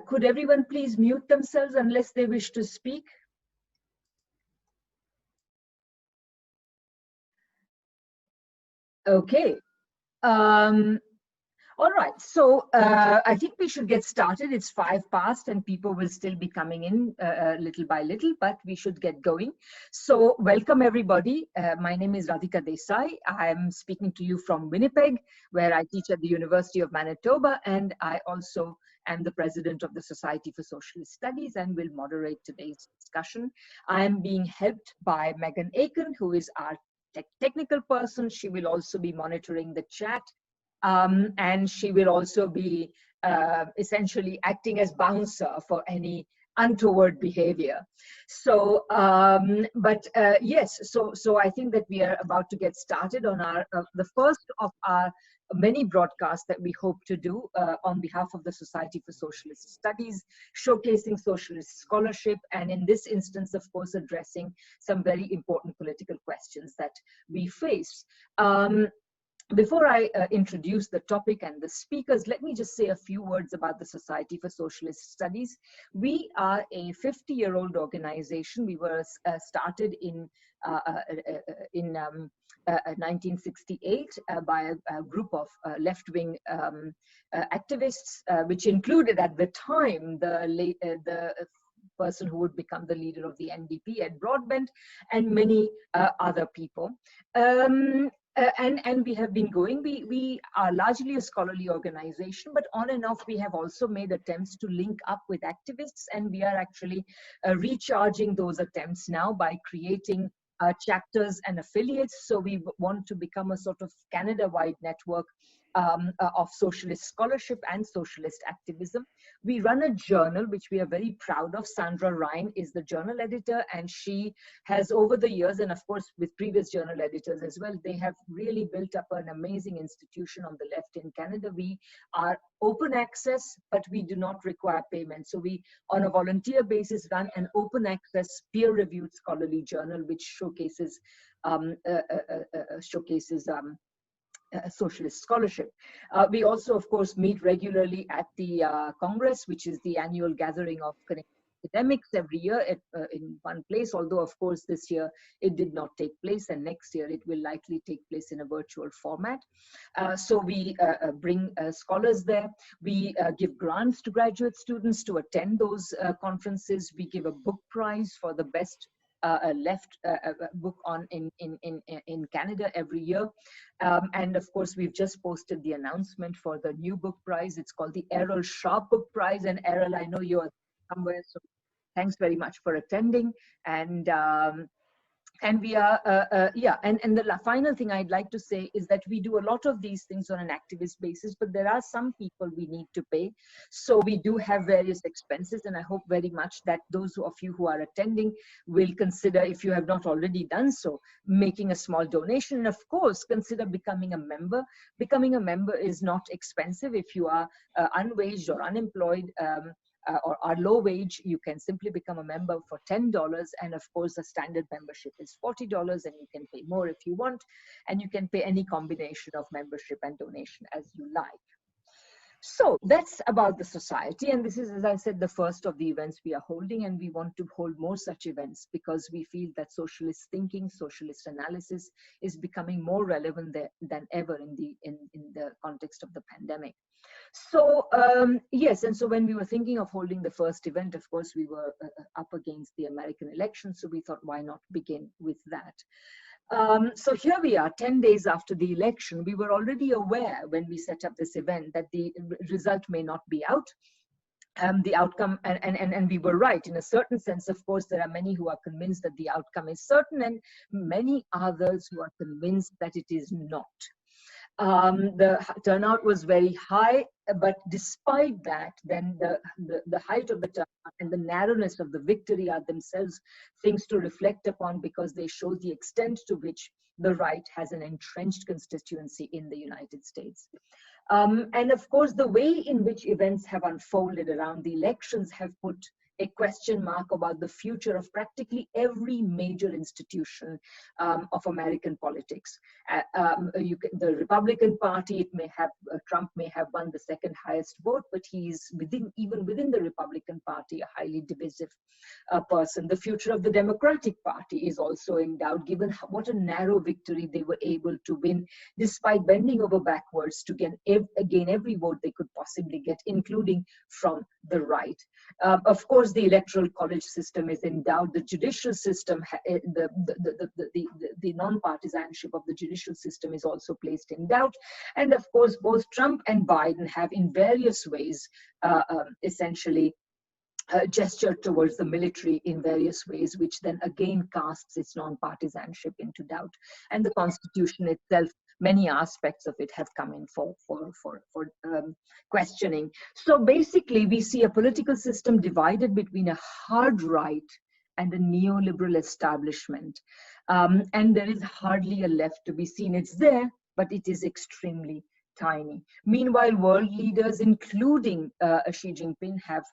Could everyone please mute themselves unless they wish to speak? Okay. All right, so I think we should get started. It's 5 past and people will still be coming in little by little, but we should get going. So welcome everybody. My name is Radhika Desai. I'm speaking to you from Winnipeg, where I teach at the University of Manitoba, and I also am the president of the Society for Socialist Studies and will moderate today's discussion. I am being helped by Megan Aiken, who is our technical person. She will also be monitoring the chat. And she will also be essentially acting as bouncer for any untoward behavior. So, yes, so I think that we are about to get started on our the first of our many broadcasts that we hope to do on behalf of the Society for Socialist Studies, showcasing socialist scholarship, and in this instance, of course, addressing some very important political questions that we face. Before I introduce the topic and the speakers, let me just say a few words about the Society for Socialist Studies. We are a 50-year-old organization. We were started in 1968 by a group of left-wing activists, which included at the time the person who would become the leader of the NDP, Ed Broadbent, and many other people. And we have been going. We are largely a scholarly organization, but on and off we have also made attempts to link up with activists, and we are actually recharging those attempts now by creating chapters and affiliates. So we want to become a sort of Canada-wide network of socialist scholarship and socialist activism. We run a journal, which we are very proud of. Sandra Ryan is the journal editor, and she has over the years, and of course with previous journal editors as well, they have really built up an amazing institution on the left in Canada. We are open access, but we do not require payment. So we, on a volunteer basis, run an open access peer-reviewed scholarly journal, which showcases socialist scholarship. We also, of course, meet regularly at the Congress, which is the annual gathering of academics every year in one place, although, of course, this year it did not take place, and next year it will likely take place in a virtual format. So we bring scholars there. We give grants to graduate students to attend those conferences. We give a book prize for the best left book in Canada every year. And of course, we've just posted the announcement for the new book prize. It's called the Errol Sharp Book Prize. And Errol, I know you're somewhere, so thanks very much for attending. And we are, and the final thing I'd like to say is that we do a lot of these things on an activist basis, but there are some people we need to pay. So we do have various expenses, and I hope very much that those of you who are attending will consider, if you have not already done so, making a small donation. And of course, consider becoming a member. Becoming a member is not expensive. If you are unwaged or unemployed, or are low wage, you can simply become a member for $10, and of course the standard membership is $40, and you can pay more if you want, and you can pay any combination of membership and donation as you like. So that's about the society, and this is, as I said, the first of the events we are holding, and we want to hold more such events because we feel that socialist thinking, socialist analysis is becoming more relevant than ever in the context of the pandemic. So yes, and so when we were thinking of holding the first event, of course, we were up against the American election, so we thought, why not begin with that? So here we are, 10 days after the election. We were already aware when we set up this event that the result may not be out. The outcome, and we were right in a certain sense. Of course, there are many who are convinced that the outcome is certain, and many others who are convinced that it is not. The turnout was very high, but despite that, then the height of the turnout and the narrowness of the victory are themselves things to reflect upon, because they show the extent to which the right has an entrenched constituency in the United States. And of course, the way in which events have unfolded around the elections have put a question mark about the future of practically every major institution of American politics. The Republican Party, it may have, Trump may have won the second highest vote, but he's even within the Republican Party, a highly divisive person. The future of the Democratic Party is also in doubt, given what a narrow victory they were able to win, despite bending over backwards to gain every vote they could possibly get, including from the right. Of course, the electoral college system is in doubt. The judicial system, the non-partisanship of the judicial system is also placed in doubt. And of course, both Trump and Biden have in various ways essentially gestured towards the military in various ways, which then again casts its non-partisanship into doubt. And the Constitution itself, many aspects of it have come in for questioning. So basically, we see a political system divided between a hard right and a neoliberal establishment. And there is hardly a left to be seen. It's there, but it is extremely tiny. Meanwhile, world leaders, including Xi Jinping, have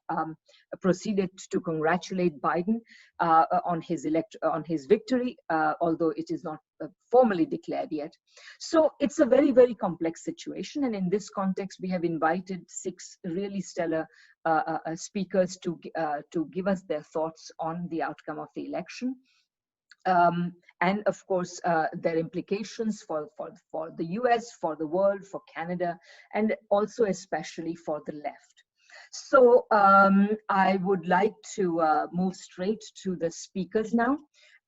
proceeded to congratulate Biden on his victory, although it is not formally declared yet. So it's a very, very complex situation. And in this context, we have invited 6 really stellar speakers to give us their thoughts on the outcome of the election. And of course, their implications for the US, for the world, for Canada, and also especially for the left. So I would like to move straight to the speakers now.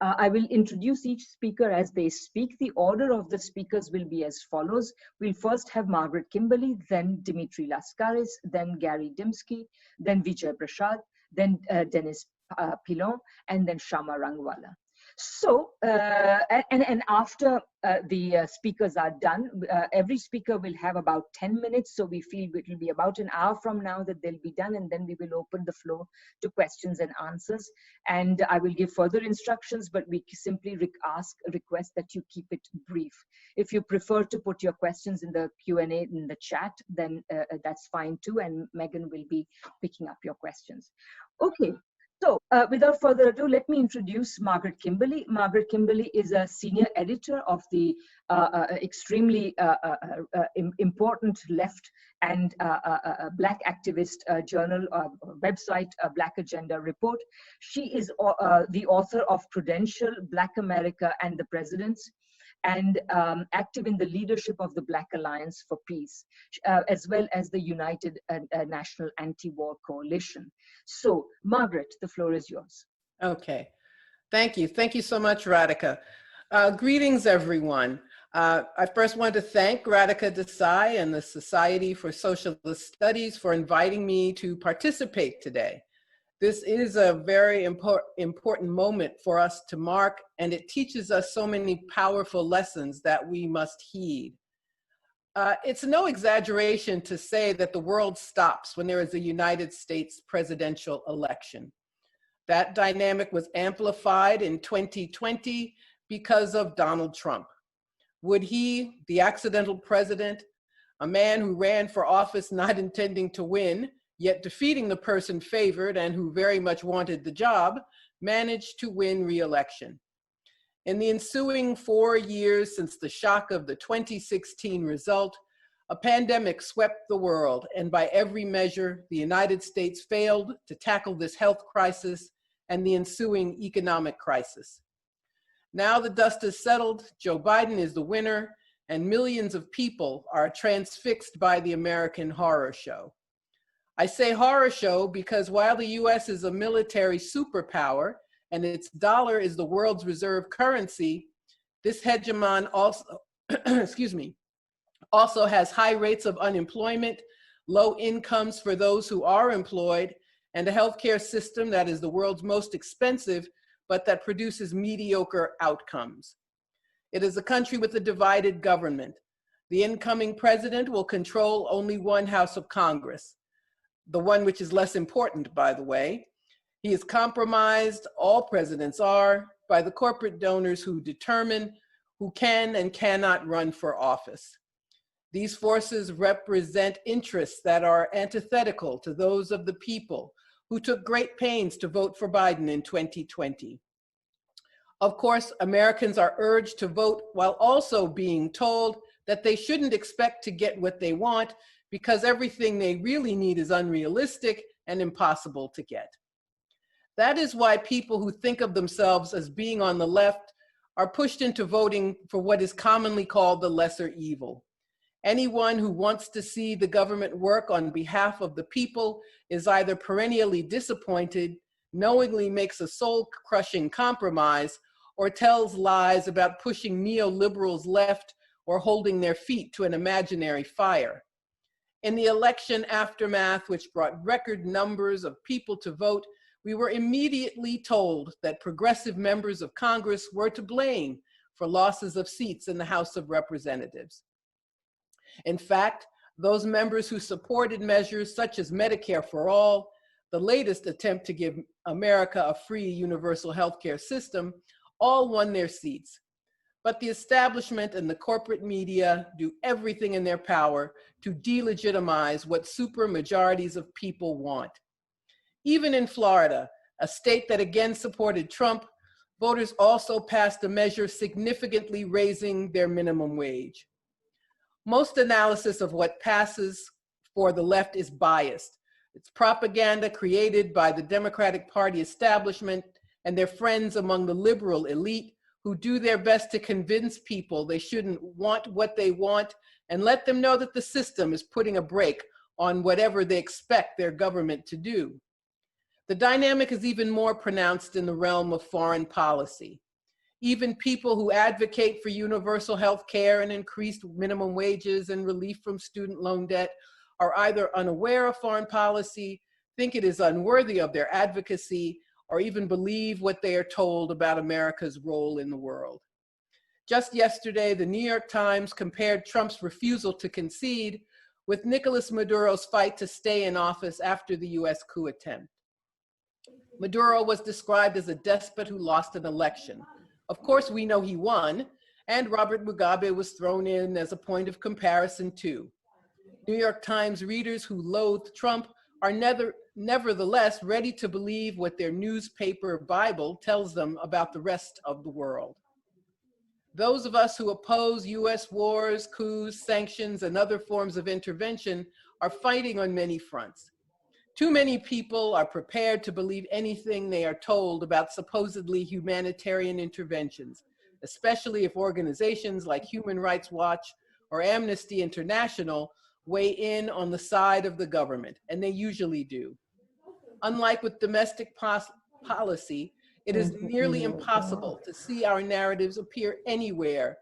I will introduce each speaker as they speak. The order of the speakers will be as follows. We'll first have Margaret Kimberly, then Dimitri Lascaris, then Gary Dymski, then Vijay Prashad, then Denis Pilon, and then Sharma Rangwala. So, and after the speakers are done, every speaker will have about 10 minutes. So we feel it will be about an hour from now that they'll be done, and then we will open the floor to questions and answers. And I will give further instructions, but we simply request that you keep it brief. If you prefer to put your questions in the Q&A in the chat, then that's fine too, and Megan will be picking up your questions. Okay. So without further ado, let me introduce Margaret Kimberly. Margaret Kimberly is a senior editor of the extremely important left and Black activist journal website, Black Agenda Report. She is the author of Prejudential, Black America and the Presidents, and active in the leadership of the Black Alliance for Peace, as well as the United National Anti-War Coalition. So, Margaret, the floor is yours. Okay, thank you. Thank you so much, Radhika. Greetings, everyone. I first want to thank Radhika Desai and the Society for Socialist Studies for inviting me to participate today. This is a very important moment for us to mark, and it teaches us so many powerful lessons that we must heed. It's no exaggeration to say that the world stops when there is a United States presidential election. That dynamic was amplified in 2020 because of Donald Trump. Would he, the accidental president, a man who ran for office not intending to win, yet defeating the person favored and who very much wanted the job, managed to win re-election? In the ensuing 4 years since the shock of the 2016 result, a pandemic swept the world, and by every measure, the United States failed to tackle this health crisis and the ensuing economic crisis. Now the dust has settled, Joe Biden is the winner, and millions of people are transfixed by the American horror show. I say horror show because while the US is a military superpower and its dollar is the world's reserve currency, this hegemon also, also has high rates of unemployment, low incomes for those who are employed, and a healthcare system that is the world's most expensive, but that produces mediocre outcomes. It is a country with a divided government. The incoming president will control only one house of Congress, the one which is less important, by the way. He is compromised, all presidents are, by the corporate donors who determine who can and cannot run for office. These forces represent interests that are antithetical to those of the people who took great pains to vote for Biden in 2020. Of course, Americans are urged to vote while also being told that they shouldn't expect to get what they want because everything they really need is unrealistic and impossible to get. That is why people who think of themselves as being on the left are pushed into voting for what is commonly called the lesser evil. Anyone who wants to see the government work on behalf of the people is either perennially disappointed, knowingly makes a soul-crushing compromise, or tells lies about pushing neoliberals left or holding their feet to an imaginary fire. In the election aftermath, which brought record numbers of people to vote, we were immediately told that progressive members of Congress were to blame for losses of seats in the House of Representatives. In fact, those members who supported measures such as Medicare for All, the latest attempt to give America a free universal healthcare system, all won their seats. But the establishment and the corporate media do everything in their power to delegitimize what supermajorities of people want. Even in Florida, a state that again supported Trump, voters also passed a measure significantly raising their minimum wage. Most analysis of what passes for the left is biased. It's propaganda created by the Democratic Party establishment and their friends among the liberal elite who do their best to convince people they shouldn't want what they want and let them know that the system is putting a brake on whatever they expect their government to do. The dynamic is even more pronounced in the realm of foreign policy. Even people who advocate for universal health care and increased minimum wages and relief from student loan debt are either unaware of foreign policy, think it is unworthy of their advocacy, or even believe what they are told about America's role in the world. Just yesterday, the New York Times compared Trump's refusal to concede with Nicolas Maduro's fight to stay in office after the US coup attempt. Maduro was described as a despot who lost an election. Of course, we know he won, and Robert Mugabe was thrown in as a point of comparison too. New York Times readers who loathe Trump are nevertheless ready to believe what their newspaper Bible tells them about the rest of the world. Those of us who oppose US wars, coups, sanctions, and other forms of intervention are fighting on many fronts. Too many people are prepared to believe anything they are told about supposedly humanitarian interventions, especially if organizations like Human Rights Watch or Amnesty International weigh in on the side of the government, and they usually do. Unlike with domestic policy, it is nearly impossible to see our narratives appear anywhere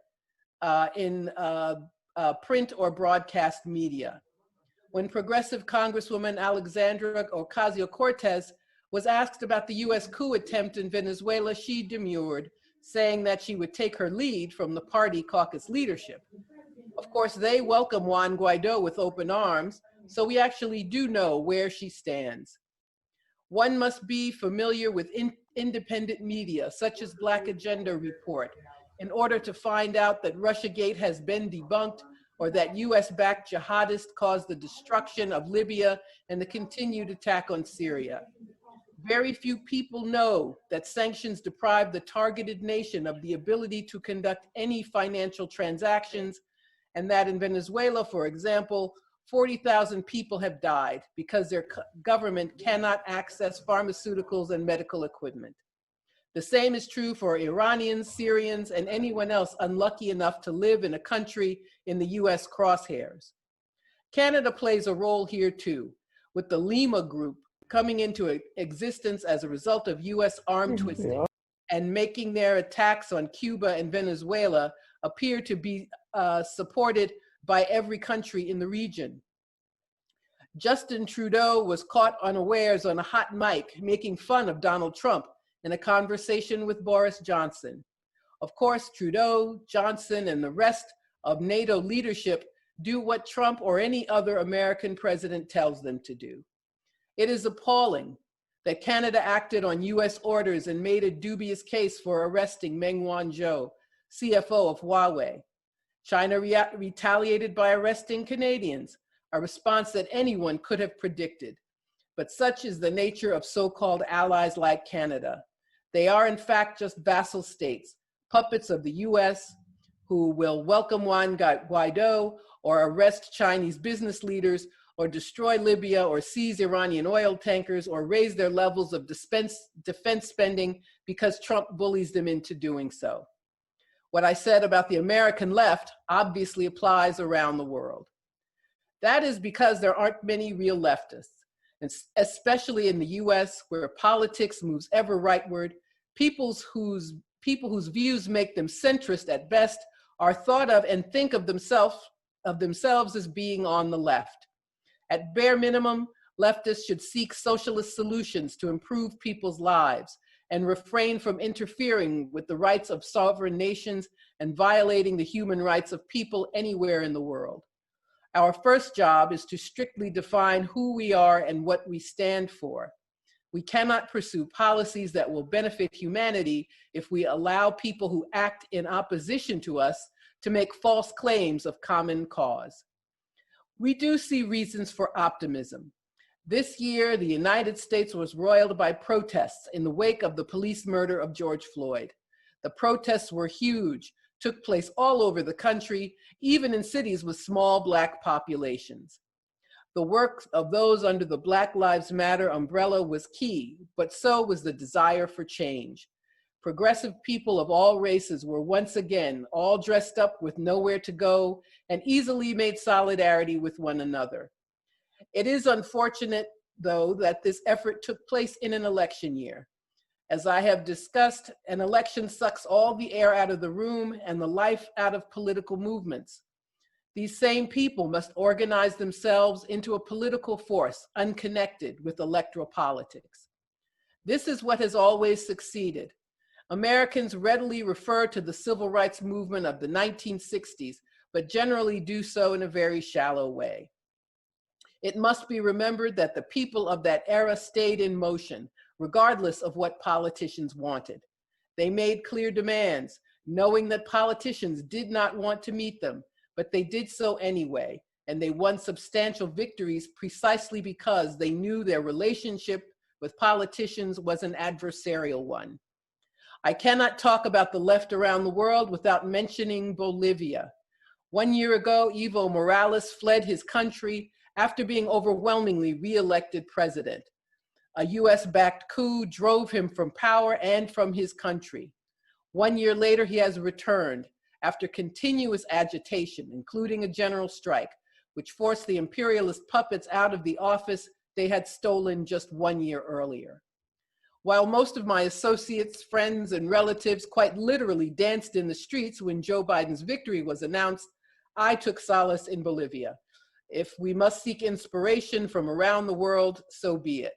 in print or broadcast media. When progressive Congresswoman Alexandra Ocasio-Cortez was asked about the US coup attempt in Venezuela, she demurred, saying that she would take her lead from the party caucus leadership. Of course, they welcome Juan Guaido with open arms, so we actually do know where she stands. One must be familiar with independent media, such as Black Agenda Report, in order to find out that Russiagate has been debunked or that US-backed jihadists caused the destruction of Libya and the continued attack on Syria. Very few people know that sanctions deprive the targeted nation of the ability to conduct any financial transactions, and that in Venezuela, for example, 40,000 people have died because their government cannot access pharmaceuticals and medical equipment. The same is true for Iranians, Syrians, and anyone else unlucky enough to live in a country in the US crosshairs. Canada plays a role here too, with the Lima Group coming into existence as a result of US arm twisting and making their attacks on Cuba and Venezuela appear to be supported by every country in the region. Justin Trudeau was caught unawares on a hot mic making fun of Donald Trump in a conversation with Boris Johnson. Of course, Trudeau, Johnson, and the rest of NATO leadership do what Trump or any other American president tells them to do. It is appalling that Canada acted on US orders and made a dubious case for arresting Meng Wanzhou, CFO of Huawei. China retaliated by arresting Canadians, a response that anyone could have predicted. but such is the nature of so-called allies like Canada. They are in fact just vassal states, puppets of the US, who will welcome Juan Guaido or arrest Chinese business leaders or destroy Libya or seize Iranian oil tankers or raise their levels of defense spending because Trump bullies them into doing so. What I said about the American left obviously applies around the world. That is because there aren't many real leftists, and especially in the US, where politics moves ever rightward. People whose views make them centrist at best are thought of and think of themselves as being on the left. At bare minimum, leftists should seek socialist solutions to improve people's lives and refrain from interfering with the rights of sovereign nations and violating the human rights of people anywhere in the world. Our first job is to strictly define who we are and what we stand for. We cannot pursue policies that will benefit humanity if we allow people who act in opposition to us to make false claims of common cause. We do see reasons for optimism. This year, the United States was roiled by protests in the wake of the police murder of George Floyd. The protests were huge, took place all over the country, even in cities with small Black populations. The work of those under the Black Lives Matter umbrella was key, but so was the desire for change. Progressive people of all races were once again all dressed up with nowhere to go and easily made solidarity with one another. It is unfortunate, though, that this effort took place in an election year. As I have discussed, an election sucks all the air out of the room and the life out of political movements. These same people must organize themselves into a political force unconnected with electoral politics. This is what has always succeeded. Americans readily refer to the civil rights movement of the 1960s, but generally do so in a very shallow way. It must be remembered that the people of that era stayed in motion, regardless of what politicians wanted. They made clear demands, knowing that politicians did not want to meet them, but they did so anyway, and they won substantial victories precisely because they knew their relationship with politicians was an adversarial one. I cannot talk about the left around the world without mentioning Bolivia. 1 year ago, Evo Morales fled his country after being overwhelmingly re-elected president. A US-backed coup drove him from power and from his country. 1 year later, he has returned after continuous agitation, including a general strike, which forced the imperialist puppets out of the office they had stolen just 1 year earlier. While most of my associates, friends, and relatives quite literally danced in the streets when Joe Biden's victory was announced, I took solace in Bolivia. If we must seek inspiration from around the world, so be it.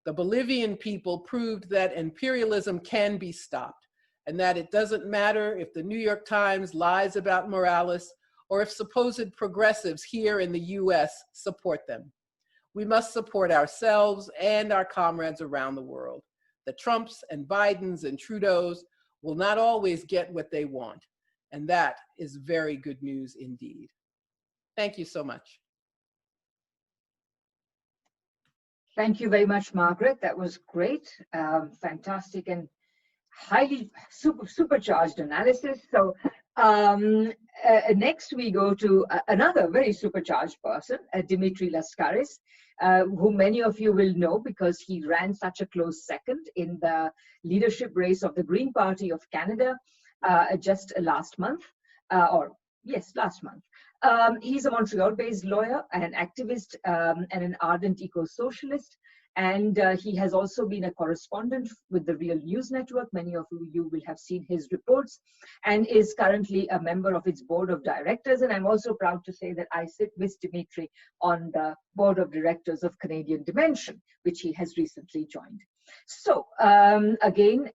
The Bolivian people proved that imperialism can be stopped, and that it doesn't matter if the New York Times lies about Morales or if supposed progressives here in the US support them. We must support ourselves and our comrades around the world. The Trumps and Bidens and Trudeaus will not always get what they want, and that is very good news indeed. Thank you so much. Thank you very much, Margaret. That was great, fantastic, and highly supercharged analysis. So next we go to another very supercharged person, Dimitri Lascaris, who many of you will know because he ran such a close second in the leadership race of the Green Party of Canada just last month, last month. He's a Montreal-based lawyer and an activist and an ardent eco-socialist. And he has also been a correspondent with the Real News Network. Many of you will have seen his reports, and is currently a member of its board of directors. And I'm also proud to say that I sit with Dimitri on the board of directors of Canadian Dimension, which he has recently joined. So again,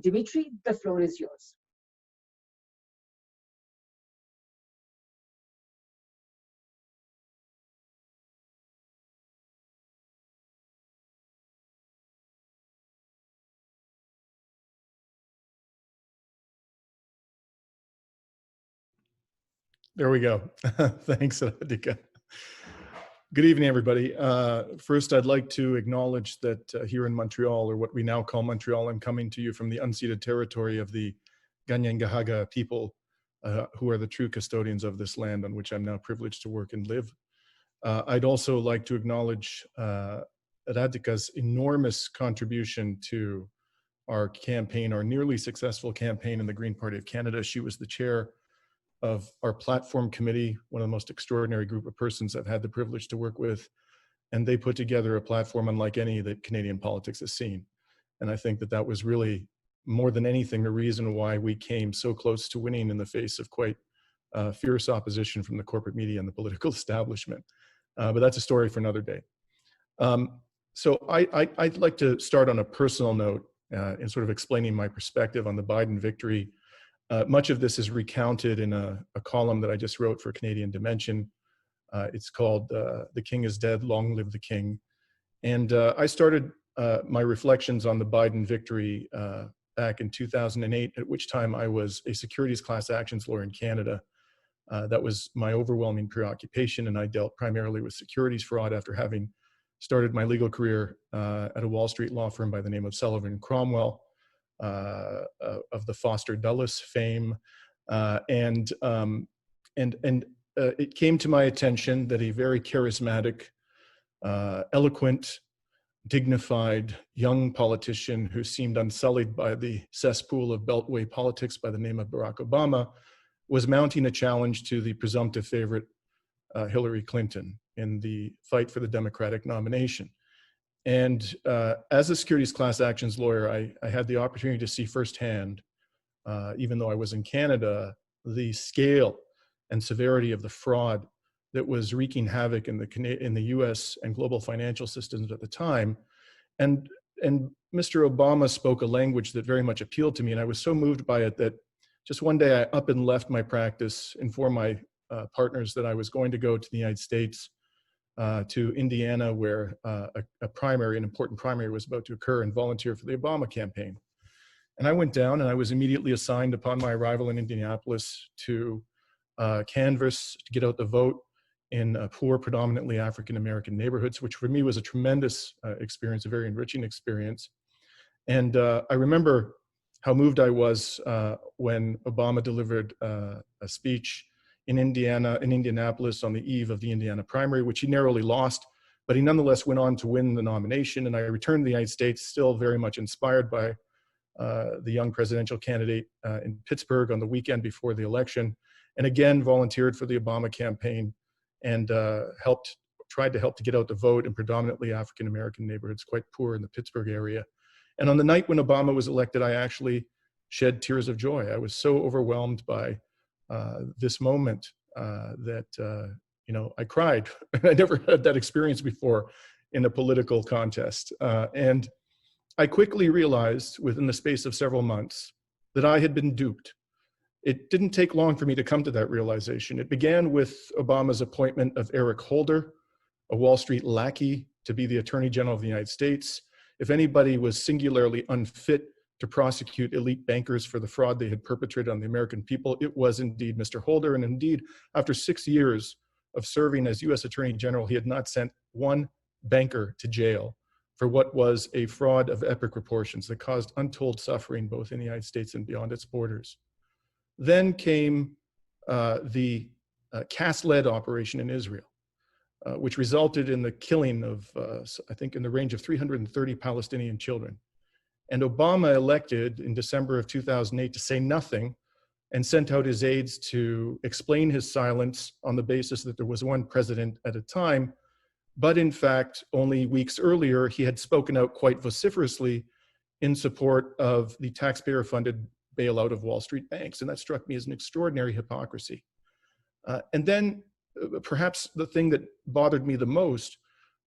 Dimitri, the floor is yours. There we go. Thanks, Radhika. Good evening, everybody. First, I'd like to acknowledge that here in Montreal, or what we now call Montreal, I'm coming to you from the unceded territory of the Ganyangahaga people, who are the true custodians of this land on which I'm now privileged to work and live. I'd also like to acknowledge Radhika's enormous contribution to our campaign, our nearly successful campaign in the Green Party of Canada. She was the chair of our platform committee, one of the most extraordinary group of persons I've had the privilege to work with. And they put together a platform unlike any that Canadian politics has seen. And I think that that was really, more than anything, the reason why we came so close to winning in the face of quite fierce opposition from the corporate media and the political establishment. But that's a story for another day. So I'd like to start on a personal note in sort of explaining my perspective on the Biden victory. Much of this is recounted in a column that I just wrote for Canadian Dimension. It's called The King is Dead, Long Live the King. And I started my reflections on the Biden victory back in 2008, at which time I was a securities class actions lawyer in Canada. That was my overwhelming preoccupation, and I dealt primarily with securities fraud after having started my legal career at a Wall Street law firm by the name of Sullivan & Cromwell. Of the Foster Dulles fame, and it came to my attention that a very charismatic, eloquent, dignified young politician who seemed unsullied by the cesspool of Beltway politics by the name of Barack Obama was mounting a challenge to the presumptive favorite Hillary Clinton in the fight for the Democratic nomination. And as a securities class actions lawyer, I had the opportunity to see firsthand, even though I was in Canada, the scale and severity of the fraud that was wreaking havoc in the US and global financial systems at the time. And Mr. Obama spoke a language that very much appealed to me. And I was so moved by it that just one day I up and left my practice, informed my partners that I was going to go to the United States, to Indiana, where a primary, an important primary was about to occur, and volunteer for the Obama campaign. And I went down and I was immediately assigned upon my arrival in Indianapolis to canvass, to get out the vote in poor, predominantly African-American neighborhoods, which for me was a tremendous experience, a very enriching experience. And I remember how moved I was when Obama delivered a speech in Indianapolis on the eve of the Indiana primary, which he narrowly lost, but he nonetheless went on to win the nomination. And I returned to the United States still very much inspired by the young presidential candidate in Pittsburgh on the weekend before the election, and again volunteered for the Obama campaign and tried to help to get out the vote in predominantly African-American neighborhoods, quite poor in the Pittsburgh area. And on the night when Obama was elected, I actually shed tears of joy. I was so overwhelmed by this moment that I cried. I never had that experience before in a political contest. And I quickly realized within the space of several months that I had been duped. It didn't take long for me to come to that realization. It began with Obama's appointment of Eric Holder, a Wall Street lackey, to be the Attorney General of the United States. If anybody was singularly unfit to prosecute elite bankers for the fraud they had perpetrated on the American people, it was indeed Mr. Holder. And indeed, after 6 years of serving as US Attorney General, he had not sent one banker to jail for what was a fraud of epic proportions that caused untold suffering both in the United States and beyond its borders. Then came the CAS-led operation in Israel, which resulted in the killing of, I think, in the range of 330 Palestinian children. And Obama elected in December of 2008 to say nothing and sent out his aides to explain his silence on the basis that there was one president at a time. But in fact, only weeks earlier, he had spoken out quite vociferously in support of the taxpayer-funded bailout of Wall Street banks. And that struck me as an extraordinary hypocrisy. And then perhaps the thing that bothered me the most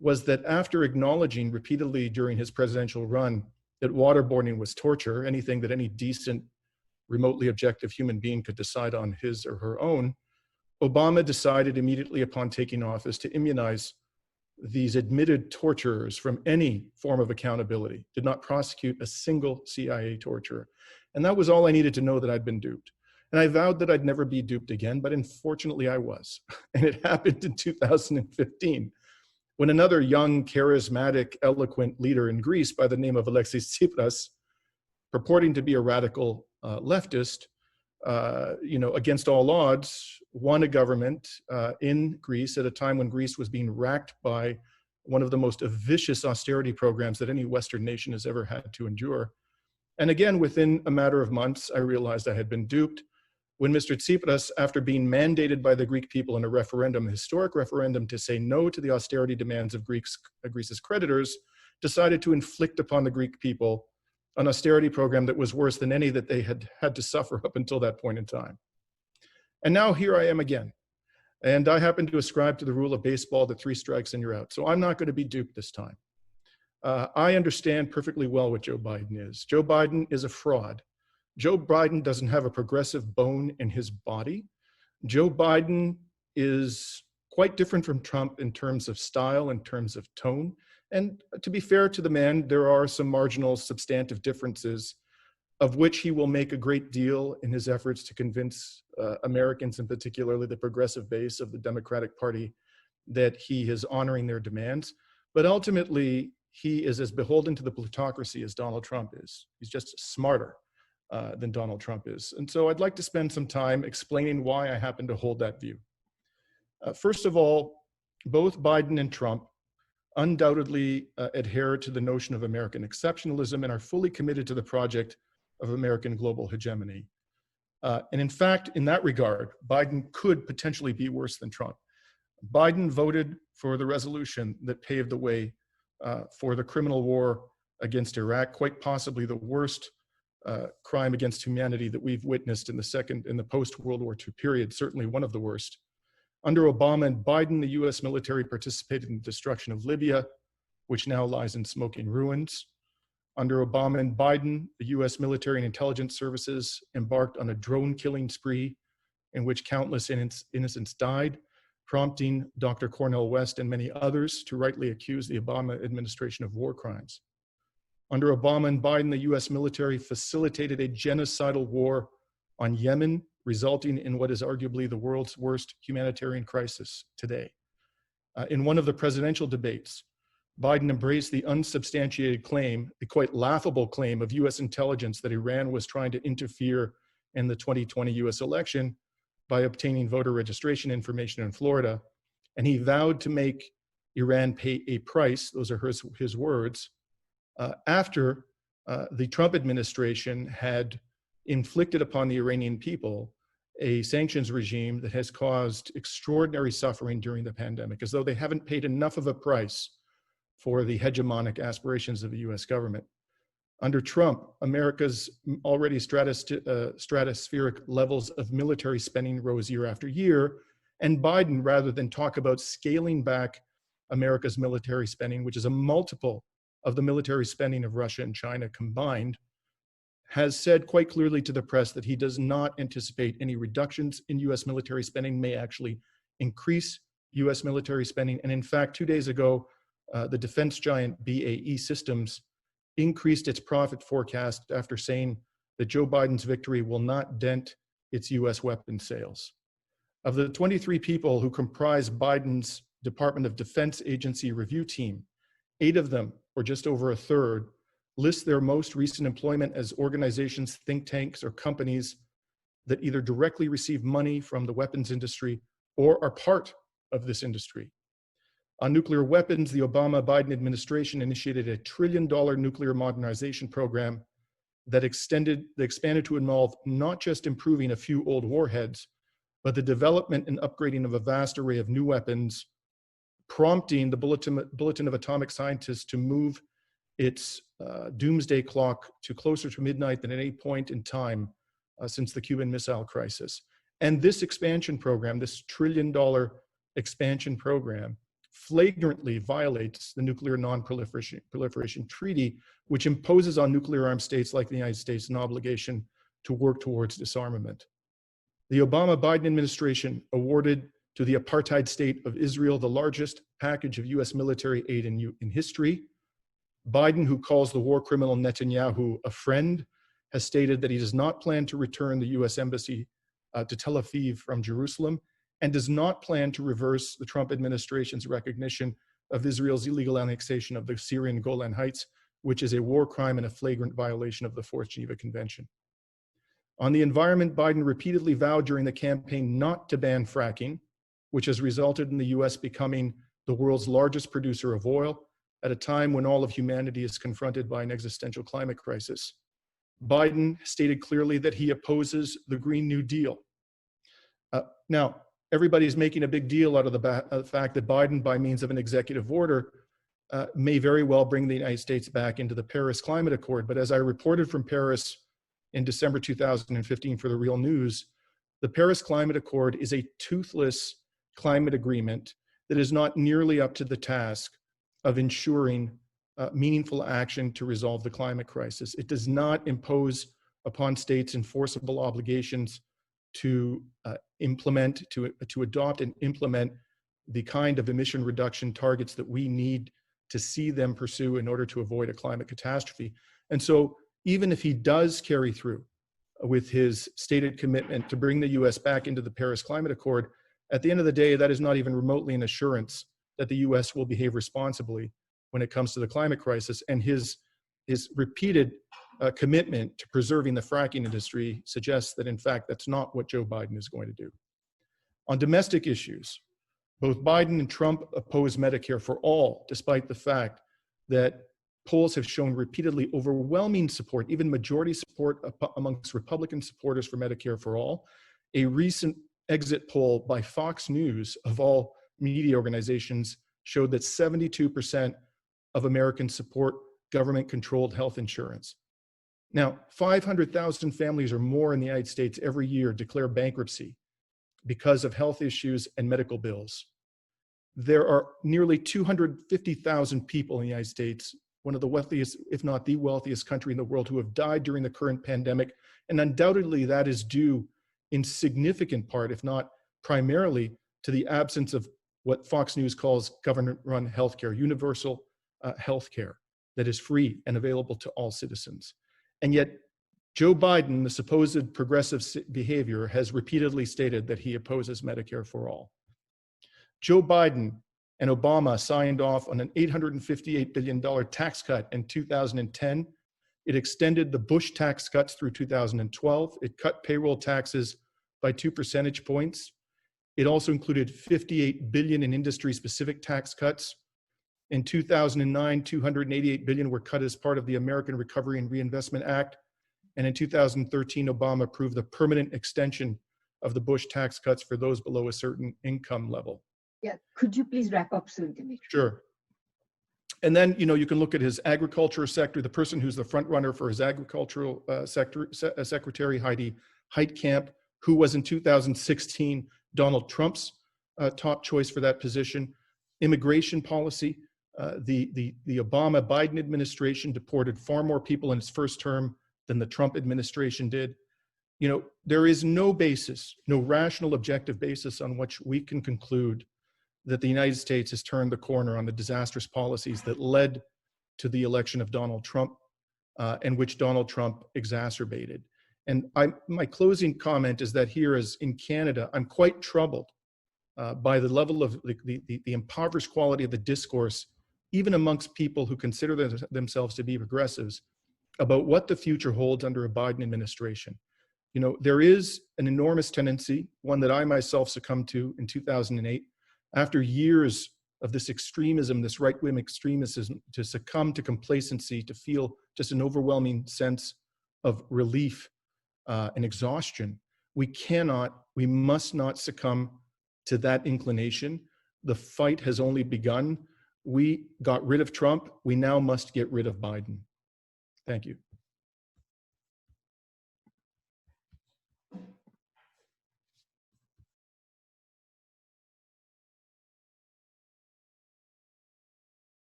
was that after acknowledging repeatedly during his presidential run that waterboarding was torture, anything that any decent, remotely objective human being could decide on his or her own, Obama decided immediately upon taking office to immunize these admitted torturers from any form of accountability, did not prosecute a single CIA torturer. And that was all I needed to know that I'd been duped. And I vowed that I'd never be duped again, but unfortunately I was. And it happened in 2015 when another young, charismatic, eloquent leader in Greece by the name of Alexis Tsipras, purporting to be a radical leftist, against all odds, won a government in Greece at a time when Greece was being racked by one of the most vicious austerity programs that any Western nation has ever had to endure. And again, within a matter of months, I realized I had been duped when Mr. Tsipras, after being mandated by the Greek people in a referendum, a historic referendum, to say no to the austerity demands of Greece's creditors, decided to inflict upon the Greek people an austerity program that was worse than any that they had had to suffer up until that point in time. And now here I am again. And I happen to ascribe to the rule of baseball that 3 strikes and you're out. So I'm not going to be duped this time. I understand perfectly well what Joe Biden is. Joe Biden is a fraud. Joe Biden doesn't have a progressive bone in his body. Joe Biden is quite different from Trump in terms of style, in terms of tone. And to be fair to the man, there are some marginal substantive differences of which he will make a great deal in his efforts to convince Americans, and particularly the progressive base of the Democratic Party, that he is honoring their demands. But ultimately, he is as beholden to the plutocracy as Donald Trump is. He's just smarter than Donald Trump is. And so I'd like to spend some time explaining why I happen to hold that view. First of all, both Biden and Trump undoubtedly adhere to the notion of American exceptionalism and are fully committed to the project of American global hegemony. And in fact, in that regard, Biden could potentially be worse than Trump. Biden voted for the resolution that paved the way for the criminal war against Iraq, quite possibly the worst crime against humanity that we've witnessed in the post-World War II period, certainly one of the worst. Under Obama and Biden, the US military participated in the destruction of Libya, which now lies in smoking ruins. Under Obama and Biden, the US military and intelligence services embarked on a drone killing spree in which countless innocents died, prompting Dr. Cornel West and many others to rightly accuse the Obama administration of war crimes. Under Obama and Biden, the US military facilitated a genocidal war on Yemen, resulting in what is arguably the world's worst humanitarian crisis today. In one of the presidential debates, Biden embraced the unsubstantiated claim, the quite laughable claim of US intelligence that Iran was trying to interfere in the 2020 US election by obtaining voter registration information in Florida. And he vowed to make Iran pay a price, those are his words, after the Trump administration had inflicted upon the Iranian people a sanctions regime that has caused extraordinary suffering during the pandemic, as though they haven't paid enough of a price for the hegemonic aspirations of the US government. Under Trump, America's already stratospheric levels of military spending rose year after year, and Biden, rather than talk about scaling back America's military spending, which is a multiple of the military spending of Russia and China combined, has said quite clearly to the press that he does not anticipate any reductions in US military spending, may actually increase US military spending. And in fact, 2 days ago, the defense giant BAE Systems increased its profit forecast after saying that Joe Biden's victory will not dent its US weapons sales. Of the 23 people who comprise Biden's Department of Defense agency review team, 8 of them, or just over a third, list their most recent employment as organizations, think tanks, or companies that either directly receive money from the weapons industry or are part of this industry. On nuclear weapons, the Obama-Biden administration initiated a $1 trillion nuclear modernization program that expanded to involve not just improving a few old warheads, but the development and upgrading of a vast array of new weapons, prompting the Bulletin of Atomic Scientists to move its doomsday clock to closer to midnight than at any point in time since the Cuban Missile Crisis. And this expansion program, this $1 trillion expansion program, flagrantly violates the Nuclear Non-Proliferation Treaty, which imposes on nuclear armed states like the United States an obligation to work towards disarmament. The Obama-Biden administration awarded to the apartheid state of Israel the largest package of US military aid in history. Biden, who calls the war criminal Netanyahu a friend, has stated that he does not plan to return the US embassy to Tel Aviv from Jerusalem, and does not plan to reverse the Trump administration's recognition of Israel's illegal annexation of the Syrian Golan Heights, which is a war crime and a flagrant violation of the Fourth Geneva Convention. On the environment, Biden repeatedly vowed during the campaign not to ban fracking, which has resulted in the US becoming the world's largest producer of oil at a time when all of humanity is confronted by an existential climate crisis. Biden stated clearly that he opposes the Green New Deal. Now, everybody's making a big deal out of the fact that Biden, by means of an executive order, may very well bring the United States back into the Paris Climate Accord. But as I reported from Paris in December 2015 for the Real News, the Paris Climate Accord is a toothless climate agreement that is not nearly up to the task of ensuring meaningful action to resolve the climate crisis. It does not impose upon states enforceable obligations to adopt and implement the kind of emission reduction targets that we need to see them pursue in order to avoid a climate catastrophe. And so even if he does carry through with his stated commitment to bring the US back into the Paris Climate Accord, at the end of the day, that is not even remotely an assurance that the US will behave responsibly when it comes to the climate crisis. And his repeated commitment to preserving the fracking industry suggests that, in fact, that's not what Joe Biden is going to do. On domestic issues, both Biden and Trump oppose Medicare for all, despite the fact that polls have shown repeatedly overwhelming support, even majority support amongst Republican supporters for Medicare for all. A recent exit poll by Fox News, of all media organizations, showed that 72% of Americans support government-controlled health insurance. Now, 500,000 families or more in the United States every year declare bankruptcy because of health issues and medical bills. There are nearly 250,000 people in the United States, one of the wealthiest, if not the wealthiest country in the world, who have died during the current pandemic. And undoubtedly that is due in significant part, if not primarily, to the absence of what Fox News calls government-run healthcare, universal healthcare that is free and available to all citizens. And yet, Joe Biden, the supposed progressive behavior, has repeatedly stated that he opposes Medicare for all. Joe Biden and Obama signed off on an $858 billion tax cut in 2010. It extended the Bush tax cuts through 2012. It cut payroll taxes by 2 percentage points. It also included $58 billion in industry-specific tax cuts. In 2009, $288 billion were cut as part of the American Recovery and Reinvestment Act. And in 2013, Obama approved the permanent extension of the Bush tax cuts for those below a certain income level. Yeah, could you please wrap up soon, Dimitri? Sure. And then, you can look at his agriculture sector, the person who's the front runner for his agricultural secretary, Heidi Heitkamp, who was in 2016 Donald Trump's top choice for that position. Immigration policy, the Obama-Biden administration deported far more people in its first term than the Trump administration did. There is no basis, no rational objective basis on which we can conclude that the United States has turned the corner on the disastrous policies that led to the election of Donald Trump and which Donald Trump exacerbated. And my closing comment is that here, as in Canada, I'm quite troubled by the level of the impoverished quality of the discourse, even amongst people who consider themselves to be progressives, about what the future holds under a Biden administration. There is an enormous tendency, one that I myself succumbed to in 2008, after years of this extremism, this right-wing extremism, to succumb to complacency, to feel just an overwhelming sense of relief and exhaustion. We must not succumb to that inclination. The fight has only begun. We got rid of Trump. We now must get rid of Biden. Thank you.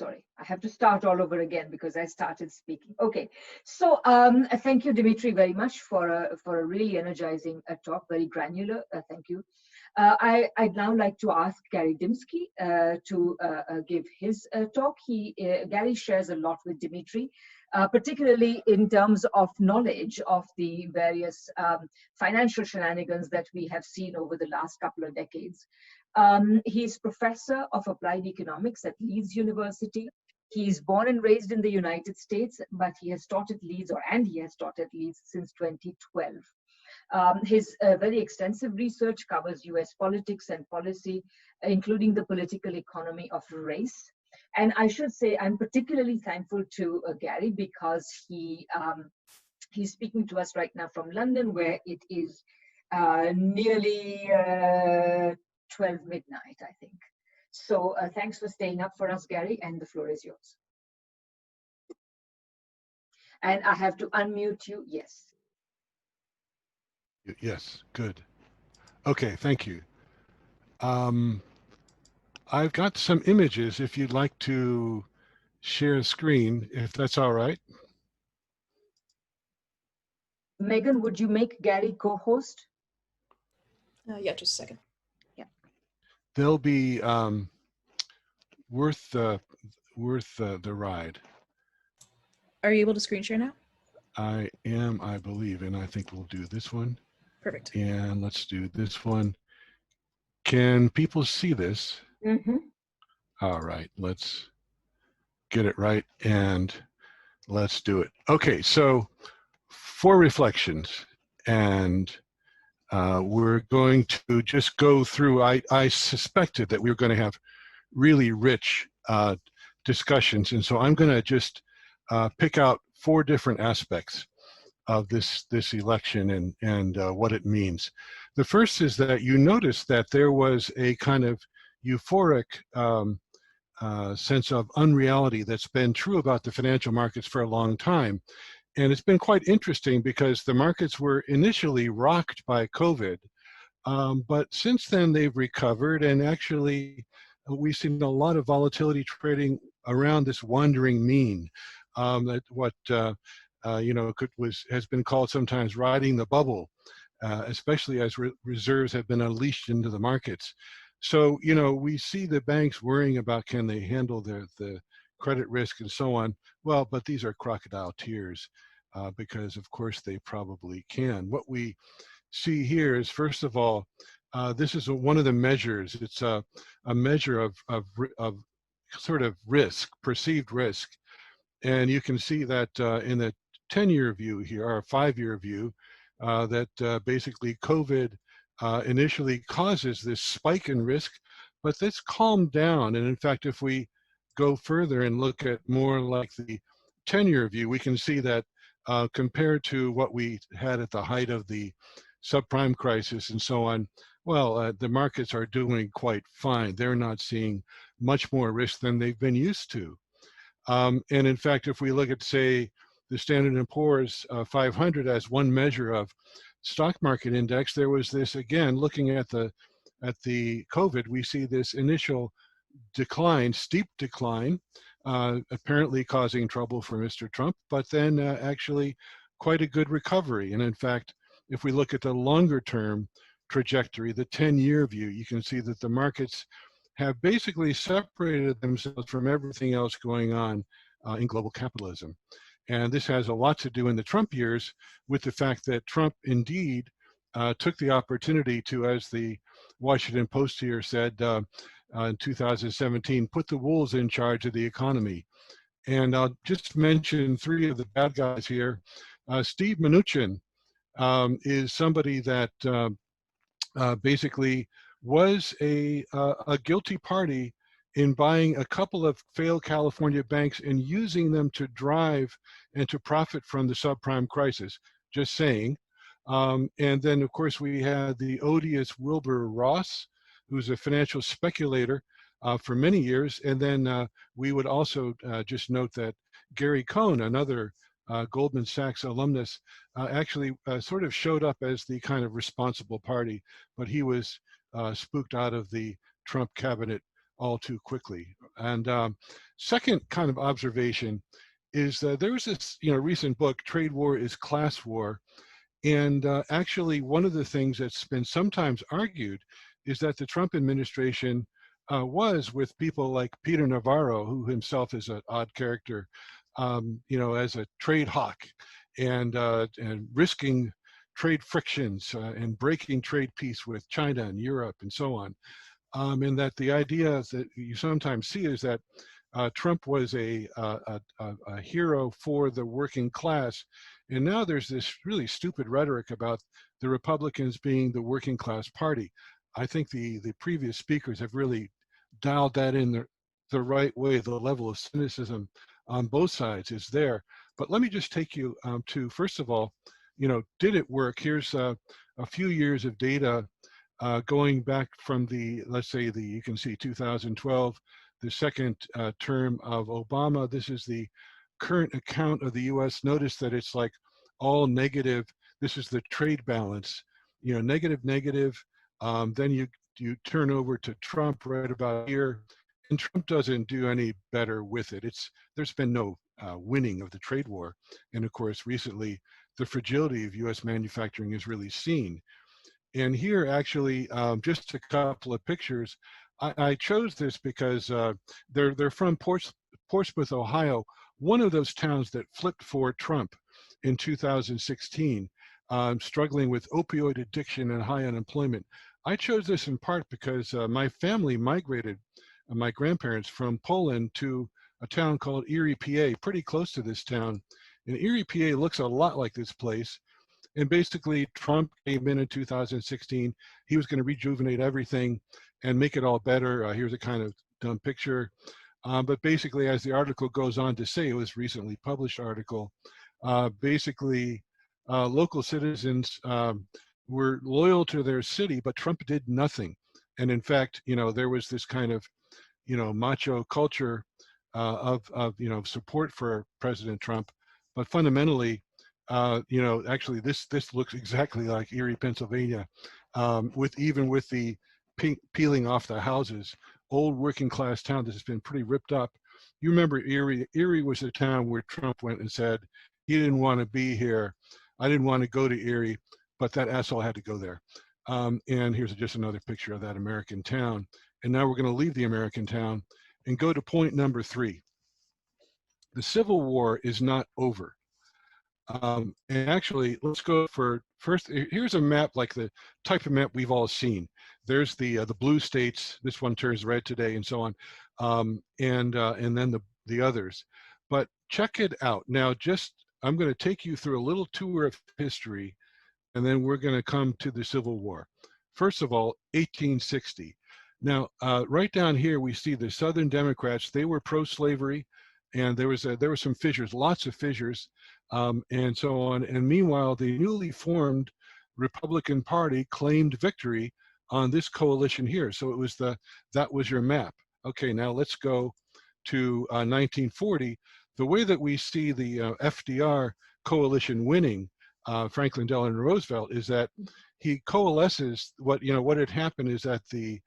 sorry, I have to start all over again because I started speaking. Okay, so thank you, Dimitri, very much for a really energizing talk, very granular. Thank you. I'd now like to ask Gary Dymski to give his talk. Gary shares a lot with Dimitri, particularly in terms of knowledge of the various financial shenanigans that we have seen over the last couple of decades. He's professor of applied economics at Leeds University. He's born and raised in the United States, but he has taught at Leeds, he has taught at Leeds since 2012. His very extensive research covers US politics and policy, including the political economy of race. And I should say I'm particularly thankful to Gary because he's speaking to us right now from London, where it is nearly 12 midnight, I think. So thanks for staying up for us, Gary, and the floor is yours. And I have to unmute you, yes. Yes, good. Okay, thank you. I've got some images if you'd like to share a screen, if that's all right. Megan, would you make Gary co-host? Yeah, just a second. Yeah. They'll be worth the ride. Are you able to screen share now? I am, I believe, and I think we'll do this one. Perfect. And let's do this one. Can people see this? Mm-hmm. All right, let's get it right and let's do it. Okay, so 4 reflections, and we're going to just go through. I suspected that we were going to have really rich discussions, and so I'm going to just pick out 4 different aspects of this election and what it means. The first is that you notice that there was a kind of euphoric sense of unreality that's been true about the financial markets for a long time. And it's been quite interesting because the markets were initially rocked by COVID, but since then they've recovered, and actually we've seen a lot of volatility trading around this wandering mean. That what has been called sometimes riding the bubble, especially as reserves have been unleashed into the markets. So, we see the banks worrying about can they handle the credit risk and so on. Well, but these are crocodile tears because, of course, they probably can. What we see here is, first of all, this is one of the measures. It's a measure of sort of risk, perceived risk. And you can see that in the 10-year view here, or 5-year view, that basically COVID initially causes this spike in risk, but that's calmed down. And in fact, if we go further and look at more like the 10-year view, we can see that compared to what we had at the height of the subprime crisis and so on, well, the markets are doing quite fine. They're not seeing much more risk than they've been used to. And in fact, if we look at, say, the Standard & Poor's 500 as one measure of stock market index, there was this, again, looking at the COVID, we see this initial decline, steep decline, apparently causing trouble for Mr. Trump, but then actually quite a good recovery. And in fact, if we look at the longer term trajectory, the 10-year view, you can see that the markets have basically separated themselves from everything else going on in global capitalism. And this has a lot to do in the Trump years with the fact that Trump indeed took the opportunity to, as the Washington Post here said in 2017, put the wolves in charge of the economy. And I'll just mention 3 of the bad guys here. Steve Mnuchin is somebody that basically was a guilty party in buying a couple of failed California banks and using them to drive and to profit from the subprime crisis, just saying. And then, of course, we had the odious Wilbur Ross, who's a financial speculator for many years. And then we would also just note that Gary Cohn, another Goldman Sachs alumnus, actually sort of showed up as the kind of responsible party, but he was spooked out of the Trump cabinet all too quickly. And second kind of observation is that there was this recent book, Trade War is Class War. And actually, one of the things that's been sometimes argued is that the Trump administration was with people like Peter Navarro, who himself is an odd character, as a trade hawk and risking trade frictions and breaking trade peace with China and Europe and so on. And that the idea that you sometimes see is that Trump was a hero for the working class. And now there's this really stupid rhetoric about the Republicans being the working class party. I think the previous speakers have really dialed that in the right way. The level of cynicism on both sides is there. But let me just take you to, first of all, did it work? Here's a few years of data going back from let's say you can see 2012, the second term of Obama. This is the current account of the US. Notice that it's like all negative. This is the trade balance, negative. Then you turn over to Trump right about here, and Trump doesn't do any better with it. There's been no winning of the trade war. And of course, recently, the fragility of US manufacturing is really seen. And here, actually, just a couple of pictures. I chose this because they're from Portsmouth, Ohio, one of those towns that flipped for Trump in 2016, struggling with opioid addiction and high unemployment. I chose this in part because my family migrated, my grandparents, from Poland to a town called Erie, PA, pretty close to this town. And Erie, PA looks a lot like this place. And basically, Trump came in 2016. He was going to rejuvenate everything and make it all better. Here's a kind of dumb picture. But basically, as the article goes on to say, it was a recently published article, basically, local citizens were loyal to their city, but Trump did nothing. And in fact, there was this kind of, macho culture of support for President Trump. But fundamentally, actually, this looks exactly like Erie, Pennsylvania, with the peeling off the houses, old working class town that has been pretty ripped up. You remember Erie? Erie was a town where Trump went and said he didn't want to be here. I didn't want to go to Erie, but that asshole had to go there. And here's just another picture of that American town. And now we're going to leave the American town and go to point number 3. The Civil War is not over. And actually, let's go for first. Here's a map, like the type of map we've all seen. There's the blue states. This one turns red today, and so on, and then the others. But check it out now. I'm going to take you through a little tour of history, and then we're going to come to the Civil War. First of all, 1860. Now, right down here, we see the Southern Democrats. They were pro-slavery, and there were some fissures, lots of fissures. And so on. And meanwhile, the newly formed Republican Party claimed victory on this coalition here. So it was that was your map. Okay, now let's go to 1940. The way that we see the FDR coalition winning, Franklin Delano Roosevelt, is that he coalesces. What had happened is that the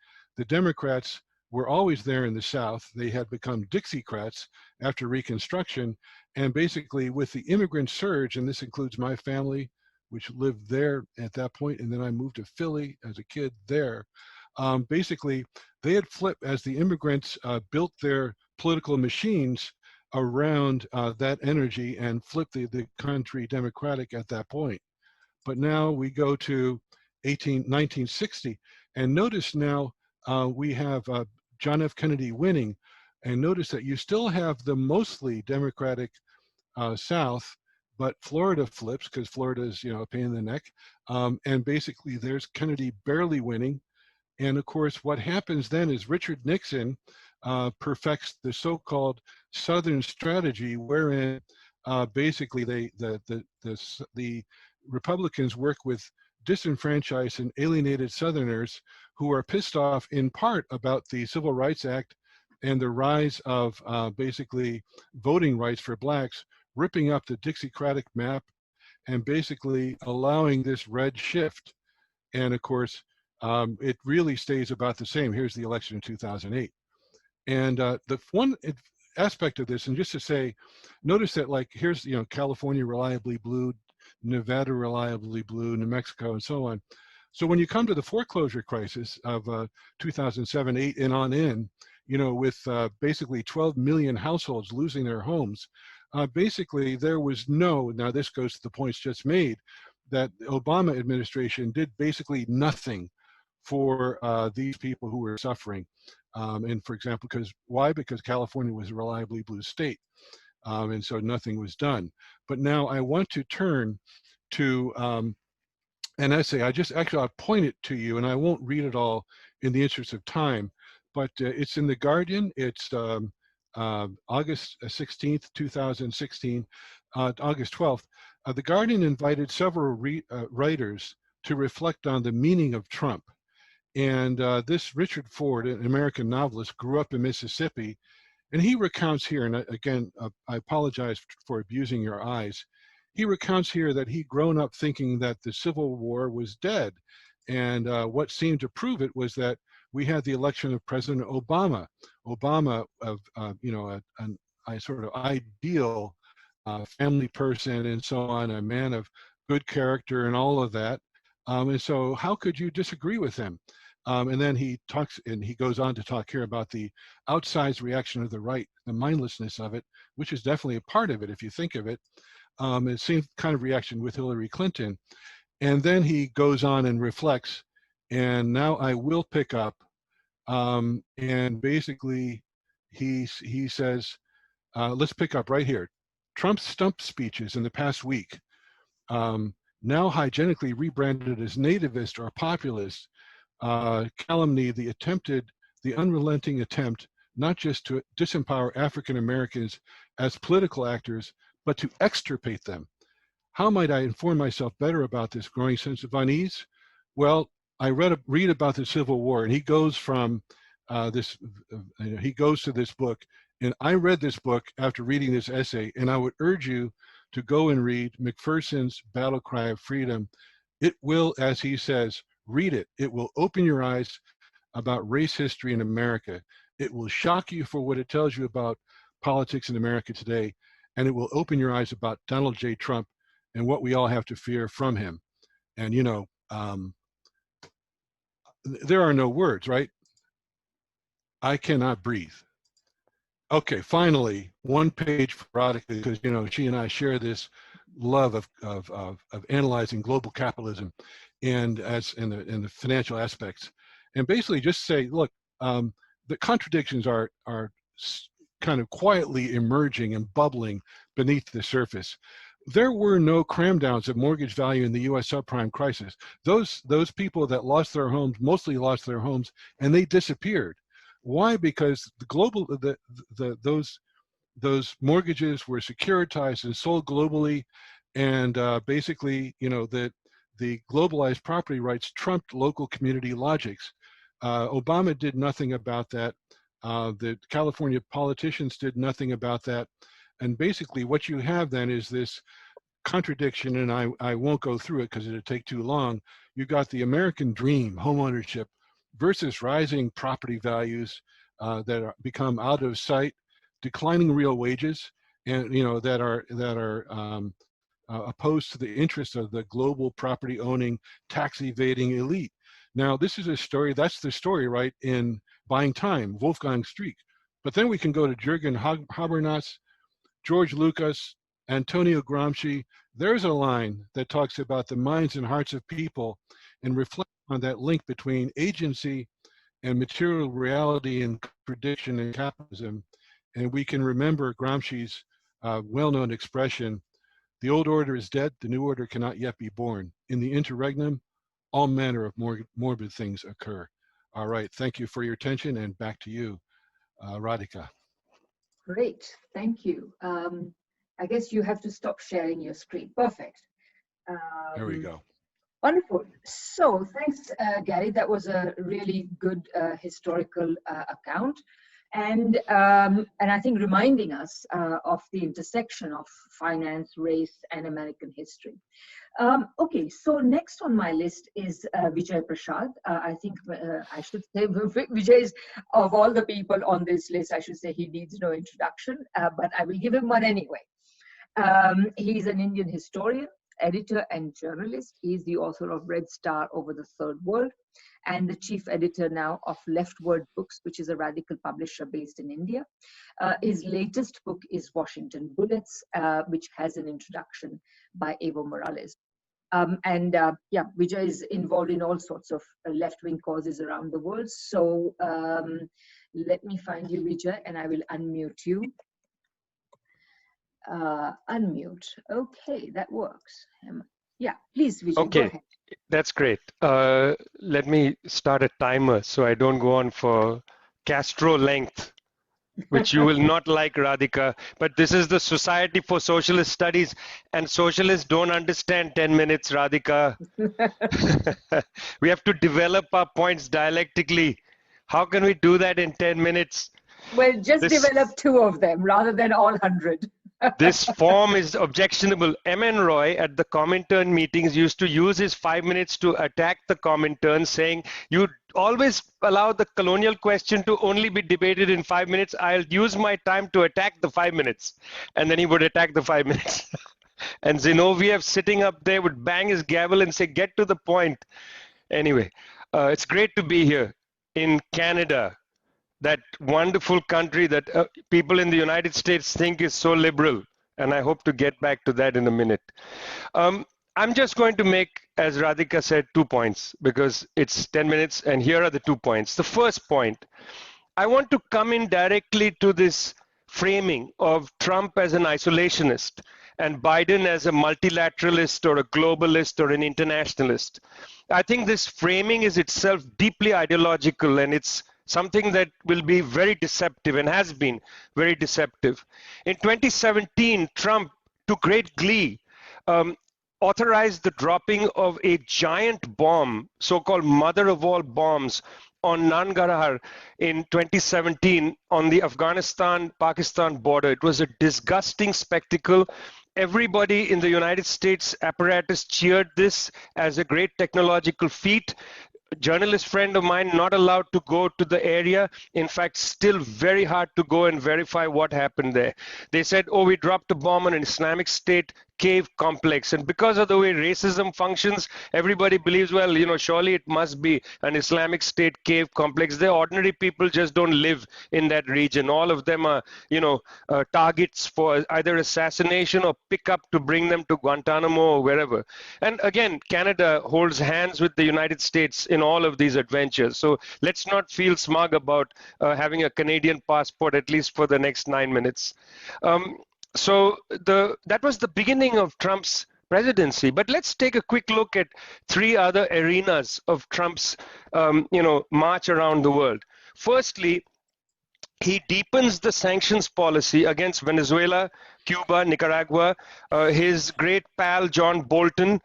Democrats were always there in the South. They had become Dixiecrats after Reconstruction. And basically with the immigrant surge, and this includes my family, which lived there at that point, and then I moved to Philly as a kid there. Basically, they had flipped as the immigrants built their political machines around that energy and flipped the country Democratic at that point. But now we go to 1960, and notice now we have John F. Kennedy winning, and notice that you still have the mostly Democratic South, but Florida flips because Florida is a pain in the neck, and basically there's Kennedy barely winning. And of course, what happens then is Richard Nixon perfects the so-called Southern strategy, wherein basically the Republicans work with disenfranchised and alienated Southerners who are pissed off in part about the Civil Rights Act and the rise of basically voting rights for blacks, ripping up the Dixiecratic map and basically allowing this red shift. And of course, it really stays about the same. Here's the election in 2008. And the one aspect of this, and just to say, notice that like here's, you know, California reliably blue, Nevada reliably blue, New Mexico, and so on. So when you come to the foreclosure crisis of 2007, 8, and on in, you know, with basically 12 million households losing their homes, basically there was no, now this goes to the points just made, that the Obama administration did basically nothing for these people who were suffering. And for example, why? Because California was a reliably blue state. And so nothing was done. But now I want to turn to an essay. I'll point it to you, and I won't read it all in the interest of time, but it's in The Guardian. It's August 16th, 2016, August 12th. The Guardian invited several writers to reflect on the meaning of Trump. And this Richard Ford, an American novelist, grew up in Mississippi, and he recounts here, and again, I apologize for abusing your eyes. He recounts here that he'd grown up thinking that the Civil War was dead. And what seemed to prove it was that we had the election of President Obama. Obama, you know, a sort of ideal family person and so on, a man of good character and all of that. And so how could you disagree with him? And then he talks, and he goes on to talk here about the outsized reaction of the right, the mindlessness of it, which is definitely a part of it if you think of it. It seems kind of reaction with Hillary Clinton. And then he goes on and reflects, and now I will pick up, and basically he says, let's pick up right here. Trump's stump speeches in the past week, now hygienically rebranded as nativist or populist, calumny the unrelenting attempt not just to disempower African Americans as political actors, but to extirpate them. How might I inform myself better about this growing sense of unease? Well, I read about the Civil War, and he goes from he goes to this book, and I read this book after reading this essay, and I would urge you to go and read McPherson's Battle Cry of Freedom. It will, as he says, read it. It will open your eyes about race history in America. It will shock you for what it tells you about politics in America today, and it will open your eyes about Donald J. Trump and what we all have to fear from him. And, you know, there are no words, right? I cannot breathe. Okay, finally, one page for Radhika, because, you know, she and I share this love of analyzing global capitalism and in the financial aspects. And basically just say, look, the contradictions are kind of quietly emerging and bubbling beneath the surface. There were no cram downs of mortgage value in the U.S. subprime crisis. Those people that lost their homes mostly lost their homes, and they disappeared. Why? Because those mortgages were securitized and sold globally, and basically, you know, that the globalized property rights trumped local community logics. Obama did nothing about that. The California politicians did nothing about that. And basically what you have then is this contradiction, and I won't go through it because it'd take too long. You got the American dream, homeownership, versus rising property values that become out of sight, declining real wages, and, you know, that are opposed to the interests of the global property owning, tax evading elite. Now, this is a story, that's the story, right, in Buying Time, Wolfgang Streeck. But then we can go to Jürgen Habermas, George Lucas, Antonio Gramsci. There's a line that talks about the minds and hearts of people and reflect on that link between agency and material reality and prediction and capitalism. And we can remember Gramsci's well-known expression, the old order is dead, the new order cannot yet be born. In the interregnum, all manner of morbid things occur. All right, thank you for your attention, and back to you, Radhika. Great, thank you. I guess you have to stop sharing your screen. Perfect. There we go. Wonderful. So thanks, Gary. That was a really good historical account. And I think reminding us of the intersection of finance, race, and American history. Okay, so next on my list is Vijay Prashad. I think I should say Vijay is, of all the people on this list, I should say he needs no introduction, but I will give him one anyway. He's an Indian historian, editor, and journalist. He's the author of Red Star Over the Third World and the chief editor now of Leftward Books, which is a radical publisher based in India. His latest book is Washington Bullets, which has an introduction by Evo Morales. Yeah, Vijay is involved in all sorts of left-wing causes around the world. So let me find you, Vijay, and I will unmute you. Unmute. Okay, that works. Yeah, please, Vijay, okay, go ahead. That's great. Let me start a timer so I don't go on for Castro length, which you will not like, Radhika. But this is the Society for Socialist Studies, and socialists don't understand 10 minutes, Radhika. We have to develop our points dialectically. How can we do that in 10 minutes? Well, just develop 2 of them rather than all 100. This form is objectionable. M.N. Roy at the Comintern meetings used to use his 5 minutes to attack the Comintern, saying, you always allow the colonial question to only be debated in 5 minutes. I'll use my time to attack the 5 minutes. And then he would attack the 5 minutes. And Zinoviev sitting up there would bang his gavel and say, get to the point. Anyway, it's great to be here in Canada, that wonderful country that people in the United States think is so liberal. And I hope to get back to that in a minute. I'm just going to make, as Radhika said, 2 points because it's 10 minutes, and here are the 2 points. The first point, I want to come in directly to this framing of Trump as an isolationist and Biden as a multilateralist or a globalist or an internationalist. I think this framing is itself deeply ideological, and it's something that will be very deceptive and has been very deceptive. In 2017, Trump, to great glee, authorized the dropping of a giant bomb, so-called mother of all bombs, on Nangarhar in 2017 on the Afghanistan-Pakistan border. It was a disgusting spectacle. Everybody in the United States apparatus cheered this as a great technological feat. A journalist friend of mine not allowed to go to the area. In fact, still very hard to go and verify what happened there. They said, oh, we dropped a bomb on an Islamic State cave complex, and because of the way racism functions, everybody believes, well, you know, surely it must be an Islamic State cave complex. The ordinary people just don't live in that region. All of them are, you know, targets for either assassination or pickup to bring them to Guantanamo or wherever. And again, Canada holds hands with the United States in all of these adventures. So let's not feel smug about having a Canadian passport, at least for the next 9 minutes. So that was the beginning of Trump's presidency. But let's take a quick look at 3 other arenas of Trump's, march around the world. Firstly, he deepens the sanctions policy against Venezuela, Cuba, Nicaragua. His great pal, John Bolton,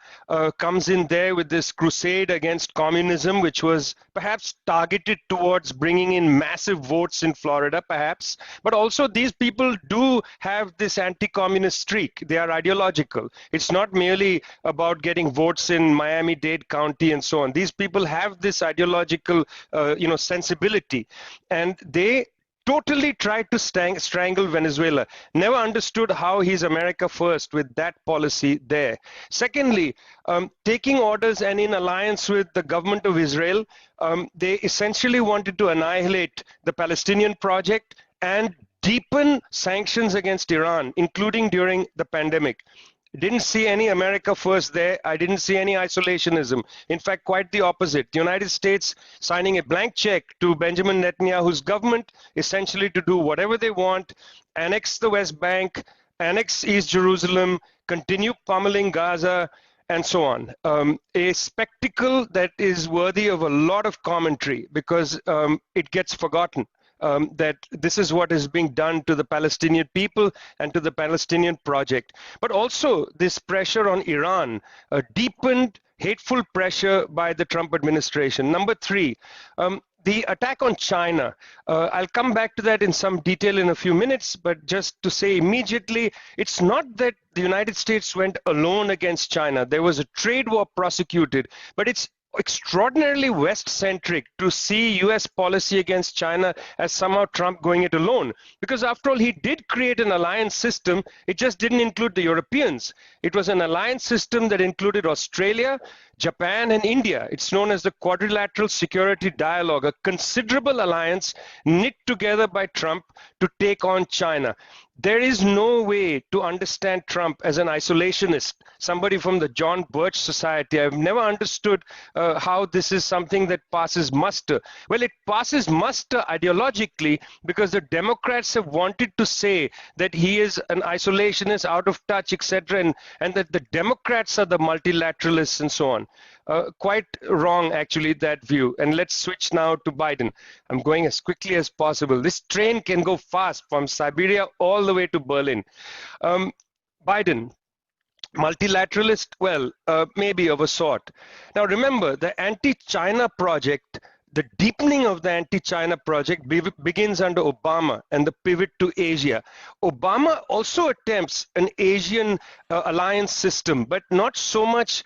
comes in there with this crusade against communism, which was perhaps targeted towards bringing in massive votes in Florida, perhaps. But also these people do have this anti-communist streak. They are ideological. It's not merely about getting votes in Miami-Dade County and so on. These people have this ideological, sensibility. And they totally tried to strangle Venezuela. Never understood how he's America first with that policy there. Secondly, taking orders and in alliance with the government of Israel, they essentially wanted to annihilate the Palestinian project and deepen sanctions against Iran, including during the pandemic. Didn't see any America first there. I didn't see any isolationism. In fact, quite the opposite. The United States signing a blank check to Benjamin Netanyahu's government, essentially to do whatever they want, annex the West Bank, annex East Jerusalem, continue pummeling Gaza, and so on. A spectacle that is worthy of a lot of commentary because it gets forgotten. That this is what is being done to the Palestinian people and to the Palestinian project. But also this pressure on Iran deepened hateful pressure by the Trump administration. Number three, the attack on China. I'll come back to that in some detail in a few minutes, but just to say immediately, it's not that the United States went alone against China. There was a trade war prosecuted, but it's extraordinarily West-centric to see US policy against China as somehow Trump going it alone. Because after all, he did create an alliance system. It just didn't include the Europeans. It was an alliance system that included Australia, Japan, and India. It's known as the Quadrilateral Security Dialogue, a considerable alliance knit together by Trump to take on China. There is no way to understand Trump as an isolationist, somebody from the John Birch Society. I've never understood how this is something that passes muster. Well, it passes muster ideologically because the Democrats have wanted to say that he is an isolationist, out of touch, etc., and that the Democrats are the multilateralists and so on. Quite wrong, actually, that view. And let's switch now to Biden. I'm going as quickly as possible. This train can go fast from Siberia all the way to Berlin. Biden, multilateralist, well, maybe of a sort. Now remember, the anti-China project, the deepening of the anti-China project begins under Obama and the pivot to Asia. Obama also attempts an Asian alliance system, but not so much,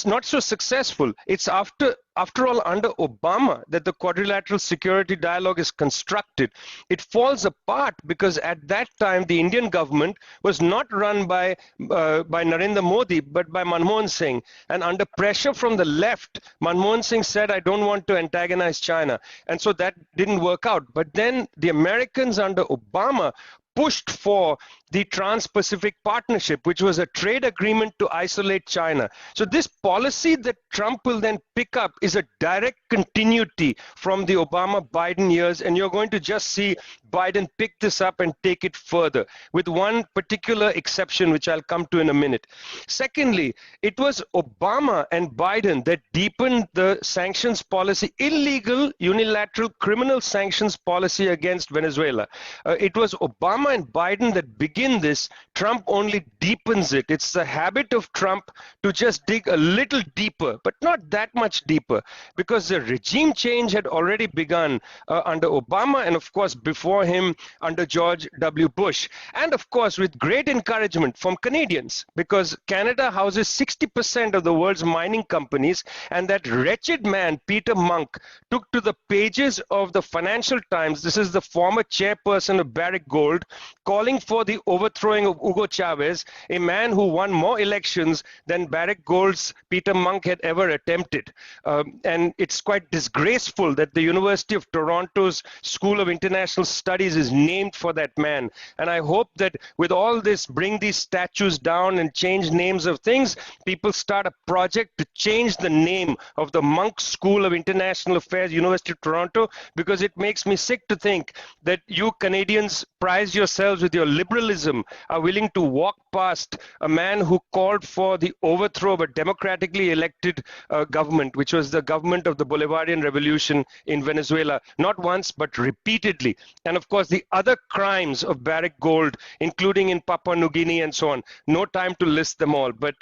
not so successful. It's after all, under Obama that the Quadrilateral Security Dialogue is constructed. It falls apart because at that time the Indian government was not run by Narendra Modi but by Manmohan Singh, and under pressure from the left, Manmohan Singh said, I don't want to antagonize China, and so that didn't work out. But then the Americans under Obama pushed for the Trans-Pacific Partnership, which was a trade agreement to isolate China. So this policy that Trump will then pick up is a direct continuity from the Obama-Biden years, and you're going to just see Biden pick this up and take it further, with one particular exception, which I'll come to in a minute. Secondly, it was Obama and Biden that deepened the sanctions policy, illegal, unilateral, criminal sanctions policy against Venezuela. It was Obama and Biden that begin this. Trump only deepens it. It's the habit of Trump to just dig a little deeper, but not that much deeper, because the regime change had already begun under Obama, and of course before him under George W. Bush, and of course with great encouragement from Canadians, because Canada houses 60% of the world's mining companies, and that wretched man Peter Monk took to the pages of the Financial Times. This is the former chairperson of Barrick Gold, calling for the overthrowing of Hugo Chavez, a man who won more elections than Barrick Gold's Peter Monk had ever attempted. And it's quite disgraceful that the University of Toronto's School of International Studies is named for that man. And I hope that with all this, bring these statues down and change names of things, people start a project to change the name of the Monk School of International Affairs, University of Toronto, because it makes me sick to think that you Canadians prize yourselves with your liberalism, are willing to walk past a man who called for the overthrow of a democratically elected government, which was the government of the Bolivarian Revolution in Venezuela, not once but repeatedly. And of course the other crimes of Barrick Gold, including in Papua New Guinea and so on. No time to list them all, but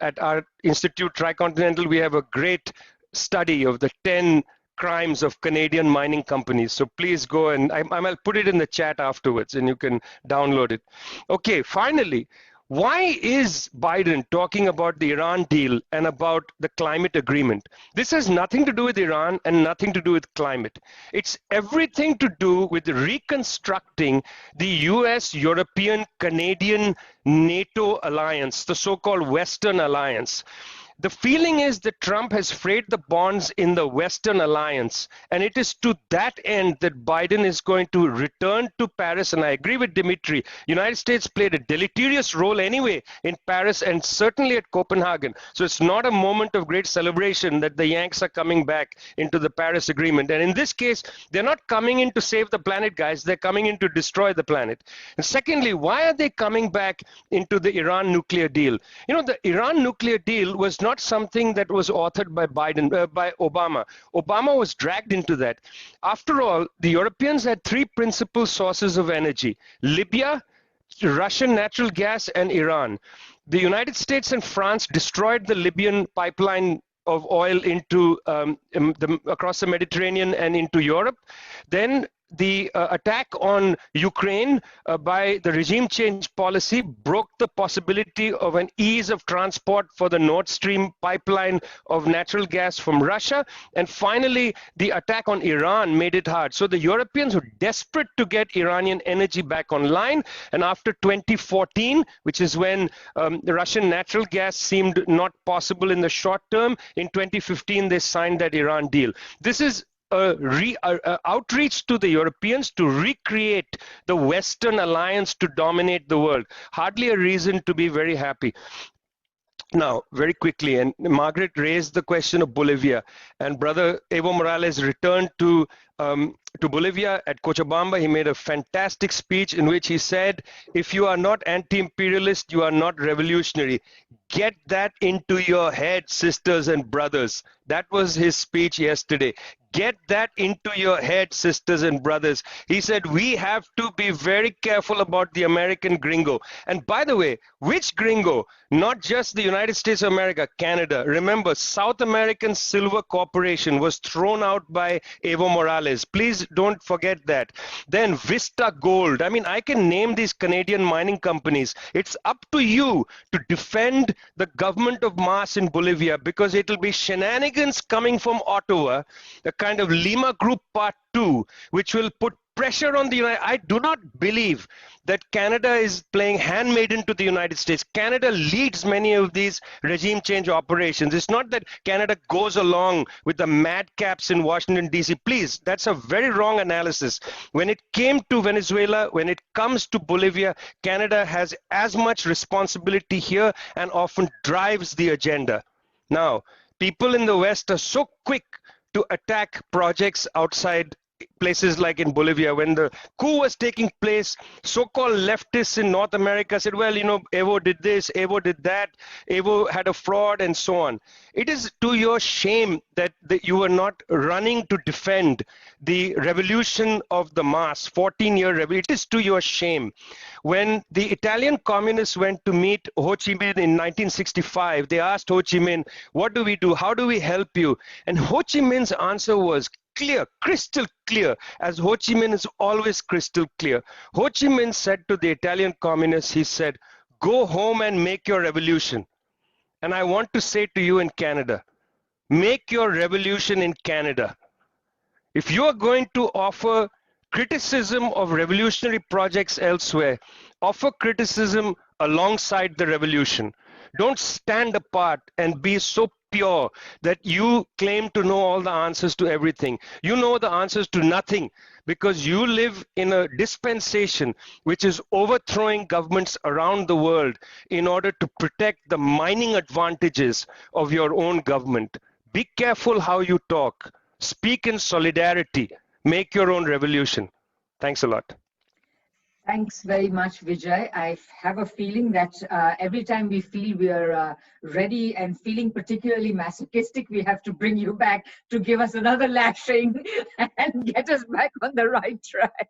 at our Institute Tricontinental we have a great study of the 10 crimes of Canadian mining companies. So please go, and I'll put it in the chat afterwards and you can download it. Okay, finally, why is Biden talking about the Iran deal and about the climate agreement? This has nothing to do with Iran and nothing to do with climate. It's everything to do with reconstructing the US, European, Canadian, NATO alliance, the so-called Western alliance. The feeling is that Trump has frayed the bonds in the Western alliance, and it is to that end that Biden is going to return to Paris. And I agree with Dimitri, United States played a deleterious role anyway in Paris and certainly at Copenhagen. So it's not a moment of great celebration that the Yanks are coming back into the Paris Agreement. And in this case, they're not coming in to save the planet, guys. They're coming in to destroy the planet. And secondly, why are they coming back into the Iran nuclear deal? You know, the Iran nuclear deal was not something that was authored by by Obama. Obama was dragged into that. After all, the Europeans had three principal sources of energy: Libya, Russian natural gas, and Iran. the United States and France destroyed the Libyan pipeline of oil into across the Mediterranean and into Europe. Then the attack on Ukraine by the regime change policy broke the possibility of an ease of transport for the Nord Stream pipeline of natural gas from Russia. And finally, the attack on Iran made it hard. So the Europeans were desperate to get Iranian energy back online. And after 2014, which is when the Russian natural gas seemed not possible in the short term, in 2015, they signed that Iran deal. This is outreach to the Europeans to recreate the Western alliance to dominate the world. Hardly a reason to be very happy. Now, very quickly, and Margaret raised the question of Bolivia, and Brother Evo Morales returned to Bolivia at Cochabamba. He made a fantastic speech in which he said, if you are not anti-imperialist, you are not revolutionary. Get that into your head, sisters and brothers. That was his speech yesterday. Get that into your head, sisters and brothers. He said, we have to be very careful about the American gringo. And by the way, which gringo? Not just the United States of America, Canada. Remember, South American Silver Corporation was thrown out by Evo Morales. Please don't forget that. Then Vista Gold. I mean, I can name these Canadian mining companies. It's up to you to defend the government of Mas in Bolivia, because it will be shenanigans coming from Ottawa, the kind of Lima Group Part 2, which will put pressure on the United States. I do not believe that Canada is playing handmaiden to the United States. Canada leads many of these regime change operations. It's not that Canada goes along with the madcaps in Washington, D.C. Please, that's a very wrong analysis. When it came to Venezuela, when it comes to Bolivia, Canada has as much responsibility here and often drives the agenda. Now, people in the West are so quick to attack projects outside places like in Bolivia. When the coup was taking place, so-called leftists in North America said, well, you know, Evo did this, Evo did that, Evo had a fraud, and so on. It is to your shame that you are not running to defend the revolution of the Mas, 14-year revolution. It is to your shame. When the Italian communists went to meet Ho Chi Minh in 1965, they asked Ho Chi Minh, what do we do? How do we help you? And Ho Chi Minh's answer was clear, crystal clear, as Ho Chi Minh is always crystal clear. Ho Chi Minh said to the Italian communists, he said, go home and make your revolution. And I want to say to you in Canada, make your revolution in Canada. If you are going to offer criticism of revolutionary projects elsewhere, offer criticism alongside the revolution. Don't stand apart and be so pure that you claim to know all the answers to everything. You know the answers to nothing, because you live in a dispensation which is overthrowing governments around the world in order to protect the mining advantages of your own government. Be careful how you talk. Speak in solidarity. Make your own revolution. Thanks a lot. Thanks very much, Vijay. I have a feeling that every time we feel we are ready and feeling particularly masochistic, we have to bring you back to give us another lashing and get us back on the right track.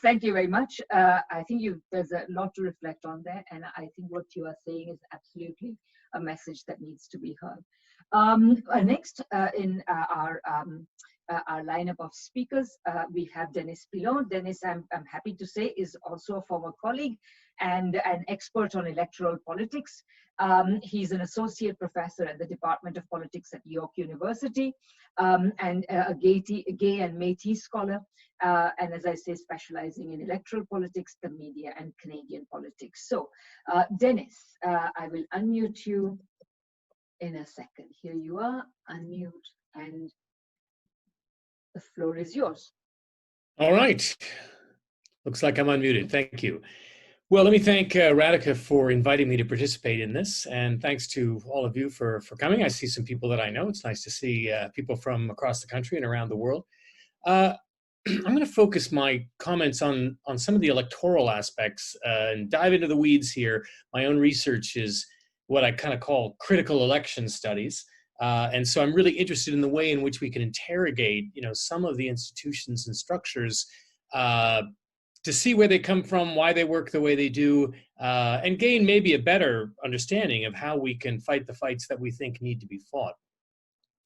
Thank you very much. I think there's a lot to reflect on there, and I think what you are saying is absolutely a message that needs to be heard. Next in our lineup of speakers, we have Denis Pilon. Denis, I'm happy to say, is also a former colleague and an expert on electoral politics. He's an associate professor at the Department of Politics at York University, and a gay and Métis scholar, and as I say, specializing in electoral politics, the media, and Canadian politics. So, Denis, I will unmute you in a second. Here you are, unmute, and the floor is yours. All right. Looks like I'm unmuted. Thank you. Well, let me thank Radhika for inviting me to participate in this, and thanks to all of you for coming. I see some people that I know. It's nice to see people from across the country and around the world. I'm going to focus my comments on some of the electoral aspects and dive into the weeds here. My own research is what I kind of call critical election studies. And so I'm really interested in the way in which we can interrogate, some of the institutions and structures to see where they come from, why they work the way they do, and gain maybe a better understanding of how we can fight the fights that we think need to be fought.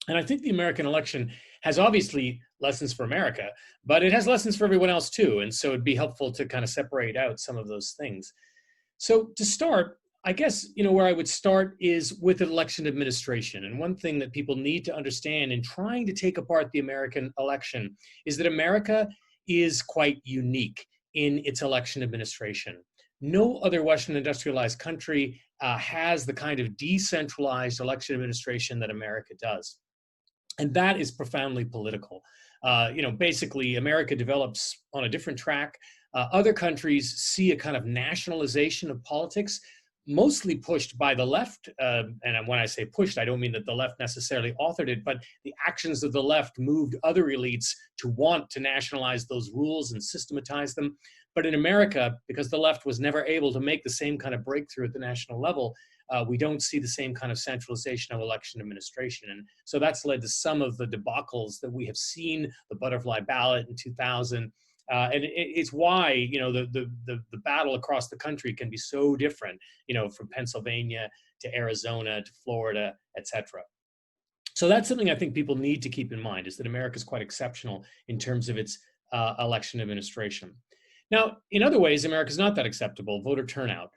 And I think the American election has obviously lessons for America, but it has lessons for everyone else too. And so it'd be helpful to kind of separate out some of those things. So to start, I guess, where I would start is with election administration. And one thing that people need to understand in trying to take apart the American election is that America is quite unique in its election administration. No other Western industrialized country has the kind of decentralized election administration that America does. And that is profoundly political. Basically, America develops on a different track. Other countries see a kind of nationalization of politics, mostly pushed by the left. And when I say pushed, I don't mean that the left necessarily authored it, but the actions of the left moved other elites to want to nationalize those rules and systematize them. But in America, because the left was never able to make the same kind of breakthrough at the national level, we don't see the same kind of centralization of election administration. And so that's led to some of the debacles that we have seen, the butterfly ballot in 2000. And it's why, the battle across the country can be so different, from Pennsylvania to Arizona to Florida, etc. So that's something I think people need to keep in mind, is that America is quite exceptional in terms of its election administration. Now, in other ways, America is not that acceptable. Voter turnout.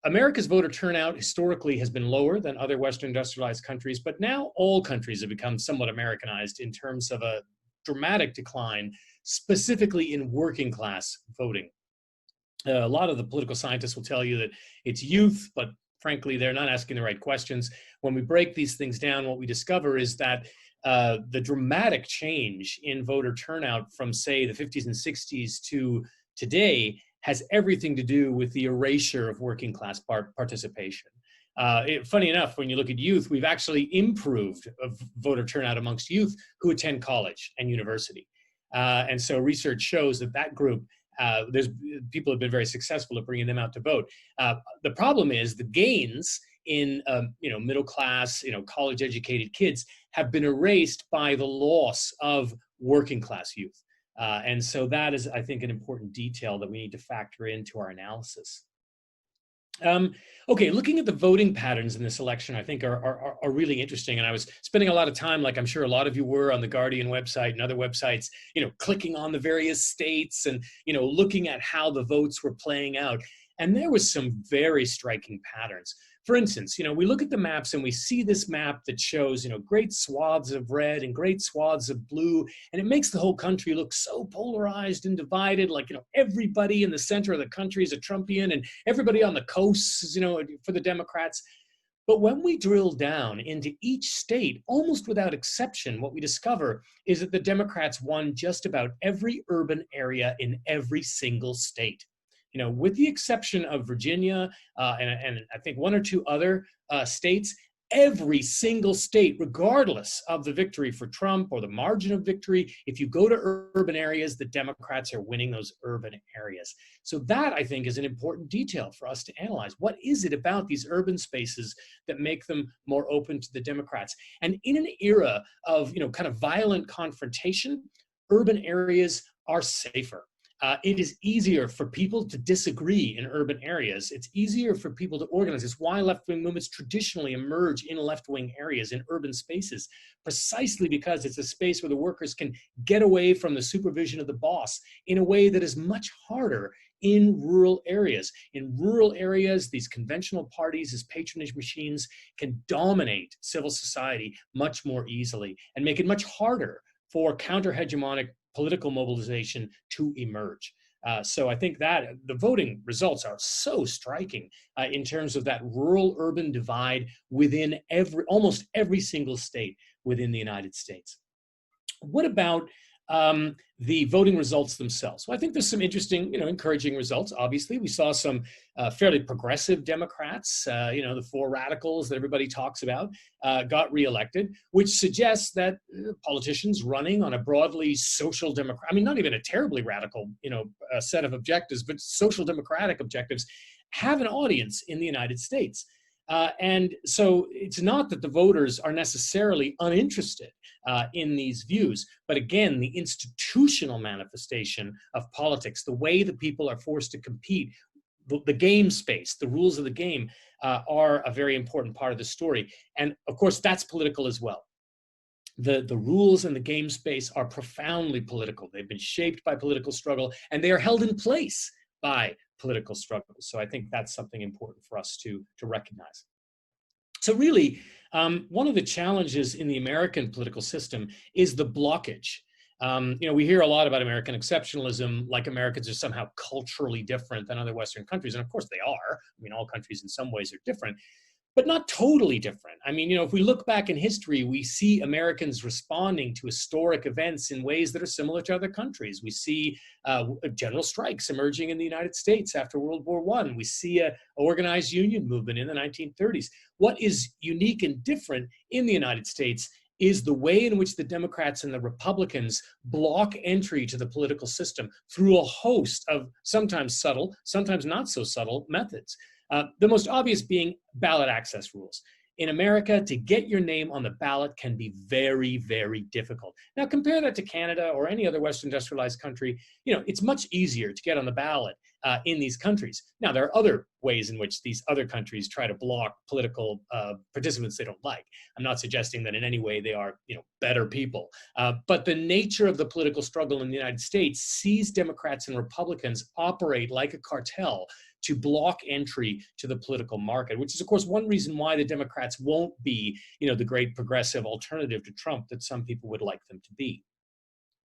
America's voter turnout historically has been lower than other Western industrialized countries, but now all countries have become somewhat Americanized in terms of a dramatic decline, specifically in working class voting. A lot of the political scientists will tell you that it's youth, but frankly, they're not asking the right questions. When we break these things down, what we discover is that the dramatic change in voter turnout from, say, the 50s and 60s to today has everything to do with the erasure of working class participation. Funny enough, when you look at youth, we've actually improved voter turnout amongst youth who attend college and university. And so research shows that group, people have been very successful at bringing them out to vote. The problem is the gains in middle class, college educated kids have been erased by the loss of working class youth. And so that is, I think, an important detail that we need to factor into our analysis. Okay, looking at the voting patterns in this election, I think are really interesting. And I was spending a lot of time, like I'm sure a lot of you were, on the Guardian website and other websites, clicking on the various states and, looking at how the votes were playing out. And there was some very striking patterns. For instance, we look at the maps and we see this map that shows, great swaths of red and great swaths of blue, and it makes the whole country look so polarized and divided, like, everybody in the center of the country is a Trumpian and everybody on the coasts, for the Democrats. But when we drill down into each state, almost without exception, what we discover is that the Democrats won just about every urban area in every single state. With the exception of Virginia and I think one or two other states, every single state, regardless of the victory for Trump or the margin of victory, if you go to urban areas, the Democrats are winning those urban areas. So that, I think, is an important detail for us to analyze. What is it about these urban spaces that make them more open to the Democrats? And in an era of, kind of violent confrontation, urban areas are safer. It is easier for people to disagree in urban areas. It's easier for people to organize. It's why left-wing movements traditionally emerge in left-wing areas, in urban spaces, precisely because it's a space where the workers can get away from the supervision of the boss in a way that is much harder in rural areas. In rural areas, these conventional parties as patronage machines can dominate civil society much more easily and make it much harder for counter-hegemonic political mobilization to emerge. So I think that the voting results are so striking in terms of that rural-urban divide within almost every single state within the United States. What about the voting results themselves? Well, I think there's some interesting, encouraging results. Obviously, we saw some fairly progressive Democrats, the four radicals that everybody talks about, got reelected, which suggests that politicians running on a broadly social democrat, not even a terribly radical, set of objectives, but social democratic objectives, have an audience in the United States. And so it's not that the voters are necessarily uninterested in these views, but again, the institutional manifestation of politics, the way that people are forced to compete, the game space, the rules of the game are a very important part of the story. And of course, that's political as well. The rules and the game space are profoundly political. They've been shaped by political struggle, and they are held in place by political struggle. So I think that's something important for us to recognize. So really, one of the challenges in the American political system is the blockage. We hear a lot about American exceptionalism, like Americans are somehow culturally different than other Western countries. And of course they are. I mean, all countries in some ways are different, but not totally different. I mean, if we look back in history, we see Americans responding to historic events in ways that are similar to other countries. We see general strikes emerging in the United States after World War I. We see an organized union movement in the 1930s. What is unique and different in the United States is the way in which the Democrats and the Republicans block entry to the political system through a host of sometimes subtle, sometimes not so subtle methods. The most obvious being ballot access rules. In America, to get your name on the ballot can be very, very difficult. Now compare that to Canada or any other Western industrialized country. It's much easier to get on the ballot in these countries. Now, there are other ways in which these other countries try to block political participants they don't like. I'm not suggesting that in any way they are, better people. But the nature of the political struggle in the United States sees Democrats and Republicans operate like a cartel to block entry to the political market, which is, of course, one reason why the Democrats won't be, the great progressive alternative to Trump that some people would like them to be.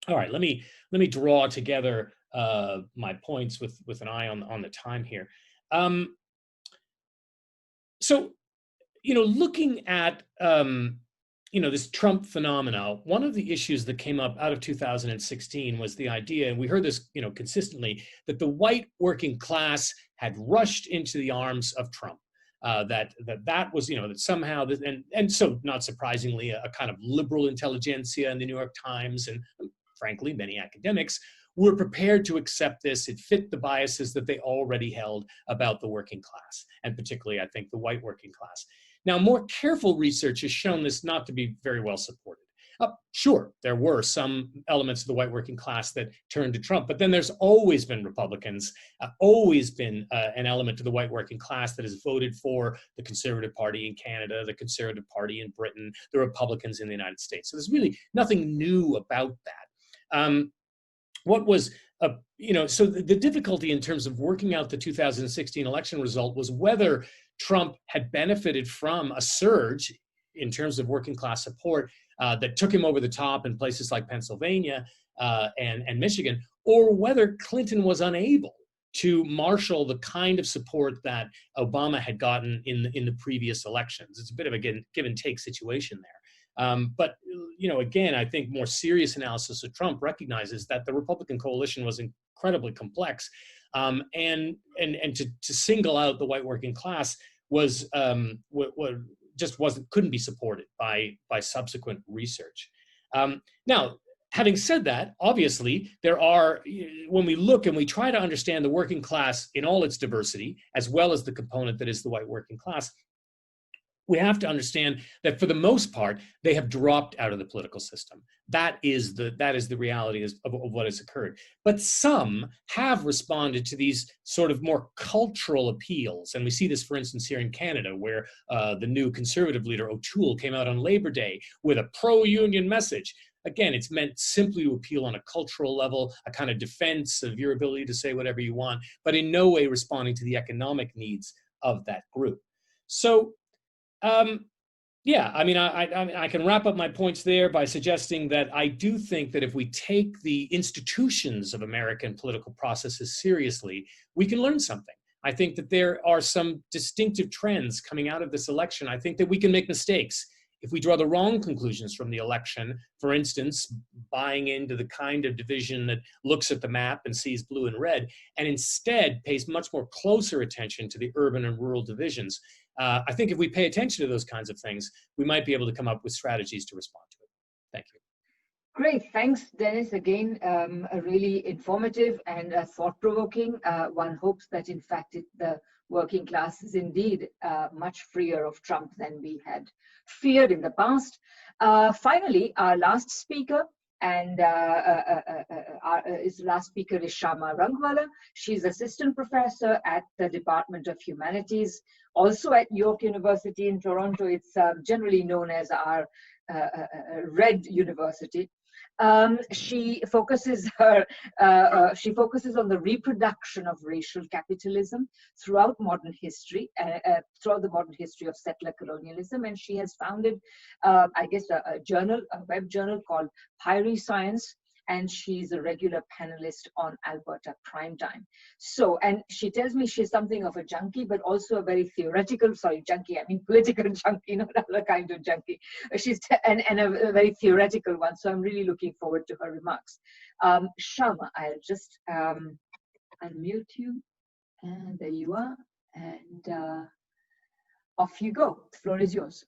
All right, let me draw together my points with an eye on the time here. So, looking at this Trump phenomena, one of the issues that came up out of 2016 was the idea, and we heard this consistently, that the white working class had rushed into the arms of Trump. That was, that somehow, and so not surprisingly, a kind of liberal intelligentsia in the New York Times, and frankly, many academics were prepared to accept this. It fit the biases that they already held about the working class, and particularly, I think, the white working class. Now, more careful research has shown this not to be very well supported. Sure, there were some elements of the white working class that turned to Trump, but then there's always been Republicans, always been an element of the white working class that has voted for the Conservative Party in Canada, the Conservative Party in Britain, the Republicans in the United States. So there's really nothing new about that. So the difficulty in terms of working out the 2016 election result was whether Trump had benefited from a surge in terms of working class support that took him over the top in places like Pennsylvania and Michigan, or whether Clinton was unable to marshal the kind of support that Obama had gotten in the previous elections. It's a bit of a give and take situation there. But again, I think more serious analysis of Trump recognizes that the Republican coalition was incredibly complex, and to single out the white working class was couldn't be supported by subsequent research. Now, having said that, obviously there are, when we look and we try to understand the working class in all its diversity, as well as the component that is the white working class, we have to understand that for the most part, they have dropped out of the political system. That is the reality of what has occurred. But some have responded to these sort of more cultural appeals. And we see this, for instance, here in Canada, where the new Conservative leader, O'Toole, came out on Labor Day with a pro-union message. Again, it's meant simply to appeal on a cultural level, a kind of defense of your ability to say whatever you want, but in no way responding to the economic needs of that group. So, yeah, I mean, I can wrap up my points there by suggesting that I do think that if we take the institutions of American political processes seriously, we can learn something. I think that there are some distinctive trends coming out of this election. I think that we can make mistakes if we draw the wrong conclusions from the election, for instance, buying into the kind of division that looks at the map and sees blue and red, and instead pays much more closer attention to the urban and rural divisions. I think if we pay attention to those kinds of things, we might be able to come up with strategies to respond to it. Thank you. Great, thanks, Denis. Again, a really informative and thought-provoking. One hopes that, in fact, the working class is indeed much freer of Trump than we had feared in the past. Finally, our last speaker, and his last speaker is Sharma Rangwala. She's assistant professor at the Department of Humanities, also at York University in Toronto. It's generally known as our Red University. She focuses on the reproduction of racial capitalism throughout modern history, throughout the modern history of settler colonialism, and she has founded, I guess, a web journal called Pyrie Science, and she's a regular panelist on Alberta Primetime. So, and she tells me she's something of a junkie, but also a very theoretical, political junkie, not other kind of junkie. She's, and a very theoretical one, so I'm really looking forward to her remarks. Sharma, I'll just unmute you, and there you are, and off you go. The floor is yours.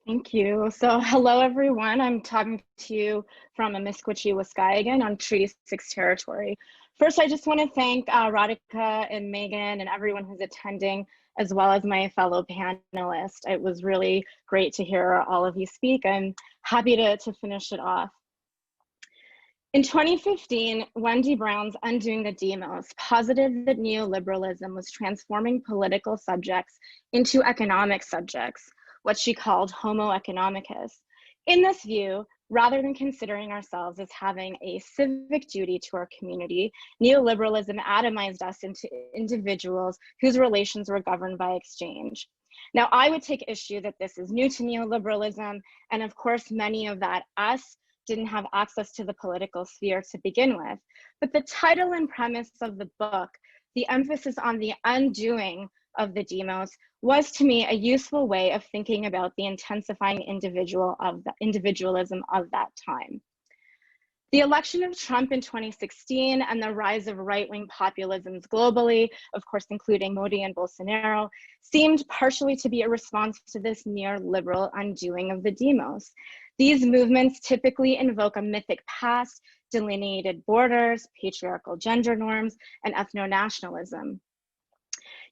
Thank you. So hello, everyone. I'm talking to you from Amiskwaci, Waskahigan on Treaty 6 territory. First, I just want to thank Radhika and Megan and everyone who's attending, as well as my fellow panelists. It was really great to hear all of you speak. I'm happy to finish it off. In 2015, Wendy Brown's Undoing the Demos posited that neoliberalism was transforming political subjects into economic subjects, what she called Homo economicus. In this view, rather than considering ourselves as having a civic duty to our community, neoliberalism atomized us into individuals whose relations were governed by exchange. Now, I would take issue that this is new to neoliberalism, and of course, many of that us didn't have access to the political sphere to begin with. But the title and premise of the book, the emphasis on the undoing of the demos, was to me a useful way of thinking about the intensifying individualism of that time. The election of Trump in 2016 and the rise of right-wing populisms globally, of course, including Modi and Bolsonaro, seemed partially to be a response to this neoliberal undoing of the demos. These movements typically invoke a mythic past, delineated borders, patriarchal gender norms, and ethno-nationalism.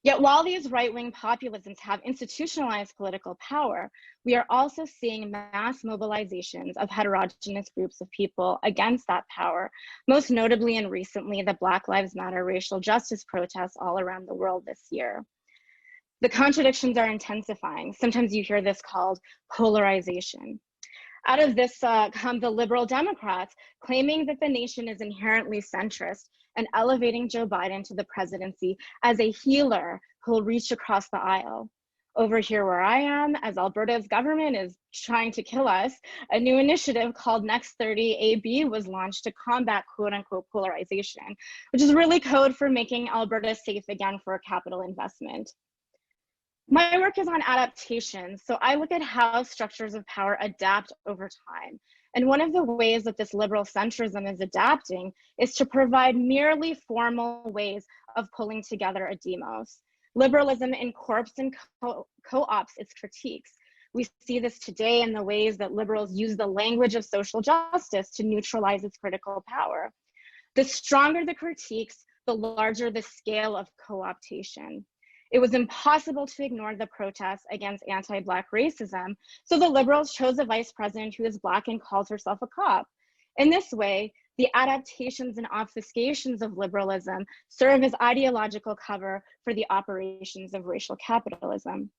Yet while these right-wing populisms have institutionalized political power, we are also seeing mass mobilizations of heterogeneous groups of people against that power, most notably and recently the Black Lives Matter racial justice protests all around the world this year. The contradictions are intensifying. Sometimes you hear this called polarization. Out of this come the liberal Democrats claiming that the nation is inherently centrist and elevating Joe Biden to the presidency as a healer who will reach across the aisle. Over here where I am, as Alberta's government is trying to kill us, a new initiative called Next 30 AB was launched to combat quote unquote polarization, which is really code for making Alberta safe again for capital investment. My work is on adaptation, so I look at how structures of power adapt over time. And one of the ways that this liberal centrism is adapting is to provide merely formal ways of pulling together a demos. Liberalism incorporates and co-opts its critiques. We see this today in the ways that liberals use the language of social justice to neutralize its critical power. The stronger the critiques, the larger the scale of co-optation. It was impossible to ignore the protests against anti-Black racism, so the liberals chose a vice president who is Black and calls herself a cop. In this way, the adaptations and obfuscations of liberalism serve as ideological cover for the operations of racial capitalism.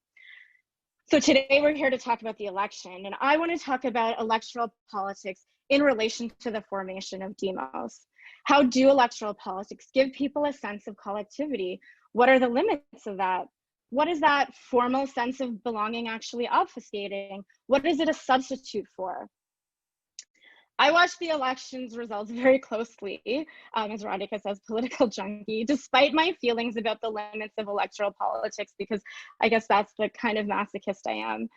So today we're here to talk about the election, and I want to talk about electoral politics in relation to the formation of demos. How do electoral politics give people a sense of collectivity? What are the limits of that? What is that formal sense of belonging actually obfuscating? What is it a substitute for? I watched the elections results very closely, as Radhika says, political junkie, despite my feelings about the limits of electoral politics, because I guess that's the kind of masochist I am.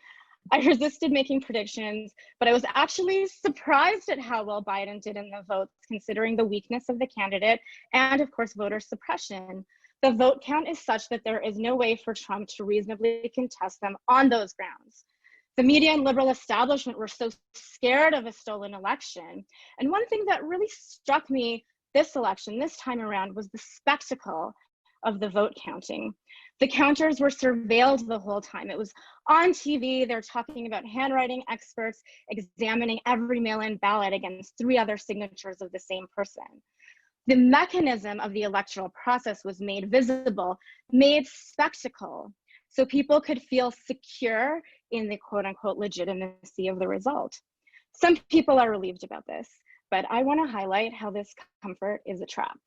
I resisted making predictions, but I was actually surprised at how well Biden did in the votes, considering the weakness of the candidate and, of course, voter suppression. The vote count is such that there is no way for Trump to reasonably contest them on those grounds. The media and liberal establishment were so scared of a stolen election. And one thing that really struck me this election, this time around, was the spectacle of the vote counting. The counters were surveilled the whole time. It was on TV. They're talking about handwriting experts examining every mail-in ballot against 3 other signatures of the same person. The mechanism of the electoral process was made visible, made spectacle, so people could feel secure in the quote-unquote legitimacy of the result. Some people are relieved about this, but I want to highlight how this comfort is a trap.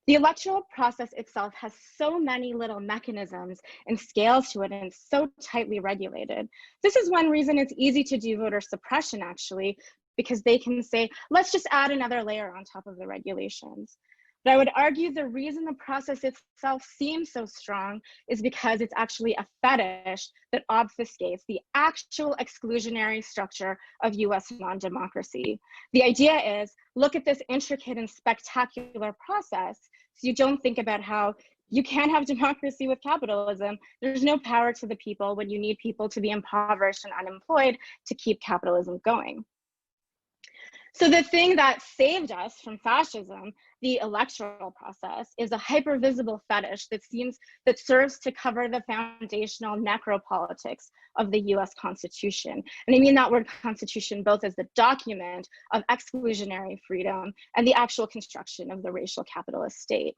The electoral process itself has so many little mechanisms and scales to it, and it's so tightly regulated. This is one reason it's easy to do voter suppression, actually, because they can say, let's just add another layer on top of the regulations. But I would argue the reason the process itself seems so strong is because it's actually a fetish that obfuscates the actual exclusionary structure of US non-democracy. The idea is, look at this intricate and spectacular process, so you don't think about how you can't have democracy with capitalism. There's no power to the people when you need people to be impoverished and unemployed to keep capitalism going. So the thing that saved us from fascism, the electoral process, is a hyper-visible fetish that serves to cover the foundational necropolitics of the US Constitution. And I mean that word constitution both as the document of exclusionary freedom and the actual construction of the racial capitalist state.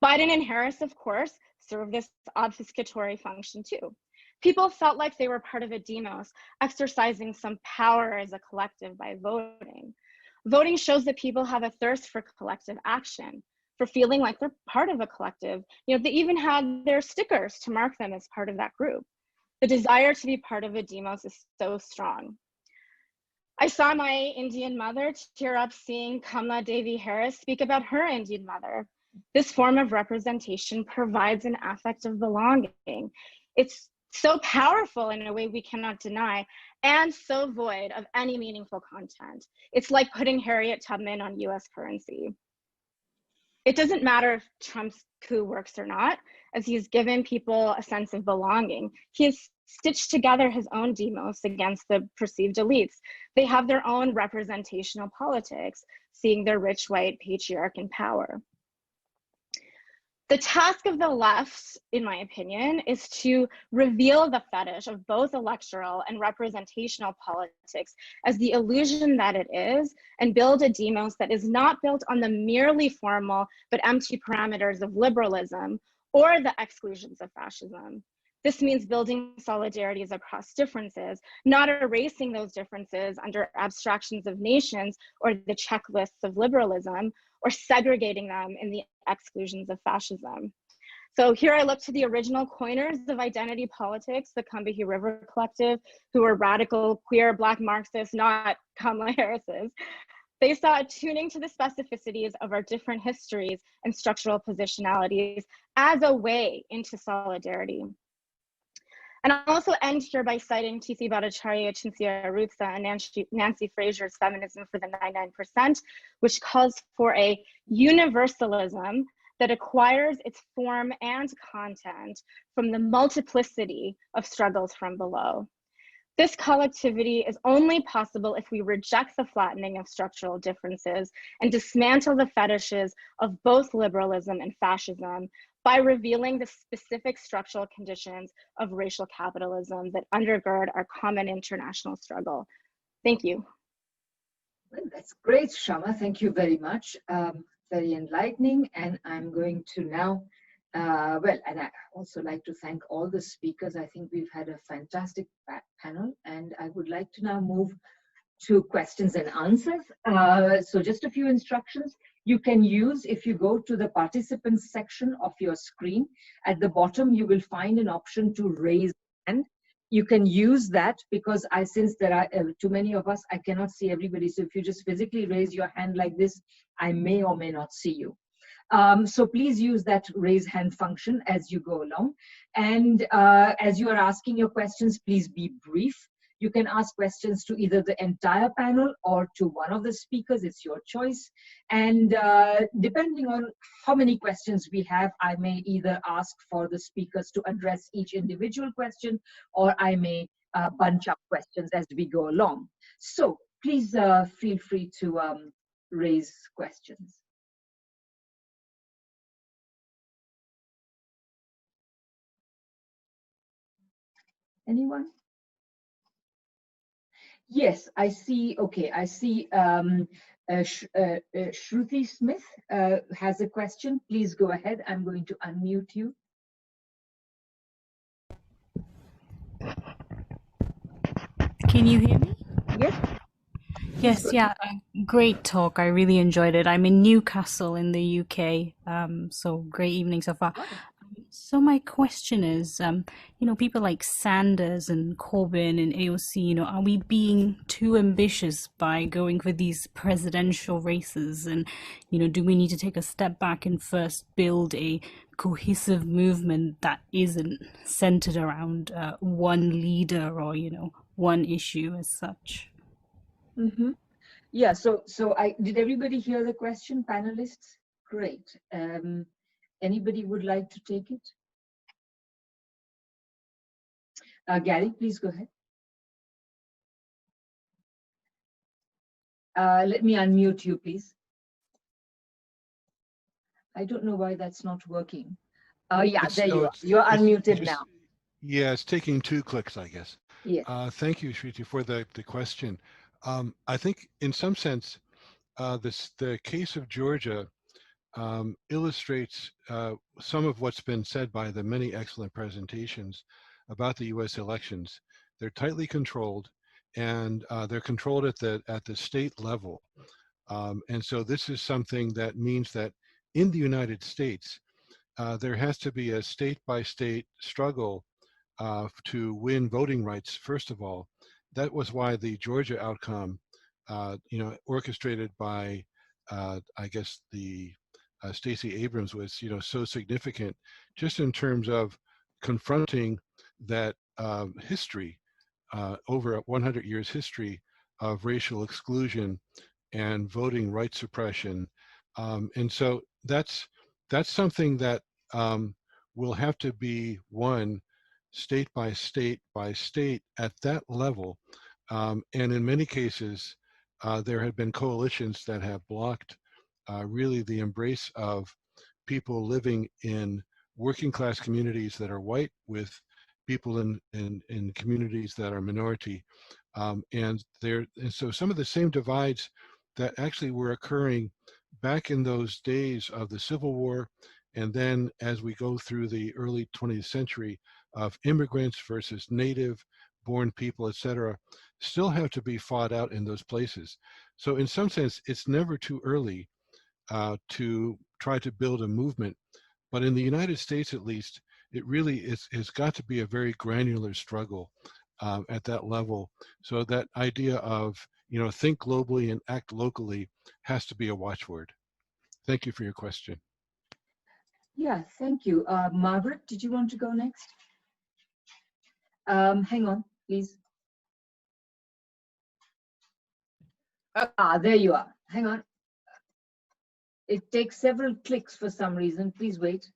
Biden and Harris, of course, serve this obfuscatory function too. People felt like they were part of a demos, exercising some power as a collective by voting. Voting shows that people have a thirst for collective action, for feeling like they're part of a collective. You know, they even had their stickers to mark them as part of that group. The desire to be part of a demos is so strong. I saw my Indian mother tear up seeing Kamala Devi Harris speak about her Indian mother. This form of representation provides an affect of belonging. It's so powerful in a way we cannot deny, and so void of any meaningful content. It's like putting Harriet Tubman on US currency. It doesn't matter if Trump's coup works or not, as he's given people a sense of belonging. He has stitched together his own demos against the perceived elites. They have their own representational politics, seeing their rich white patriarch in power. The task of the left, in my opinion, is to reveal the fetish of both electoral and representational politics as the illusion that it is, and build a demos that is not built on the merely formal but empty parameters of liberalism or the exclusions of fascism. This means building solidarities across differences, not erasing those differences under abstractions of nations or the checklists of liberalism, or segregating them in the exclusions of fascism. So here I look to the original coiners of identity politics, the Combahee River Collective, who were radical, queer, Black Marxists, not Kamala Harris's. They saw tuning to the specificities of our different histories and structural positionalities as a way into solidarity. And I'll also end here by citing T.C. Bhattacharya, Chintzya Arutza, and Nancy Fraser's Feminism for the 99%, which calls for a universalism that acquires its form and content from the multiplicity of struggles from below. This collectivity is only possible if we reject the flattening of structural differences and dismantle the fetishes of both liberalism and fascism by revealing the specific structural conditions of racial capitalism that undergird our common international struggle. Thank you. Well, that's great, Sharma. Thank you very much. Very enlightening. And I'm going to now, and I also like to thank all the speakers. I think we've had a fantastic panel, and I would like to now move to questions and answers. So just a few instructions. You can use, if you go to the participants section of your screen, at the bottom you will find an option to raise hand. You can use that because since there are too many of us, I cannot see everybody. So if you just physically raise your hand like this, I may or may not see you. So please use that raise hand function as you go along. And as you are asking your questions, please be brief. You can ask questions to either the entire panel or to one of the speakers. It's your choice. And depending on how many questions we have, I may either ask for the speakers to address each individual question, or I may bunch up questions as we go along. So please feel free to raise questions. Anyone? Yes, I see. Okay, I see. Shruti Smith has a question. Please go ahead. I'm going to unmute you. Can you hear me? Yes. Yes, yeah, great talk. I really enjoyed it. I'm in Newcastle in the UK, so great evening so far. So my question is, people like Sanders and Corbyn and AOC, are we being too ambitious by going for these presidential races? And, do we need to take a step back and first build a cohesive movement that isn't centered around one leader or, one issue as such? Mm-hmm. Yeah, so did everybody hear the question, panelists? Great. Anybody would like to take it? Gary, please go ahead. Let me unmute you, please. I don't know why that's not working. Yeah, there you are. You're unmuted now. Yeah, it's taking 2 clicks, I guess. Yes. Thank you, Shriti, for the question. I think in some sense, the case of Georgia illustrates some of what's been said by the many excellent presentations about the U.S. elections. They're tightly controlled, and they're controlled at the state level. And so this is something that means that in the United States, there has to be a state-by-state struggle to win voting rights, first of all. That was why the Georgia outcome, orchestrated by, I guess, the Stacey Abrams was, so significant, just in terms of confronting that history, over 100 years history of racial exclusion and voting rights suppression. And so that's something that will have to be won state by state by state at that level. And in many cases, there have been coalitions that have blocked really the embrace of people living in working class communities that are white with people in communities that are minority. And so some of the same divides that actually were occurring back in those days of the Civil War, and then as we go through the early 20th century of immigrants versus native born people, etc., still have to be fought out in those places. So in some sense, it's never too early to try to build a movement. But in the United States, at least, it really has got to be a very granular struggle at that level. So that idea of, think globally and act locally has to be a watchword. Thank you for your question. Yeah, thank you. Margaret, did you want to go next? Hang on, please. There you are. Hang on. It takes several clicks for some reason. Please wait.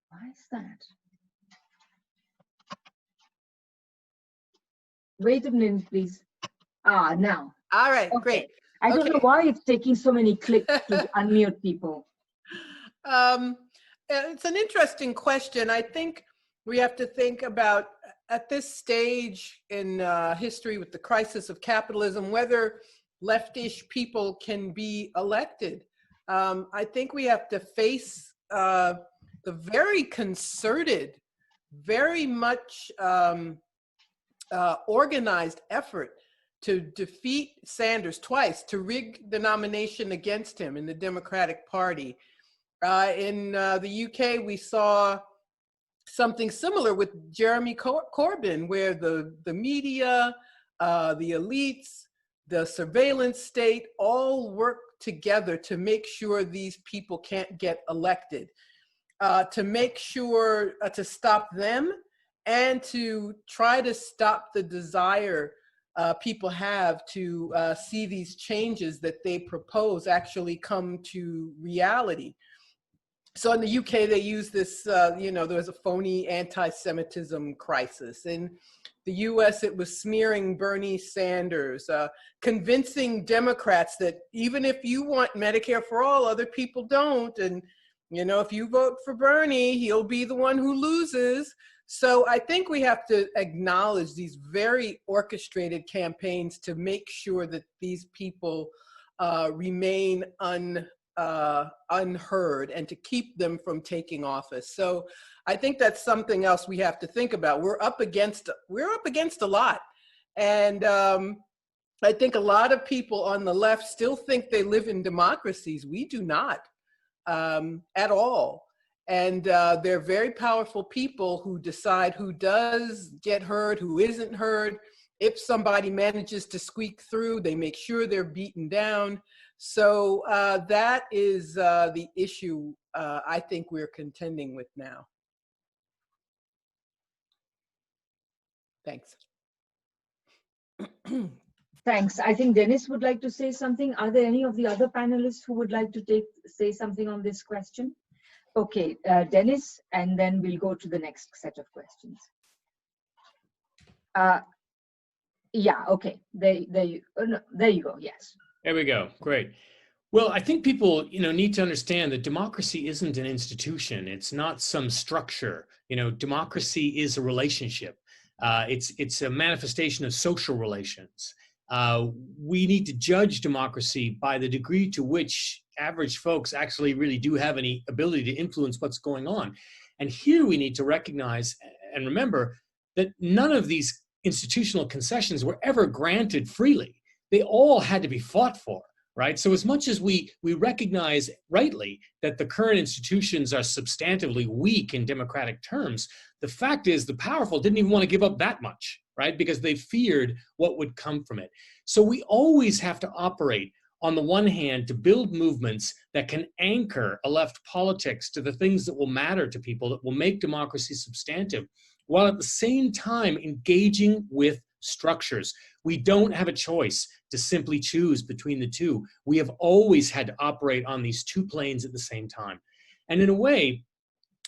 Why is that? Wait a minute, please. Now. All right, Okay. great. I don't know why it's taking so many clicks to unmute people. It's an interesting question. I think we have to think about, at this stage in history with the crisis of capitalism, whether leftish people can be elected. I think we have to face the very concerted, very much organized effort to defeat Sanders twice, to rig the nomination against him in the Democratic Party. In the UK, we saw something similar with Jeremy Corbyn, where the media, the elites, the surveillance state all work together to make sure these people can't get elected, to make sure to stop them and to try to stop the desire people have to see these changes that they propose actually come to reality. So in the UK, they use this, there was a phony anti-Semitism crisis. In the US, it was smearing Bernie Sanders, convincing Democrats that even if you want Medicare for all, other people don't. And, if you vote for Bernie, he'll be the one who loses. So I think we have to acknowledge these very orchestrated campaigns to make sure that these people remain unheard and to keep them from taking office. So I think that's something else we have to think about. We're up against a lot. And I think a lot of people on the left still think they live in democracies. We do not at all. And they're very powerful people who decide who does get heard, who isn't heard. If somebody manages to squeak through, they make sure they're beaten down. So that is the issue I think we're contending with now. Thanks. Thanks. I think Denis would like to say something. Are there any of the other panelists who would like to say something on this question? Okay, Denis, and then we'll go to the next set of questions. Yeah, okay, there you go, yes. There we go, great. Well, I think people, need to understand that democracy isn't an institution. It's not some structure. Democracy is a relationship. It's a manifestation of social relations. We need to judge democracy by the degree to which average folks actually really do have any ability to influence what's going on. And here we need to recognize and remember that none of these institutional concessions were ever granted freely. They all had to be fought for, right? So as much as we recognize rightly that the current institutions are substantively weak in democratic terms, the fact is the powerful didn't even want to give up that much, right? Because they feared what would come from it. So we always have to operate on the one hand to build movements that can anchor a left politics to the things that will matter to people, that will make democracy substantive, while at the same time engaging with structures. We don't have a choice to simply choose between the two. We have always had to operate on these two planes at the same time. And in a way,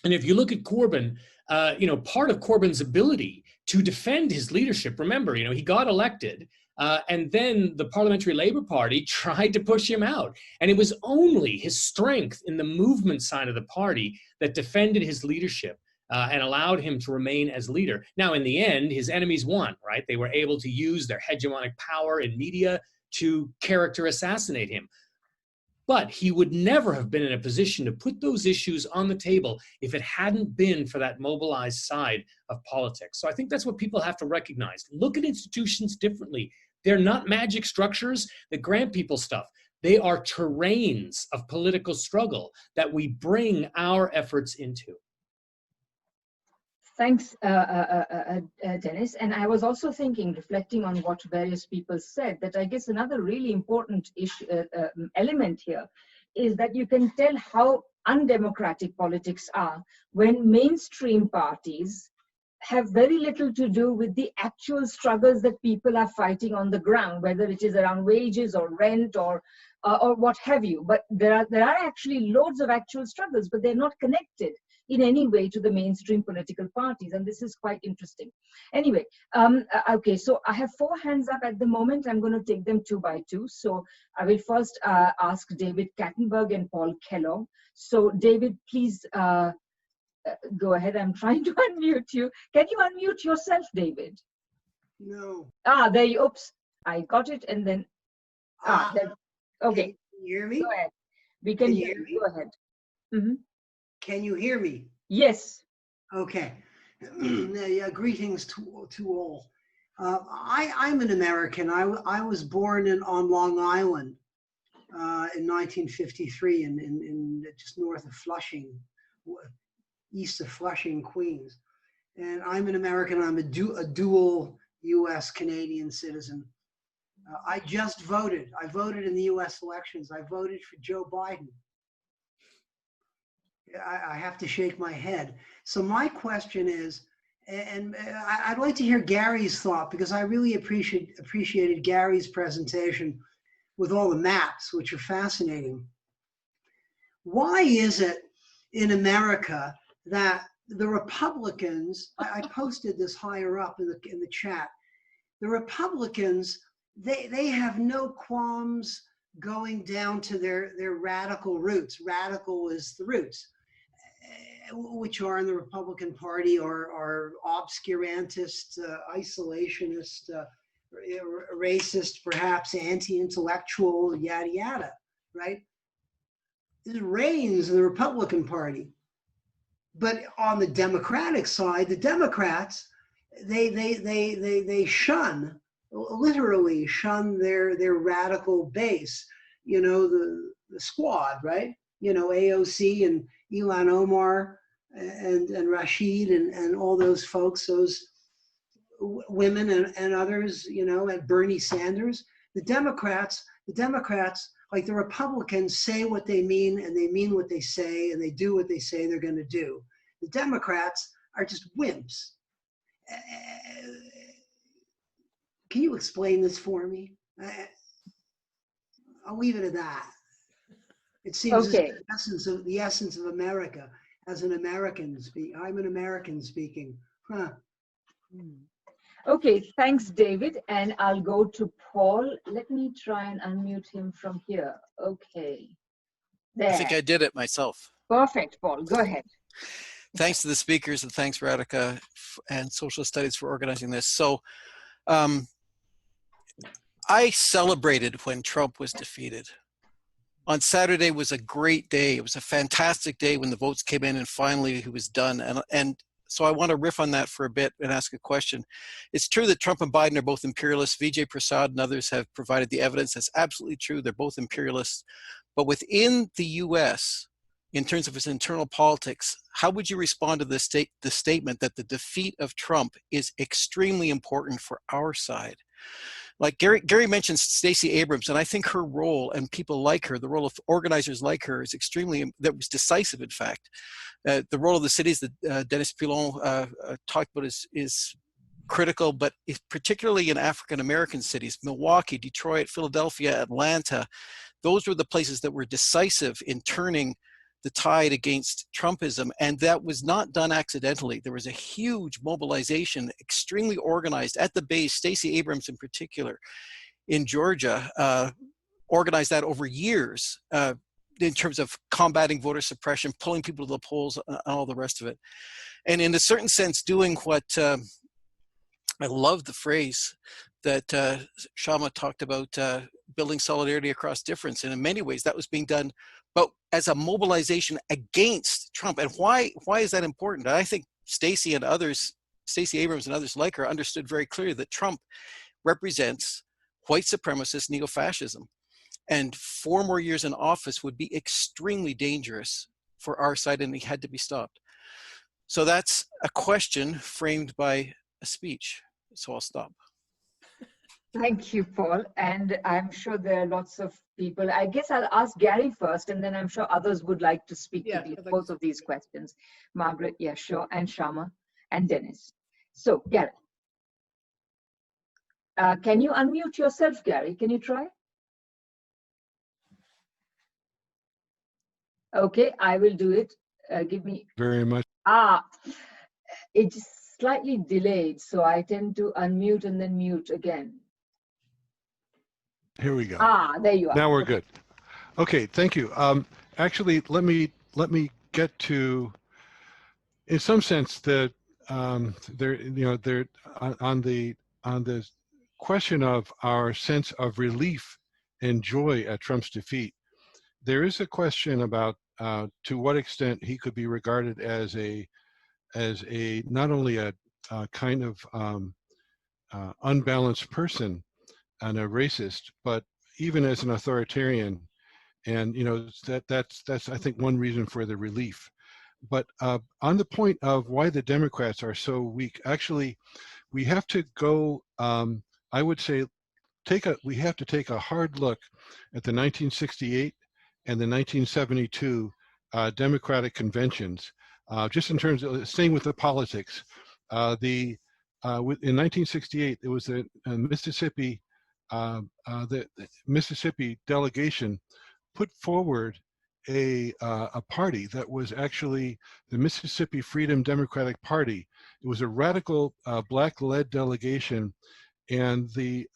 and if you look at Corbyn, part of Corbyn's ability to defend his leadership, remember, he got elected, and then the Parliamentary Labour Party tried to push him out. And it was only his strength in the movement side of the party that defended his leadership and allowed him to remain as leader. Now, in the end, his enemies won, right? They were able to use their hegemonic power in media to character assassinate him. But he would never have been in a position to put those issues on the table if it hadn't been for that mobilized side of politics. So I think that's what people have to recognize. Look at institutions differently. They're not magic structures that grant people stuff. They are terrains of political struggle that we bring our efforts into. Thanks, Denis. And I was also thinking, reflecting on what various people said, that I guess another really important element here is that you can tell how undemocratic politics are when mainstream parties have very little to do with the actual struggles that people are fighting on the ground, whether it is around wages or rent or what have you. But there are actually loads of actual struggles, but they're not connected in any way to the mainstream political parties, and this is quite interesting. Anyway, okay, so I have 4 hands up at the moment. I'm going to take them 2 by 2. So I will first ask David Kattenberg and Paul Kellogg. So David, please go ahead. I'm trying to unmute you. Can you unmute yourself, David? No. There you, oops, I got it, and then, there, okay. Can you hear me? Go ahead. We can hear you. Go ahead. Mm-hmm. Can you hear me? Yes. Okay. Yeah, greetings to all. I'm an American. I was born on Long Island in 1953 in just north of Flushing, east of Flushing, Queens. And I'm an American. I'm a dual U.S.-Canadian citizen. I just voted. I voted in the U.S. elections. I voted for Joe Biden. I have to shake my head. So my question is, and I'd like to hear Gary's thought, because I really appreciated Gary's presentation with all the maps, which are fascinating. Why is it in America that the Republicans, I posted this higher up in the chat, the Republicans, they have no qualms going down to their radical roots. Radical is the roots. which are in the Republican Party, are obscurantist, isolationist, racist, perhaps anti-intellectual, yada yada, right? It reigns in the Republican Party. But on the Democratic side, the Democrats, they shun, literally shun their radical base, you know, the squad, right? You know, AOC and Ilhan Omar and Rashid and all those folks, those women and others, you know, and Bernie Sanders. The Democrats, like the Republicans, say what they mean and they mean what they say and they do what they say they're going to do. The Democrats are just wimps. Can you explain this for me? I'll leave it at that. It seems Okay. the essence of America. As an American, I'm an American speaking. Huh. Okay, thanks, David. And I'll go to Paul. Let me try and unmute him from here. Okay. There. I think I did it myself. Perfect, Paul. Go ahead. Thanks to the speakers and thanks Radhika and Social Studies for organizing this. So I celebrated when Trump was defeated. On Saturday was a great day. It was a fantastic day when the votes came in and finally he was done. And so I want to riff on that for a bit and ask a question. It's true that Trump and Biden are both imperialists. Vijay Prashad and others have provided the evidence. That's absolutely true. They're both imperialists. But within the US, in terms of its internal politics, how would you respond to the statement that the defeat of Trump is extremely important for our side? Like Gary mentioned Stacey Abrams, and I think her role and people like her, the role of organizers like her is that was decisive, in fact. The role of the cities that Denis Pilon talked about is critical, but particularly in African-American cities, Milwaukee, Detroit, Philadelphia, Atlanta, those were the places that were decisive in turning the tide against Trumpism, and that was not done accidentally. There was a huge mobilization, extremely organized at the base. Stacey Abrams in particular in Georgia organized that over years in terms of combating voter suppression, pulling people to the polls, and all the rest of it. And in a certain sense, doing what, I love the phrase that Sharma talked about, building solidarity across difference. And in many ways that was being done, but as a mobilization against Trump. And why is that important? I think Stacey Abrams and others like her understood very clearly that Trump represents white supremacist neo-fascism. And 4 more years in office would be extremely dangerous for our side, and he had to be stopped. So that's a question framed by a speech. So I'll stop. Thank you, Paul. And I'm sure there are lots of people. I guess I'll ask Gary first, and then I'm sure others would like to speak to both of these questions. Margaret, yeah, sure, and Sharma, and Denis. So, Gary. Can you unmute yourself, Gary? Can you try? Okay, I will do it. Give me. Very much. It's slightly delayed, so I tend to unmute and then mute again. Here we go. There you are. Now we're good. Okay, thank you. Actually, let me get to, in some sense, that on the question of our sense of relief and joy at Trump's defeat, there is a question about to what extent he could be regarded as not only a kind of unbalanced person and a racist, but even as an authoritarian. And that's I think one reason for the relief. But on the point of why the Democrats are so weak, actually, we have to go. I would say we have to take a hard look at the 1968 and the 1972 Democratic conventions, just in terms of staying with the politics. In 1968, it was the Mississippi delegation put forward a party that was actually the Mississippi Freedom Democratic Party. It was a radical black-led delegation, and the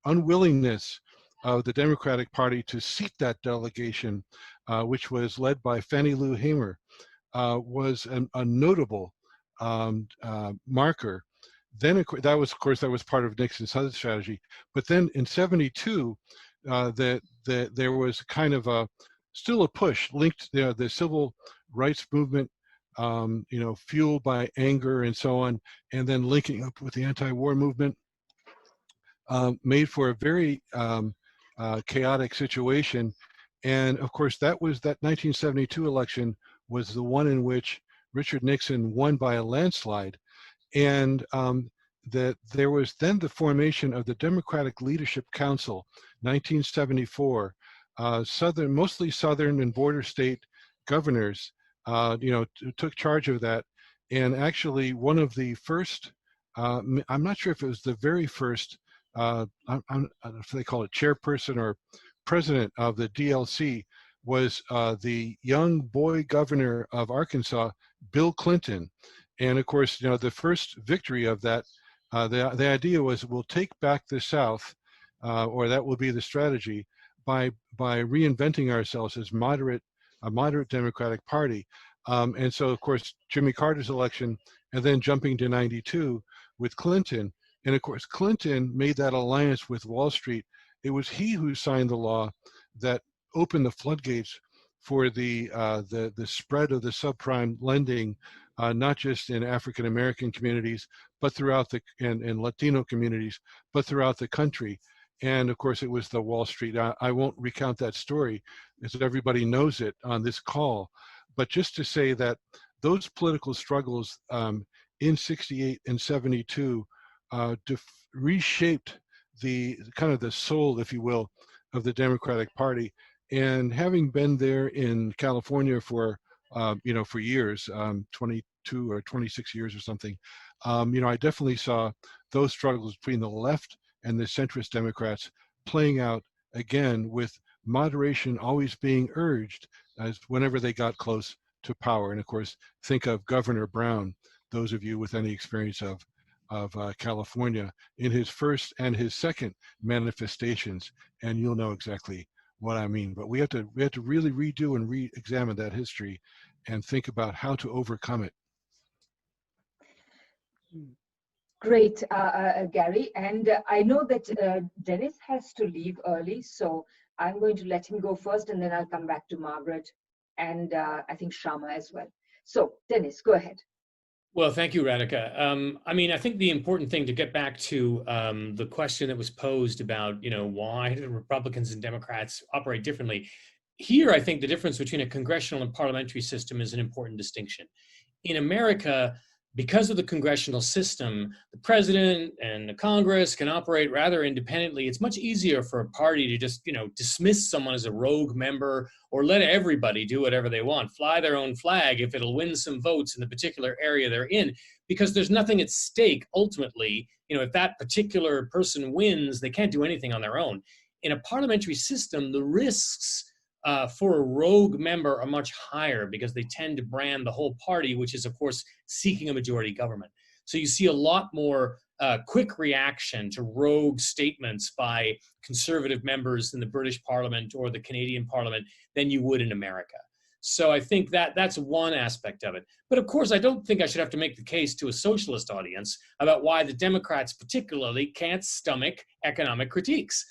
unwillingness of the Democratic Party to seat that delegation, which was led by Fannie Lou Hamer, was a notable marker. Then that was, of course, that was part of Nixon's other strategy. But then in '72, there was kind of still a push linked the civil rights movement, fueled by anger and so on, and then linking up with the anti-war movement, made for a very chaotic situation. And of course, that 1972 election was the one in which Richard Nixon won by a landslide. And that there was then the formation of the Democratic Leadership Council, 1974. Mostly southern and border state governors, took charge of that. And actually, one of the first, I'm not sure if it was the very first, I don't know if they call it chairperson or president of the DLC, was the young boy governor of Arkansas, Bill Clinton. And of course, the first victory of that, the idea was we'll take back the South, or that will be the strategy, by reinventing ourselves as a moderate Democratic Party. And so, of course, Jimmy Carter's election, and then jumping to '92 with Clinton. And of course, Clinton made that alliance with Wall Street. It was he who signed the law that opened the floodgates for the spread of the subprime lending, not just in African American communities, but throughout and Latino communities, but throughout the country. And of course, it was the Wall Street. I won't recount that story, as everybody knows it on this call. But just to say that those political struggles in '68 and '72 reshaped the kind of the soul, if you will, of the Democratic Party. And having been there in California for years, 22 or 26 years or something, I definitely saw those struggles between the left and the centrist Democrats playing out again, with moderation always being urged as whenever they got close to power. And of course, think of Governor Brown, those of you with any experience of California, in his first and his second manifestations, and you'll know exactly what I mean. But we have to really redo and re-examine that history and think about how to overcome it. Great, Gary. And I know that Denis has to leave early, so I'm going to let him go first, and then I'll come back to Margaret and I think Sharma as well. So, Denis, go ahead. Well, thank you, Radhika. I think the important thing to get back to the question that was posed about, why do Republicans and Democrats operate differently? Here, I think the difference between a congressional and parliamentary system is an important distinction. In America, because of the congressional system, the president and the Congress can operate rather independently. It's much easier for a party to just, dismiss someone as a rogue member, or let everybody do whatever they want, fly their own flag if it'll win some votes in the particular area they're in, because there's nothing at stake ultimately. If that particular person wins, they can't do anything on their own. In a parliamentary system, the risks for a rogue member are much higher, because they tend to brand the whole party, which is, of course, seeking a majority government. So you see a lot more quick reaction to rogue statements by conservative members in the British Parliament or the Canadian Parliament than you would in America. So I think that's one aspect of it. But of course, I don't think I should have to make the case to a socialist audience about why the Democrats particularly can't stomach economic critiques.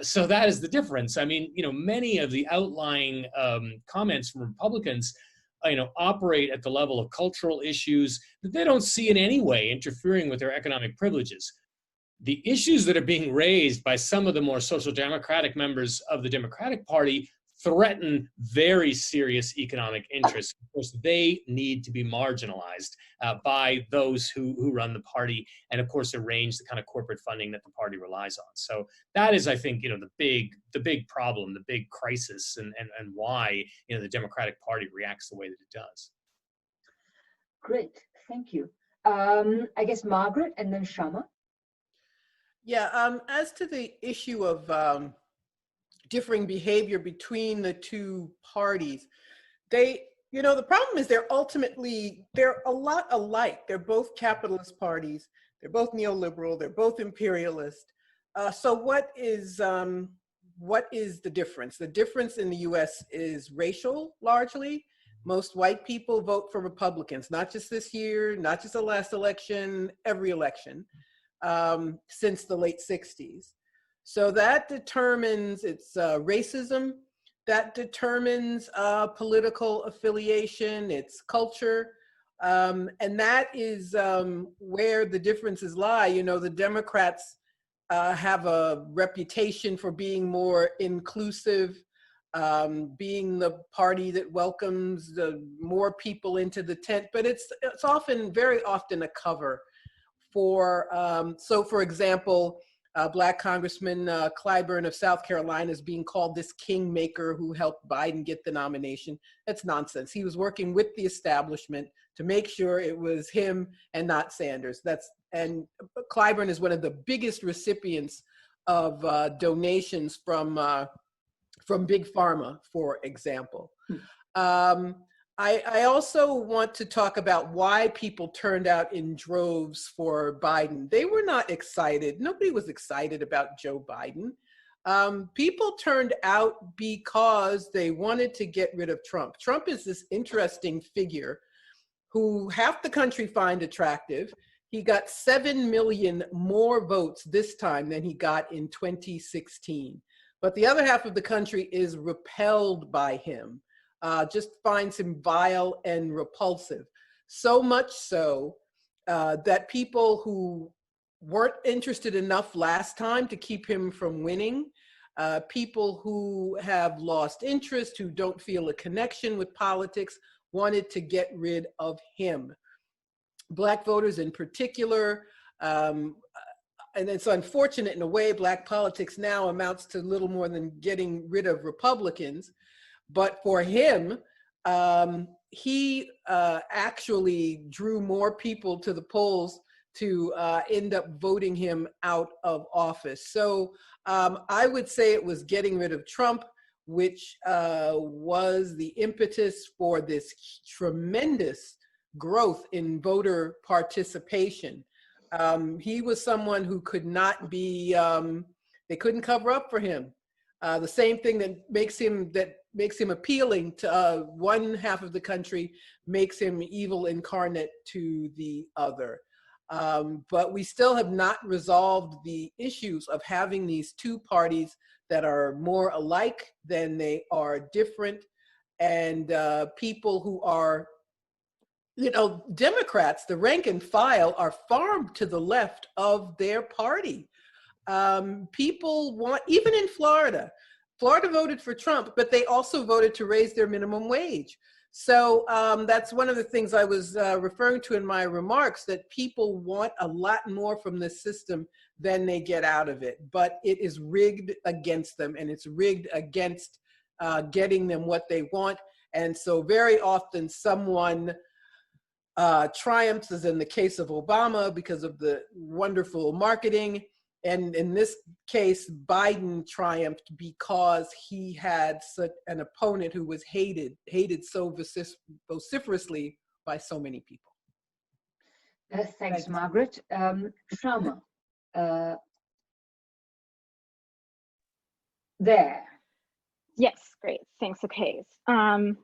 So that is the difference. Many of the outlying comments from Republicans, operate at the level of cultural issues that they don't see in any way interfering with their economic privileges. The issues that are being raised by some of the more social democratic members of the Democratic Party threaten very serious economic interests. Of course, they need to be marginalized by those who run the party, and of course arrange the kind of corporate funding that the party relies on. So that is, I think, the big problem, the big crisis, and why the Democratic Party reacts the way that it does. Great, thank you. I guess Margaret and then Sharma. Yeah, as to the issue of differing behavior between the two parties, the problem is they're a lot alike. They're both capitalist parties. They're both neoliberal. They're both imperialist. So what is the difference? The difference in the US is racial, largely. Most white people vote for Republicans, not just this year, not just the last election, every election since the late 60s. So that determines its racism, that determines political affiliation, its culture, and that is where the differences lie. You know, the Democrats have a reputation for being more inclusive, being the party that welcomes more people into the tent, but it's often, very often, a cover for, so for example, Black Congressman Clyburn of South Carolina is being called this kingmaker who helped Biden get the nomination. That's nonsense. He was working with the establishment to make sure it was him and not Sanders. And Clyburn is one of the biggest recipients of donations from Big Pharma, for example. I also want to talk about why people turned out in droves for Biden. They were not excited. Nobody was excited about Joe Biden. People turned out because they wanted to get rid of Trump. Trump is this interesting figure who half the country find attractive. He got 7 million more votes this time than he got in 2016. But the other half of the country is repelled by him, just finds him vile and repulsive. So much so that people who weren't interested enough last time to keep him from winning, people who have lost interest, who don't feel a connection with politics, wanted to get rid of him. Black voters in particular, and it's unfortunate in a way, Black politics now amounts to little more than getting rid of Republicans. But for him, he actually drew more people to the polls to end up voting him out of office. So I would say it was getting rid of Trump, which was the impetus for this tremendous growth in voter participation. He was someone who could not be, they couldn't cover up for him. The same thing that makes him appealing to one half of the country makes him evil incarnate to the other. But we still have not resolved the issues of having these two parties that are more alike than they are different, and people who are, you know, Democrats, the rank and file, are far to the left of their party. People want, even in Florida voted for Trump, but they also voted to raise their minimum wage. So that's one of the things I was referring to in my remarks, that people want a lot more from this system than they get out of it, but it is rigged against them, and it's rigged against getting them what they want. And so very often someone triumphs, as in the case of Obama, because of the wonderful marketing. And in this case, Biden triumphed because he had such an opponent who was hated so vociferously by so many people. Thanks, Margaret. Sharma, there. Yes, great. Thanks. Okay. All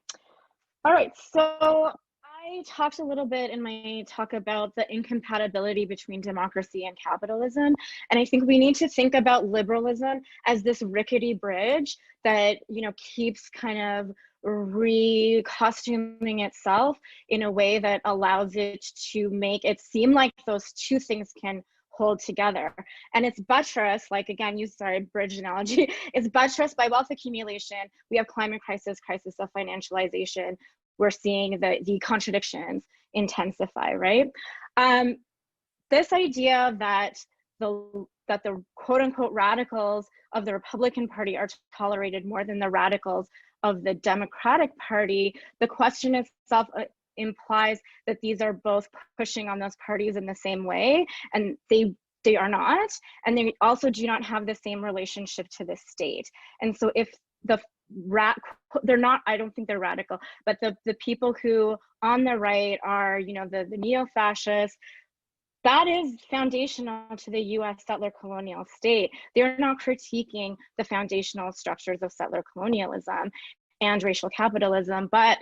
right. So I talked a little bit in my talk about the incompatibility between democracy and capitalism. And I think we need to think about liberalism as this rickety bridge that, you know, keeps kind of recostuming itself in a way that allows it to make it seem like those two things can hold together. And it's buttressed, like, again, bridge analogy, it's buttressed by wealth accumulation. We have climate crisis of financialization. We're seeing the contradictions intensify, right? This idea that the quote unquote radicals of the Republican Party are tolerated more than the radicals of the Democratic Party, the question itself implies that these are both pushing on those parties in the same way, and they are not, and they also do not have the same relationship to the state. And so if they're not, I don't think they're radical, but the people who on the right are, you know, the neo-fascists, that is foundational to the US settler colonial state. They're not critiquing the foundational structures of settler colonialism and racial capitalism, but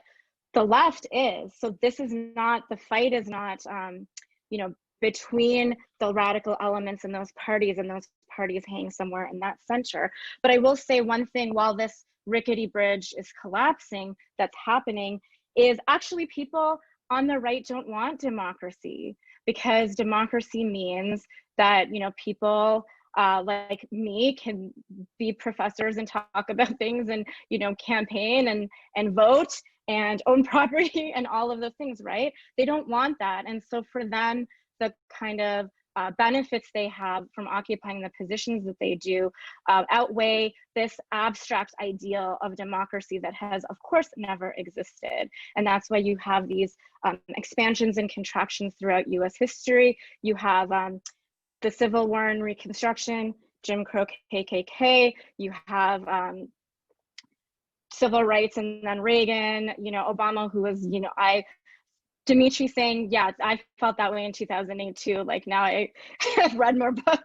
the left is. So this is not, the fight is not, you know, between the radical elements in those parties hang somewhere in that center. But I will say one thing, while this rickety bridge is collapsing, that's happening, is actually people on the right don't want democracy, because democracy means that, you know, people like me can be professors and talk about things and, you know, campaign and vote and own property and all of those things, right? They don't want that. And so for them, the kind of benefits they have from occupying the positions that they do outweigh this abstract ideal of democracy that has, of course, never existed. And that's why you have these expansions and contractions throughout US history. You have the Civil War and Reconstruction, Jim Crow, KKK, you have civil rights, and then Reagan, you know, Obama, who was, you know, Dimitri saying, yeah, I felt that way in 2008 too. Like now I've read more books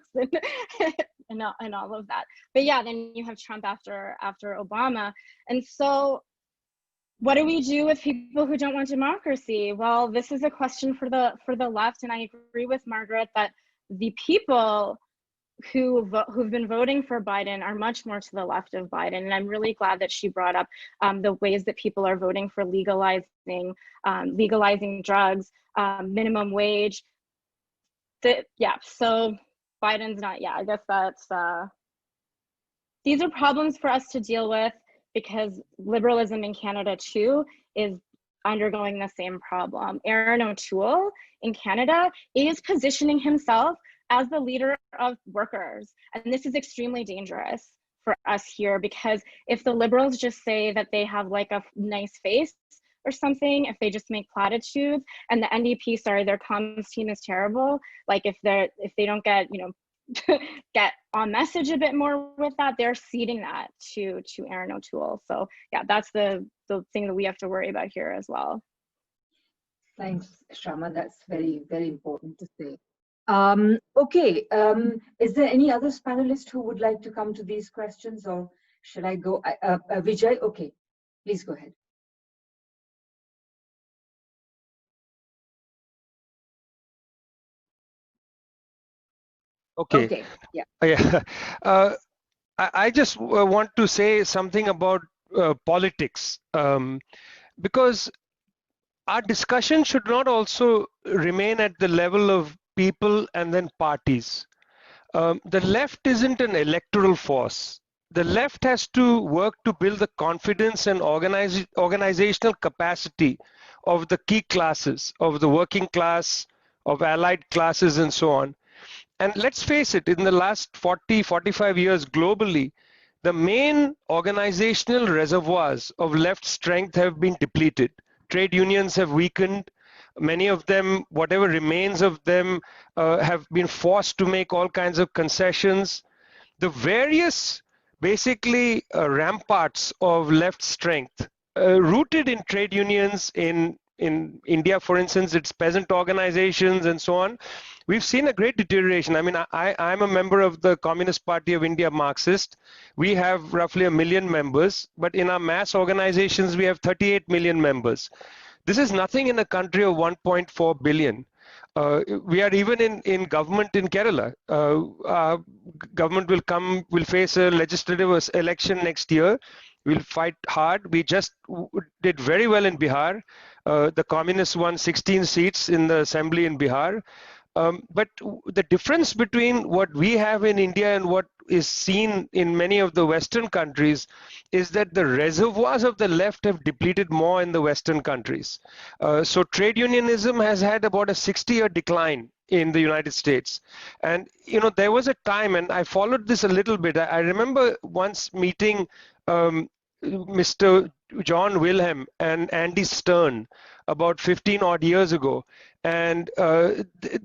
and all of that. But yeah, then you have Trump after Obama. And so what do we do with people who don't want democracy? Well, this is a question for the left. And I agree with Margaret that the people who've been voting for Biden are much more to the left of Biden. And I'm really glad that she brought up the ways that people are voting for legalizing drugs, minimum wage. So Biden's not, I guess that's, these are problems for us to deal with, because liberalism in Canada too is undergoing the same problem. Aaron O'Toole in Canada is positioning himself as the leader of workers. And this is extremely dangerous for us here, because if the Liberals just say that they have like a nice face or something, if they just make platitudes, and the NDP, sorry, their comms team is terrible, like if they don't get, you know, get on message a bit more with that, they're ceding that to Aaron O'Toole. So yeah, that's the thing that we have to worry about here as well. Thanks, Sharma. That's very, very important to say. Okay, is there any other panelists who would like to come to these questions, or should I go? Vijay, okay, please go ahead. Okay. Yeah. I just want to say something about politics, because our discussion should not also remain at the level of people and then parties. The left isn't an electoral force. The left has to work to build the confidence and organizational capacity of the key classes, of the working class, of allied classes, and so on. And let's face it, in the last 40, 45 years globally, the main organizational reservoirs of left strength have been depleted. Trade unions have weakened. Many of them, whatever remains of them, have been forced to make all kinds of concessions. The various, basically, ramparts of left strength, rooted in trade unions, in India, for instance, its peasant organizations and so on, we've seen a great deterioration. I mean, I'm a member of the Communist Party of India, Marxist. We have roughly 1 million members, but in our mass organizations, we have 38 million members. This is nothing in a country of 1.4 billion. We are even in government in Kerala. Our government will face a legislative election next year. We'll fight hard. We just did very well in Bihar. The communists won 16 seats in the assembly in Bihar. But the difference between what we have in India and what is seen in many of the Western countries is that the reservoirs of the left have depleted more in the Western countries. So trade unionism has had about a 60-year decline in the United States. And, you know, there was a time, and I followed this a little bit. I remember once meeting Mr. John Wilhelm and Andy Stern about 15 odd years ago. And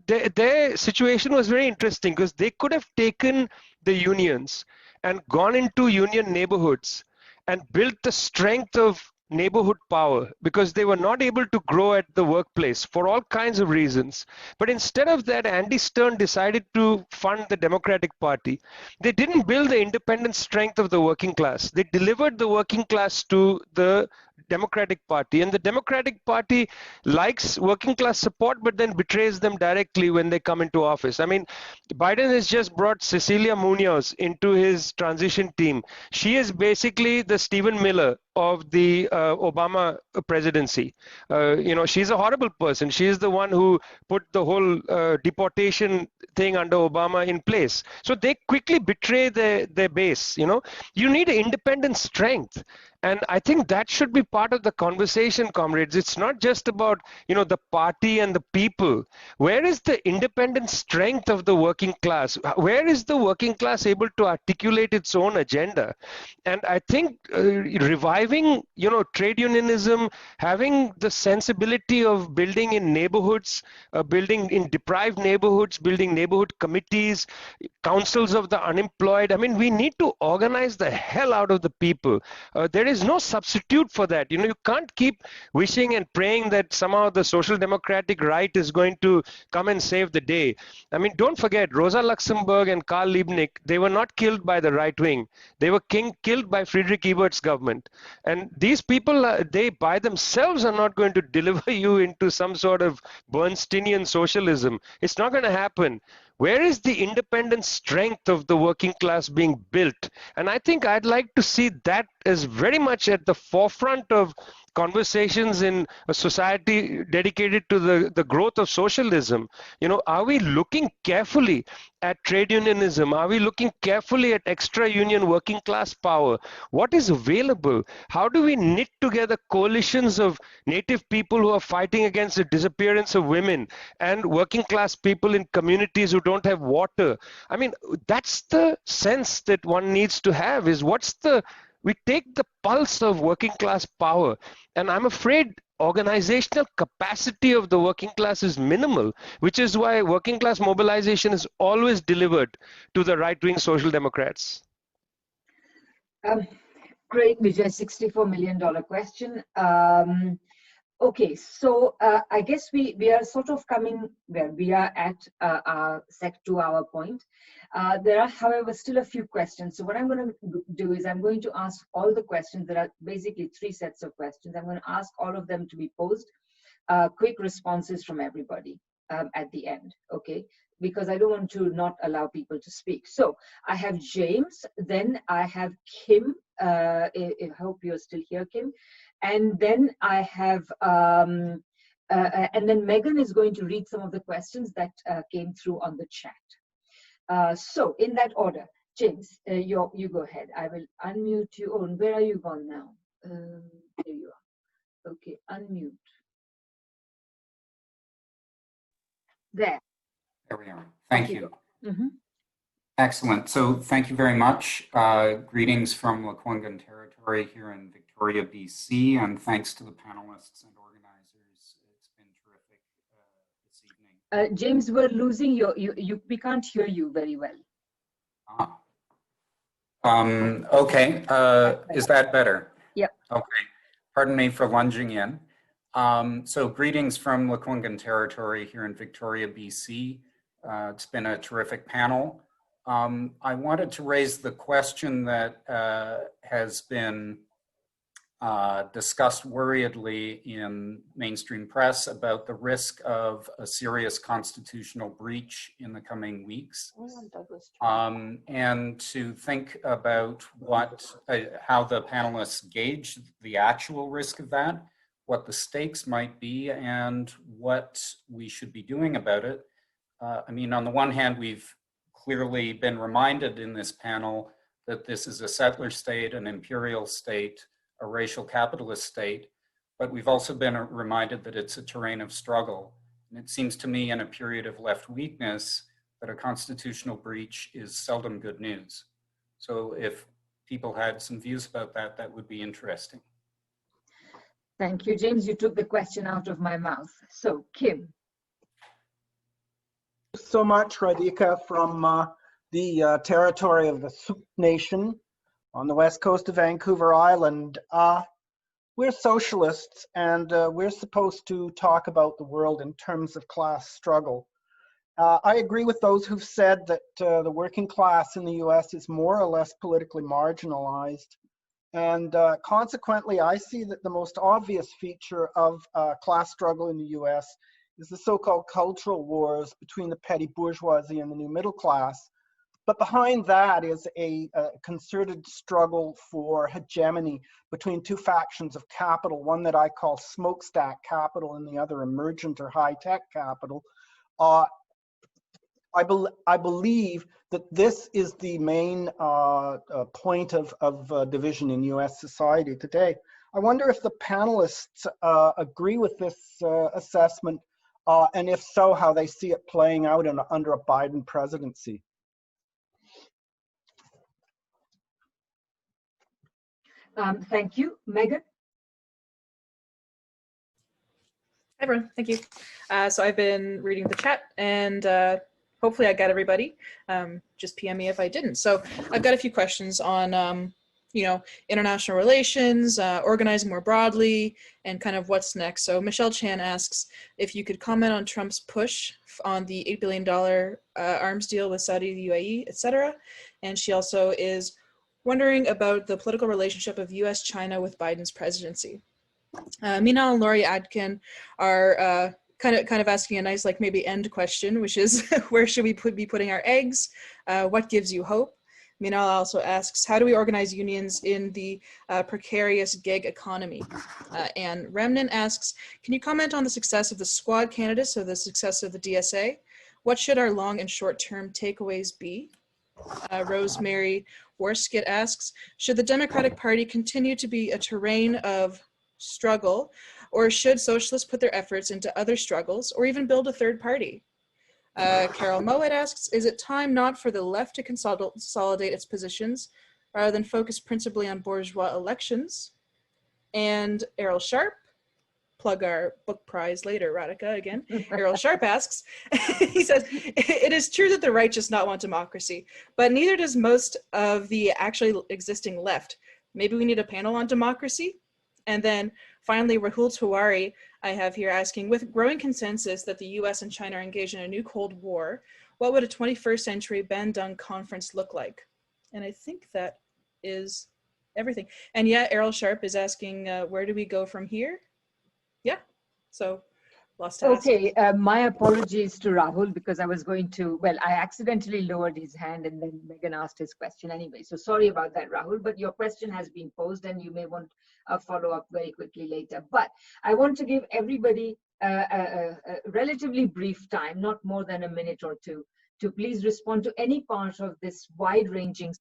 their situation was very interesting, because they could have taken the unions and gone into union neighborhoods and built the strength of neighborhood power, because they were not able to grow at the workplace for all kinds of reasons. But instead of that, Andy Stern decided to fund the Democratic Party. They didn't build the independent strength of the working class. They delivered the working class to the Democratic Party, and the Democratic Party likes working class support but then betrays them directly when they come into office. I mean, Biden has just brought Cecilia Munoz into his transition team. She is basically the Stephen Miller of the Obama presidency. She's a horrible person. She is the one who put the whole deportation thing under Obama in place. So they quickly betray their base. You need independent strength. And I think that should be part of the conversation, comrades. It's not just about, the party and the people. Where is the independent strength of the working class? Where is the working class able to articulate its own agenda? And I think reviving, trade unionism, having the sensibility of building in neighborhoods, building in deprived neighborhoods, building neighborhood committees, councils of the unemployed. I mean, we need to organize the hell out of the people. There is no substitute for that. You can't keep wishing and praying that somehow the social democratic right is going to come and save the day. I mean, don't forget, Rosa Luxemburg and Karl Liebknecht, they were not killed by the right wing. They were killed by Friedrich Ebert's government. And these people, they by themselves are not going to deliver you into some sort of Bernsteinian socialism. It's not going to happen. Where is the independent strength of the working class being built? And I think I'd like to see that as very much at the forefront of conversations in a society dedicated to the growth of socialism. Are we looking carefully at trade unionism? Are we looking carefully at extra union working class power? What is available? How do we knit together coalitions of native people who are fighting against the disappearance of women and working class people in communities who don't have water? I mean, that's the sense that one needs to have, is we take the pulse of working class power. And I'm afraid organizational capacity of the working class is minimal, which is why working class mobilization is always delivered to the right-wing social democrats. Great, Vijay, $64 million question. Okay, so I guess we are sort of coming where we are at our 2-hour point. There are, however, still a few questions. So what I'm going to do is I'm going to ask all the questions. There are basically 3 sets of questions. I'm going to ask all of them to be posed, quick responses from everybody at the end, okay? Because I don't want to not allow people to speak. So I have James, then I have Kim. I hope you're still here, Kim. And then I have, and then Megan is going to read some of the questions that came through on the chat. So in that order, James, you go ahead. I will unmute you. Oh, and where are you gone now? There you are. Okay, unmute. There. There we are. Thank you. Mm-hmm. Excellent. So thank you very much. Greetings from Lekwungen territory here in Victoria, BC, and thanks to the panelists and organizers. It's been terrific this evening. James, we're losing we can't hear you very well. Okay. Is that better? Yep. Okay. Pardon me for lunging in. So greetings from Lekwungen territory here in Victoria, BC. It's been a terrific panel. I wanted to raise the question that has been discussed worriedly in mainstream press about the risk of a serious constitutional breach in the coming weeks, and to think about how the panelists gauge the actual risk of that, what the stakes might be, and what we should be doing about it. I mean, on the one hand, we've clearly been reminded in this panel that this is a settler state, an imperial state, a racial capitalist state, but we've also been reminded that it's a terrain of struggle. And it seems to me in a period of left weakness that a constitutional breach is seldom good news. So if people had some views about that, that would be interesting. Thank you, James. You took the question out of my mouth. So, Kim. So much, Radhika, from the territory of the Sioux Nation on the west coast of Vancouver Island. We're socialists, and we're supposed to talk about the world in terms of class struggle. I agree with those who've said that the working class in the US is more or less politically marginalized. And consequently, I see that the most obvious feature of class struggle in the US is the so-called cultural wars between the petty bourgeoisie and the new middle class. But behind that is a concerted struggle for hegemony between two factions of capital, one that I call smokestack capital and the other emergent or high-tech capital. I believe that this is the main point of division in US society today. I wonder if the panelists agree with this assessment, and if so, how they see it playing out under a Biden presidency. Thank you. Megan? Hi, everyone. Thank you. So I've been reading the chat, and hopefully I got everybody. Just PM me if I didn't. So I've got a few questions on, international relations, organizing more broadly, and kind of what's next. So Michelle Chan asks if you could comment on Trump's push on the $8 billion arms deal with Saudi, the UAE, etc. And she also is wondering about the political relationship of US-China with Biden's presidency. Mina and Laurie Adkin are kind of asking a nice, like, maybe end question, which is where should we be putting our eggs? What gives you hope? Mina also asks, how do we organize unions in the precarious gig economy? And Remnant asks, can you comment on the success of the squad candidates or the success of the DSA? What should our long and short-term takeaways be? Rosemary Warskit asks, should the Democratic Party continue to be a terrain of struggle, or should socialists put their efforts into other struggles, or even build a third party? Carol Mowat asks, is it time not for the left to consolidate its positions rather than focus principally on bourgeois elections? And Errol Sharp, plug our book prize later, Radhika again. Errol Sharp asks, he says, it is true that the right does not want democracy, but neither does most of the actually existing left. Maybe we need a panel on democracy? And then finally, Rahul Tiwari, I have here asking, with growing consensus that the US and China are engaged in a new Cold War, what would a 21st century Bandung conference look like? And I think that is everything. And yeah, Errol Sharp is asking, where do we go from here? Yeah, so lost to ask. Okay, my apologies to Rahul because I was going to, well, I accidentally lowered his hand and then Megan asked his question anyway. So sorry about that, Rahul, but your question has been posed and you may want a follow-up very quickly later. But I want to give everybody a relatively brief time, not more than a minute or two, to please respond to any part of this wide-ranging,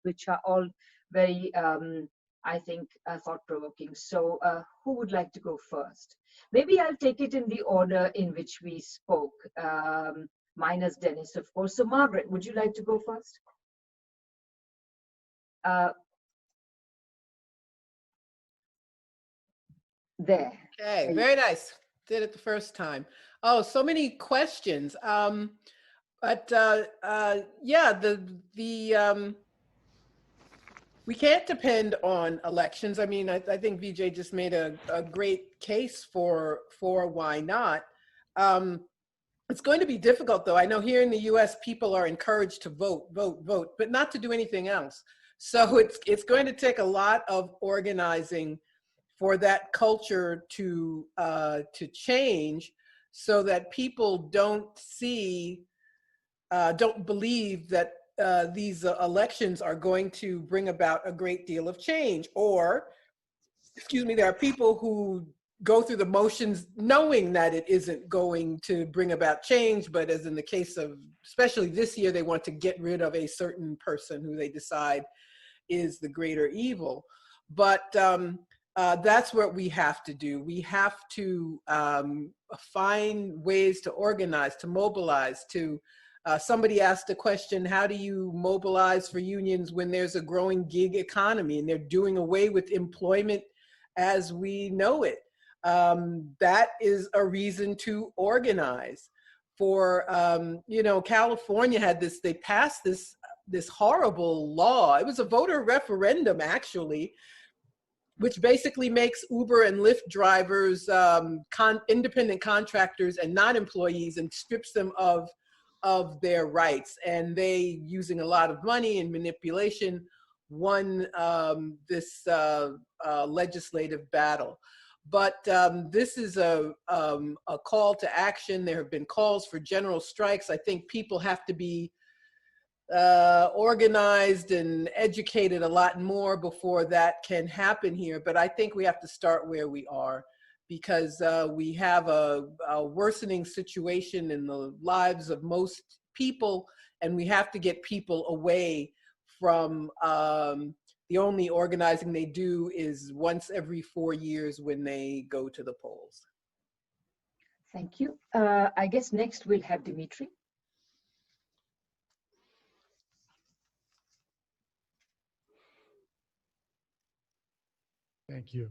which are all very, I think, thought-provoking. So who would like to go first? Maybe I'll take it in the order in which we spoke, minus Denis, of course. So Margaret, would you like to go first? There. Okay, very nice. Did it the first time. Oh, so many questions. Yeah, we can't depend on elections. I mean, I think Vijay just made a great case for why not. It's going to be difficult, though. I know here in the US, people are encouraged to vote, but not to do anything else. So it's going to take a lot of organizing for that culture to change, so that people don't believe that these elections are going to bring about a great deal of change. Or, excuse me, there are people who go through the motions knowing that it isn't going to bring about change, but as in the case of, especially this year, they want to get rid of a certain person who they decide is the greater evil. But that's what we have to do. We have to find ways to organize, to mobilize, to somebody asked a question, how do you mobilize for unions when there's a growing gig economy and they're doing away with employment as we know it? That is a reason to organize. For, California had this, they passed this horrible law. It was a voter referendum, actually, which basically makes Uber and Lyft drivers independent contractors and non-employees, and strips them of their rights. And they, using a lot of money and manipulation, won this legislative battle. But this is a call to action. There have been calls for general strikes. I think people have to be organized and educated a lot more before that can happen here. But I think we have to start where we are, because we have a worsening situation in the lives of most people, and we have to get people away from the only organizing they do is once every 4 years when they go to the polls. Thank you. I guess next we'll have Dimitri. Thank you.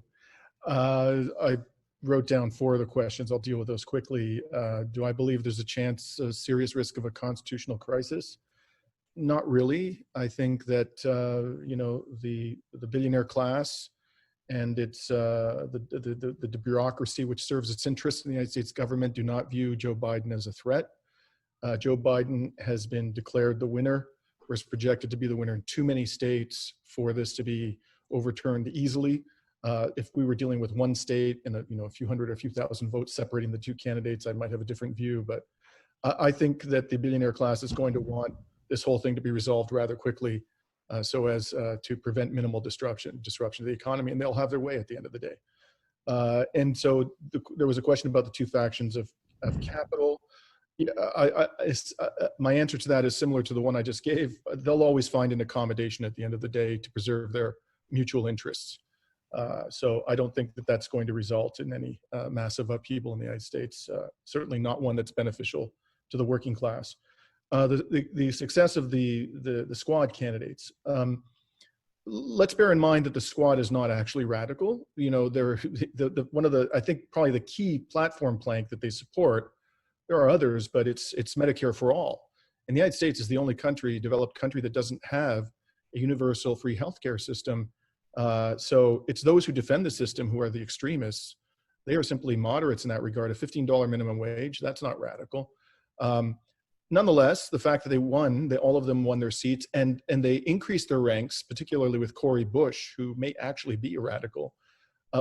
I wrote down 4 of the questions. I'll deal with those quickly. Do I believe there's a serious risk of a constitutional crisis? Not really. I think that you know, the billionaire class and its the bureaucracy which serves its interests in the United States government do not view Joe Biden as a threat. Joe Biden has been declared the winner, or is projected to be the winner in too many states for this to be overturned easily. If we were dealing with one state and a few hundred or a few thousand votes separating the two candidates, I might have a different view. But I think that the billionaire class is going to want this whole thing to be resolved rather quickly, so as to prevent minimal disruption of the economy, and they'll have their way at the end of the day. And so there was a question about the two factions of capital. My answer to that is similar to the one I just gave. They'll always find an accommodation at the end of the day to preserve their mutual interests. So I don't think that that's going to result in any massive upheaval in the United States, certainly not one that's beneficial to the working class. The success of the squad candidates. Let's bear in mind that the squad is not actually radical. You know, they're one of the, I think probably the key platform plank that they support. There are others, but it's Medicare for all. And the United States is the only developed country that doesn't have a universal free healthcare system. So it's those who defend the system who are the extremists. They are simply moderates in that regard. A $15 minimum wage, that's not radical. Nonetheless, the fact that all of them won their seats, and they increased their ranks, particularly with Cori Bush, who may actually be a radical,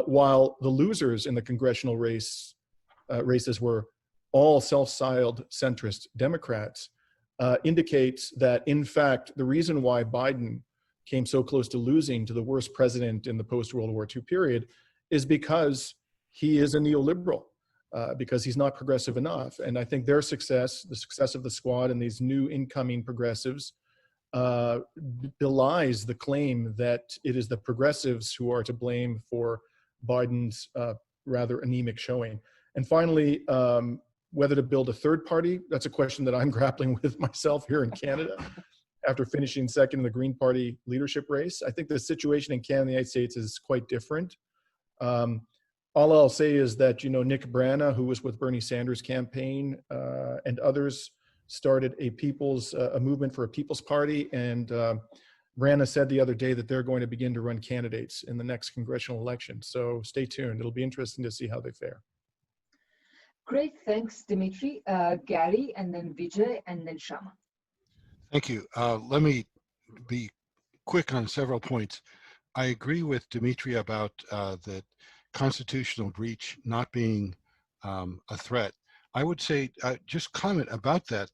while the losers in the congressional races were all self-styled centrist Democrats, indicates that, in fact, the reason why Biden came so close to losing to the worst president in the post-World War II period is because he is a neoliberal, because he's not progressive enough. And I think their success, the success of the squad and these new incoming progressives, belies the claim that it is the progressives who are to blame for Biden's rather anemic showing. And finally, whether to build a third party, that's a question that I'm grappling with myself here in Canada. After finishing second in the Green Party leadership race, I think the situation in Canada and the United States is quite different. All I'll say is that, you know, Nick Brana, who was with Bernie Sanders' campaign, and others started a movement for a People's Party. And Brana said the other day that they're going to begin to run candidates in the next congressional election. So stay tuned. It'll be interesting to see how they fare. Great, thanks, Dimitri. Gary, and then Vijay, and then Sharma. Thank you. Let me be quick on several points. I agree with Dimitri about the constitutional breach not being a threat. I would say, just comment about that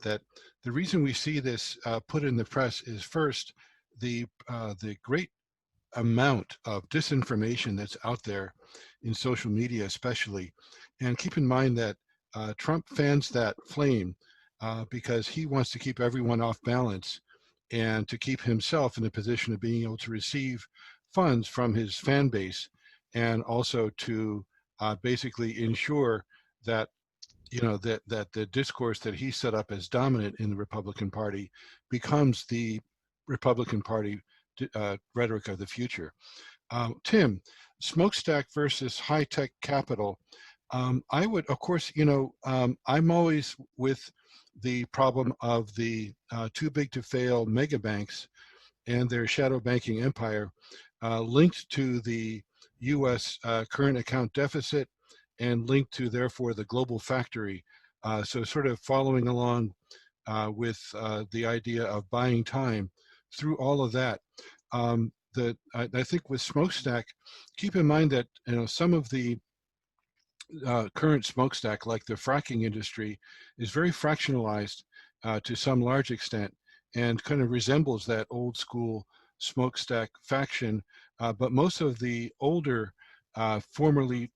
the reason we see this put in the press is, first, the great amount of disinformation that's out there in social media especially. And keep in mind that Trump fans that flame because he wants to keep everyone off balance and to keep himself in a position of being able to receive funds from his fan base, and also to basically ensure that, you know, that the discourse that he set up as dominant in the Republican Party becomes the Republican Party rhetoric of the future. Tim, smokestack versus high-tech capital. I would, of course, you know, I'm always with the problem of the too big to fail mega banks and their shadow banking empire linked to the US current account deficit and linked to, therefore, the global factory. So sort of following along with the idea of buying time through all of that. I think with smokestack, keep in mind that some of the current smokestack, like the fracking industry, is very fractionalized to some large extent, and kind of resembles that old school smokestack faction. But most of the older, formerly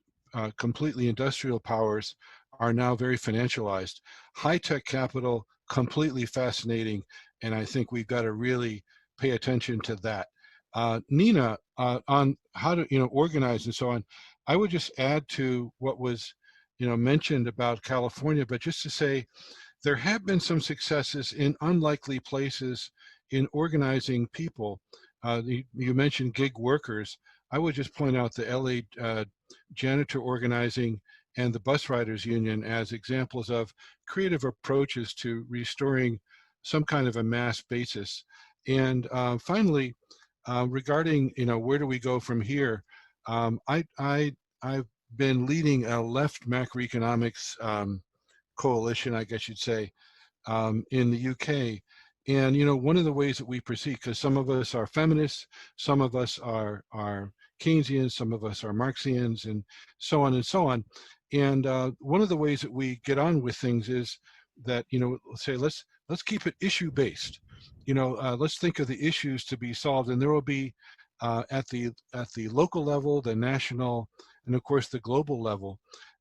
completely industrial powers are now very financialized. High-tech capital, completely fascinating, and I think we've got to really pay attention to that. Nina, on how to organize and so on, I would just add to what was mentioned about California, but just to say there have been some successes in unlikely places in organizing people. You mentioned gig workers. I would just point out the LA janitor organizing and the bus riders union as examples of creative approaches to restoring some kind of a mass basis. And finally, regarding where do we go from here, I've been leading a left macroeconomics coalition, I guess you'd say, in the UK. And one of the ways that we proceed, because some of us are feminists, some of us are Keynesians, some of us are Marxians, and so on and so on. And one of the ways that we get on with things is that say let's keep it issue based. Let's think of the issues to be solved, and there will be at the local level, the national, and of course the global level.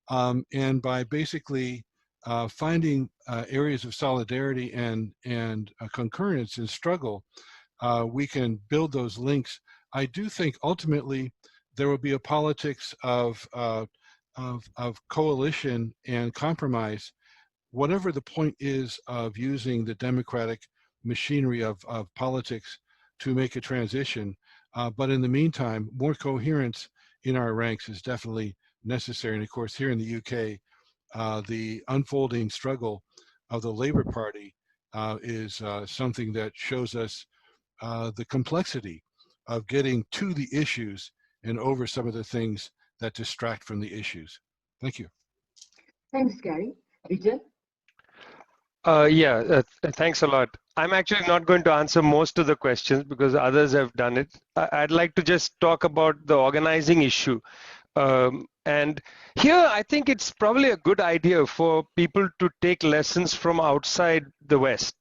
And by basically finding areas of solidarity and concurrence and struggle, we can build those links. I do think ultimately there will be a politics of coalition and compromise, whatever the point is of using the democratic machinery of politics to make a transition. But in the meantime, more coherence in our ranks is definitely necessary. And of course, here in the UK, the unfolding struggle of the Labour Party is something that shows us the complexity of getting to the issues and over some of the things that distract from the issues. Thank you. Thanks, Gary. Vijay? Thanks a lot. I'm actually not going to answer most of the questions because others have done it. I'd like to just talk about the organizing issue. And here, I think it's probably a good idea for people to take lessons from outside the West.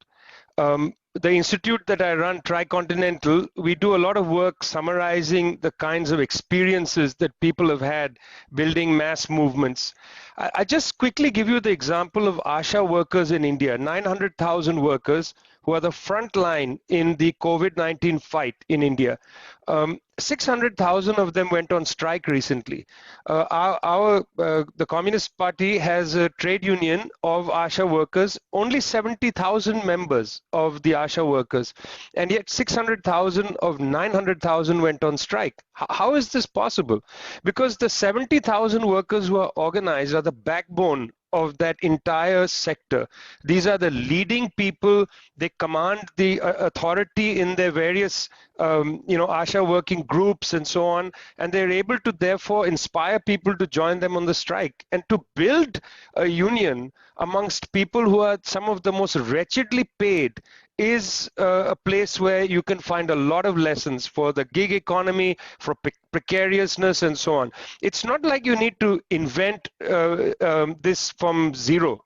The institute that I run, Tricontinental, we do a lot of work summarizing the kinds of experiences that people have had building mass movements. I just quickly give you the example of ASHA workers in India, 900,000 workers who are the front line in the COVID-19 fight in India. 600,000 of them went on strike recently. The Communist Party has a trade union of ASHA workers, only 70,000 members of the ASHA workers, and yet 600,000 of 900,000 went on strike. How is this possible? Because the 70,000 workers who are organized are the backbone of that entire sector. These are the leading people. They command the authority in their various ASHA working groups and so on, and they're able to therefore inspire people to join them on the strike and to build a union amongst people who are some of the most wretchedly paid is a place where you can find a lot of lessons for the gig economy, for precariousness and so on. It's not like you need to invent this from zero,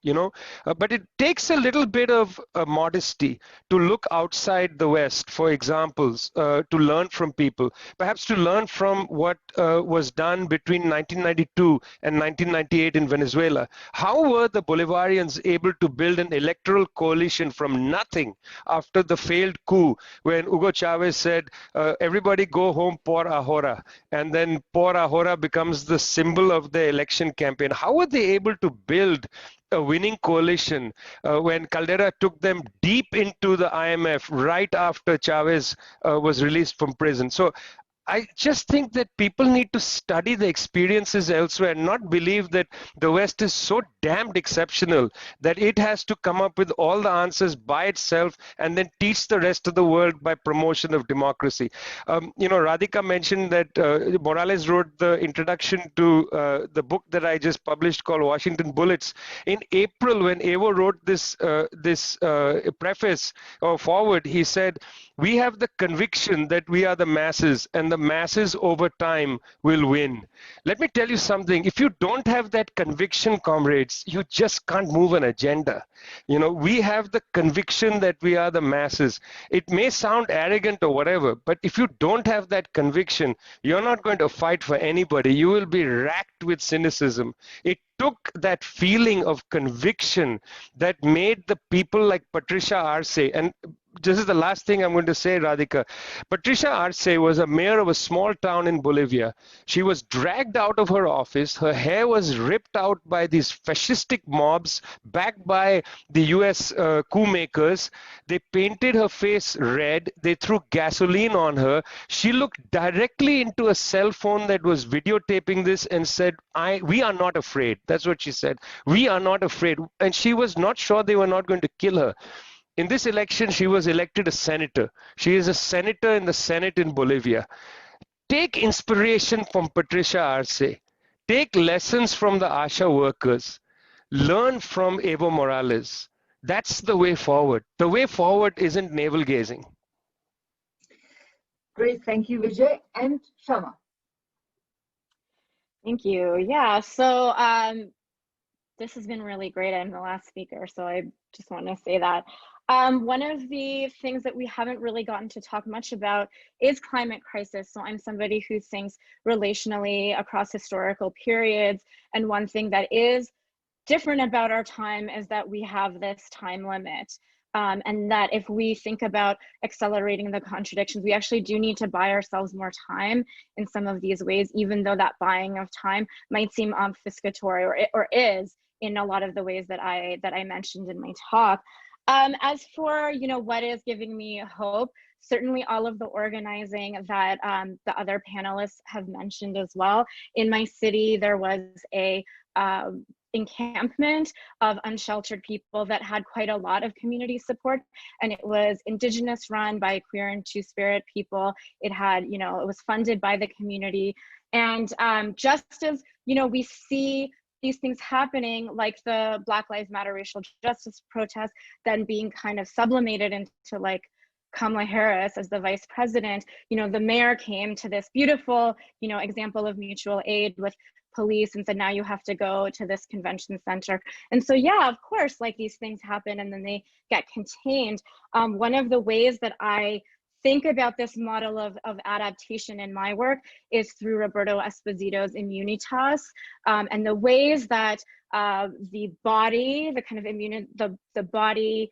but it takes a little bit of modesty to look outside the West for examples, to learn from people, perhaps to learn from what was done between 1992 and 1998 in Venezuela. How were the Bolivarians able to build an electoral coalition from nothing after the failed coup when Hugo Chavez said, everybody go home por ahora, and then por ahora becomes the symbol of the election campaign? How were they able to build a winning coalition when Caldera took them deep into the IMF right after Chavez was released from prison? So I just think that people need to study the experiences elsewhere and not believe that the West is so damned exceptional that it has to come up with all the answers by itself and then teach the rest of the world by promotion of democracy. Radhika mentioned that Morales wrote the introduction to the book that I just published called Washington Bullets. In April, when Evo wrote this preface or forward, he said, "We have the conviction that we are the masses, and the masses over time will win." Let me tell you something. If you don't have that conviction, comrades, you just can't move an agenda. We have the conviction that we are the masses. It may sound arrogant or whatever, but if you don't have that conviction, you're not going to fight for anybody. You will be racked with cynicism. It took that feeling of conviction that made the people like Patricia Arce, and this is the last thing I'm going to say, Radhika. Patricia Arce was a mayor of a small town in Bolivia. She was dragged out of her office. Her hair was ripped out by these fascistic mobs backed by the US coup makers. They painted her face red. They threw gasoline on her. She looked directly into a cell phone that was videotaping this and said, "We are not afraid." That's what she said. "We are not afraid." And she was not sure they were not going to kill her. In this election, she was elected a senator. She is a senator in the Senate in Bolivia. Take inspiration from Patricia Arce. Take lessons from the ASHA workers. Learn from Evo Morales. That's the way forward. The way forward isn't navel gazing. Great, thank you, Vijay. And Sharma. Thank you. Yeah, so this has been really great. I'm the last speaker, so I just want to say that. One of the things that we haven't really gotten to talk much about is climate crisis. So I'm somebody who thinks relationally across historical periods. And one thing that is different about our time is that we have this time limit. And that if we think about accelerating the contradictions, we actually do need to buy ourselves more time in some of these ways, even though that buying of time might seem obfuscatory or is in a lot of the ways that I mentioned in my talk. As for what is giving me hope, certainly all of the organizing that the other panelists have mentioned as well. In my city, there was a encampment of unsheltered people that had quite a lot of community support, and it was Indigenous run by queer and two-spirit people. It had, it was funded by the community, and just as we see these things happening, like the Black Lives Matter racial justice protest, then being kind of sublimated into like Kamala Harris as the vice president, the mayor came to this beautiful, example of mutual aid with police and said, now you have to go to this convention center. And so, yeah, of course, like these things happen and then they get contained. One of the ways that I think about this model of adaptation in my work is through Roberto Esposito's Immunitas, and the ways that the body, the kind of the body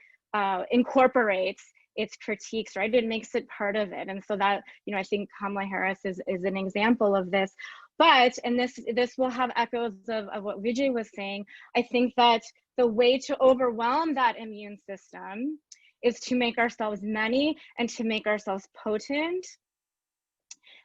incorporates its critiques, right? It makes it part of it. And so that, I think Kamala Harris is an example of this. But, and this will have echoes of what Vijay was saying, I think that the way to overwhelm that immune system is to make ourselves many and to make ourselves potent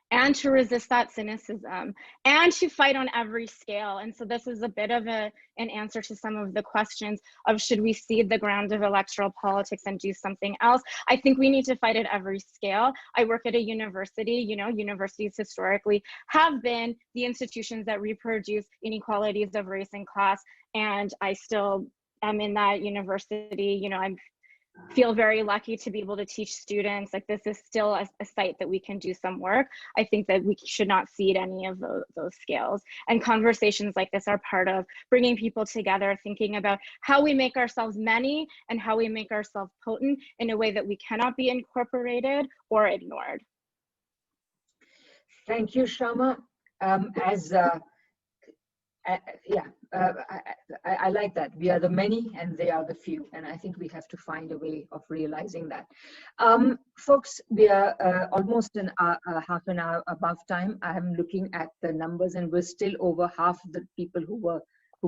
and to resist that cynicism and to fight on every scale. And so this is a bit of an answer to some of the questions of should we cede the ground of electoral politics and do something else? I think we need to fight at every scale. I work at a university, universities historically have been the institutions that reproduce inequalities of race and class. And I still am in that university, I feel very lucky to be able to teach students. Like this is still a site that we can do some work. I think that we should not cede any of those scales. And conversations like this are part of bringing people together, thinking about how we make ourselves many and how we make ourselves potent in a way that we cannot be incorporated or ignored. Thank you, Sharma. I like that. We are the many and they are the few. And I think we have to find a way of realizing that. Folks, we are almost half an hour above time. I am looking at the numbers and we're still over half the people who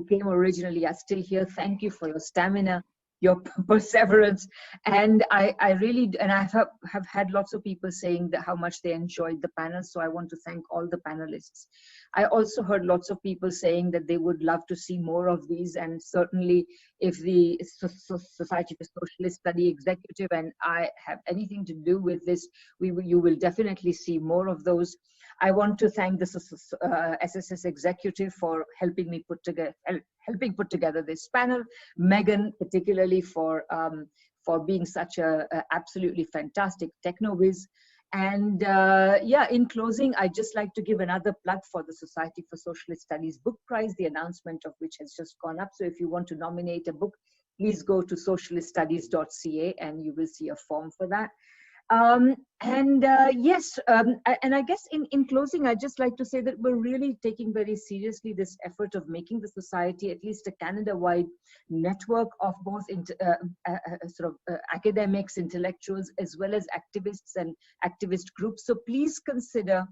came originally are still here. Thank you for your stamina, your perseverance. And I really, and I have had lots of people saying that how much they enjoyed the panel. So I want to thank all the panelists. I also heard lots of people saying that they would love to see more of these. And certainly if the Society for Socialist Study Executive and I have anything to do with this, you will definitely see more of those. I want to thank the SSS executive for helping me put together this panel. Megan, particularly for being such a absolutely fantastic techno-whiz. And yeah, in closing, I'd just like to give another plug for the Society for Socialist Studies Book Prize, the announcement of which has just gone up. So if you want to nominate a book, please go to socialiststudies.ca and you will see a form for that. Yes, and I guess in closing, I'd just like to say that we're really taking very seriously this effort of making the society at least a Canada-wide network of both academics, intellectuals, as well as activists and activist groups. So please consider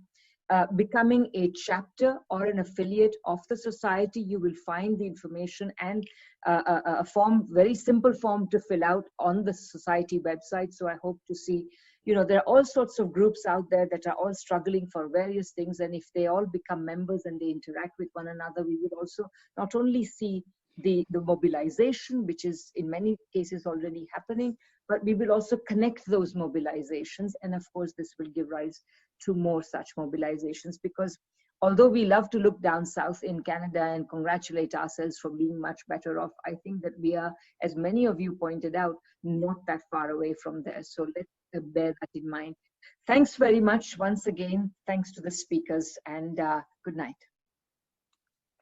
becoming a chapter or an affiliate of the society. You will find the information and a form, very simple form to fill out on the society website. So I hope to see, you know, there are all sorts of groups out there that are all struggling for various things. And if they all become members and they interact with one another, we will also not only see the mobilization, which is in many cases already happening, but we will also connect those mobilizations. And of course, this will give rise to more such mobilizations, because although we love to look down south in Canada and congratulate ourselves for being much better off, I think that we are, as many of you pointed out, not that far away from there. So let's bear that in mind. Thanks very much once again. Thanks to the speakers, and good night.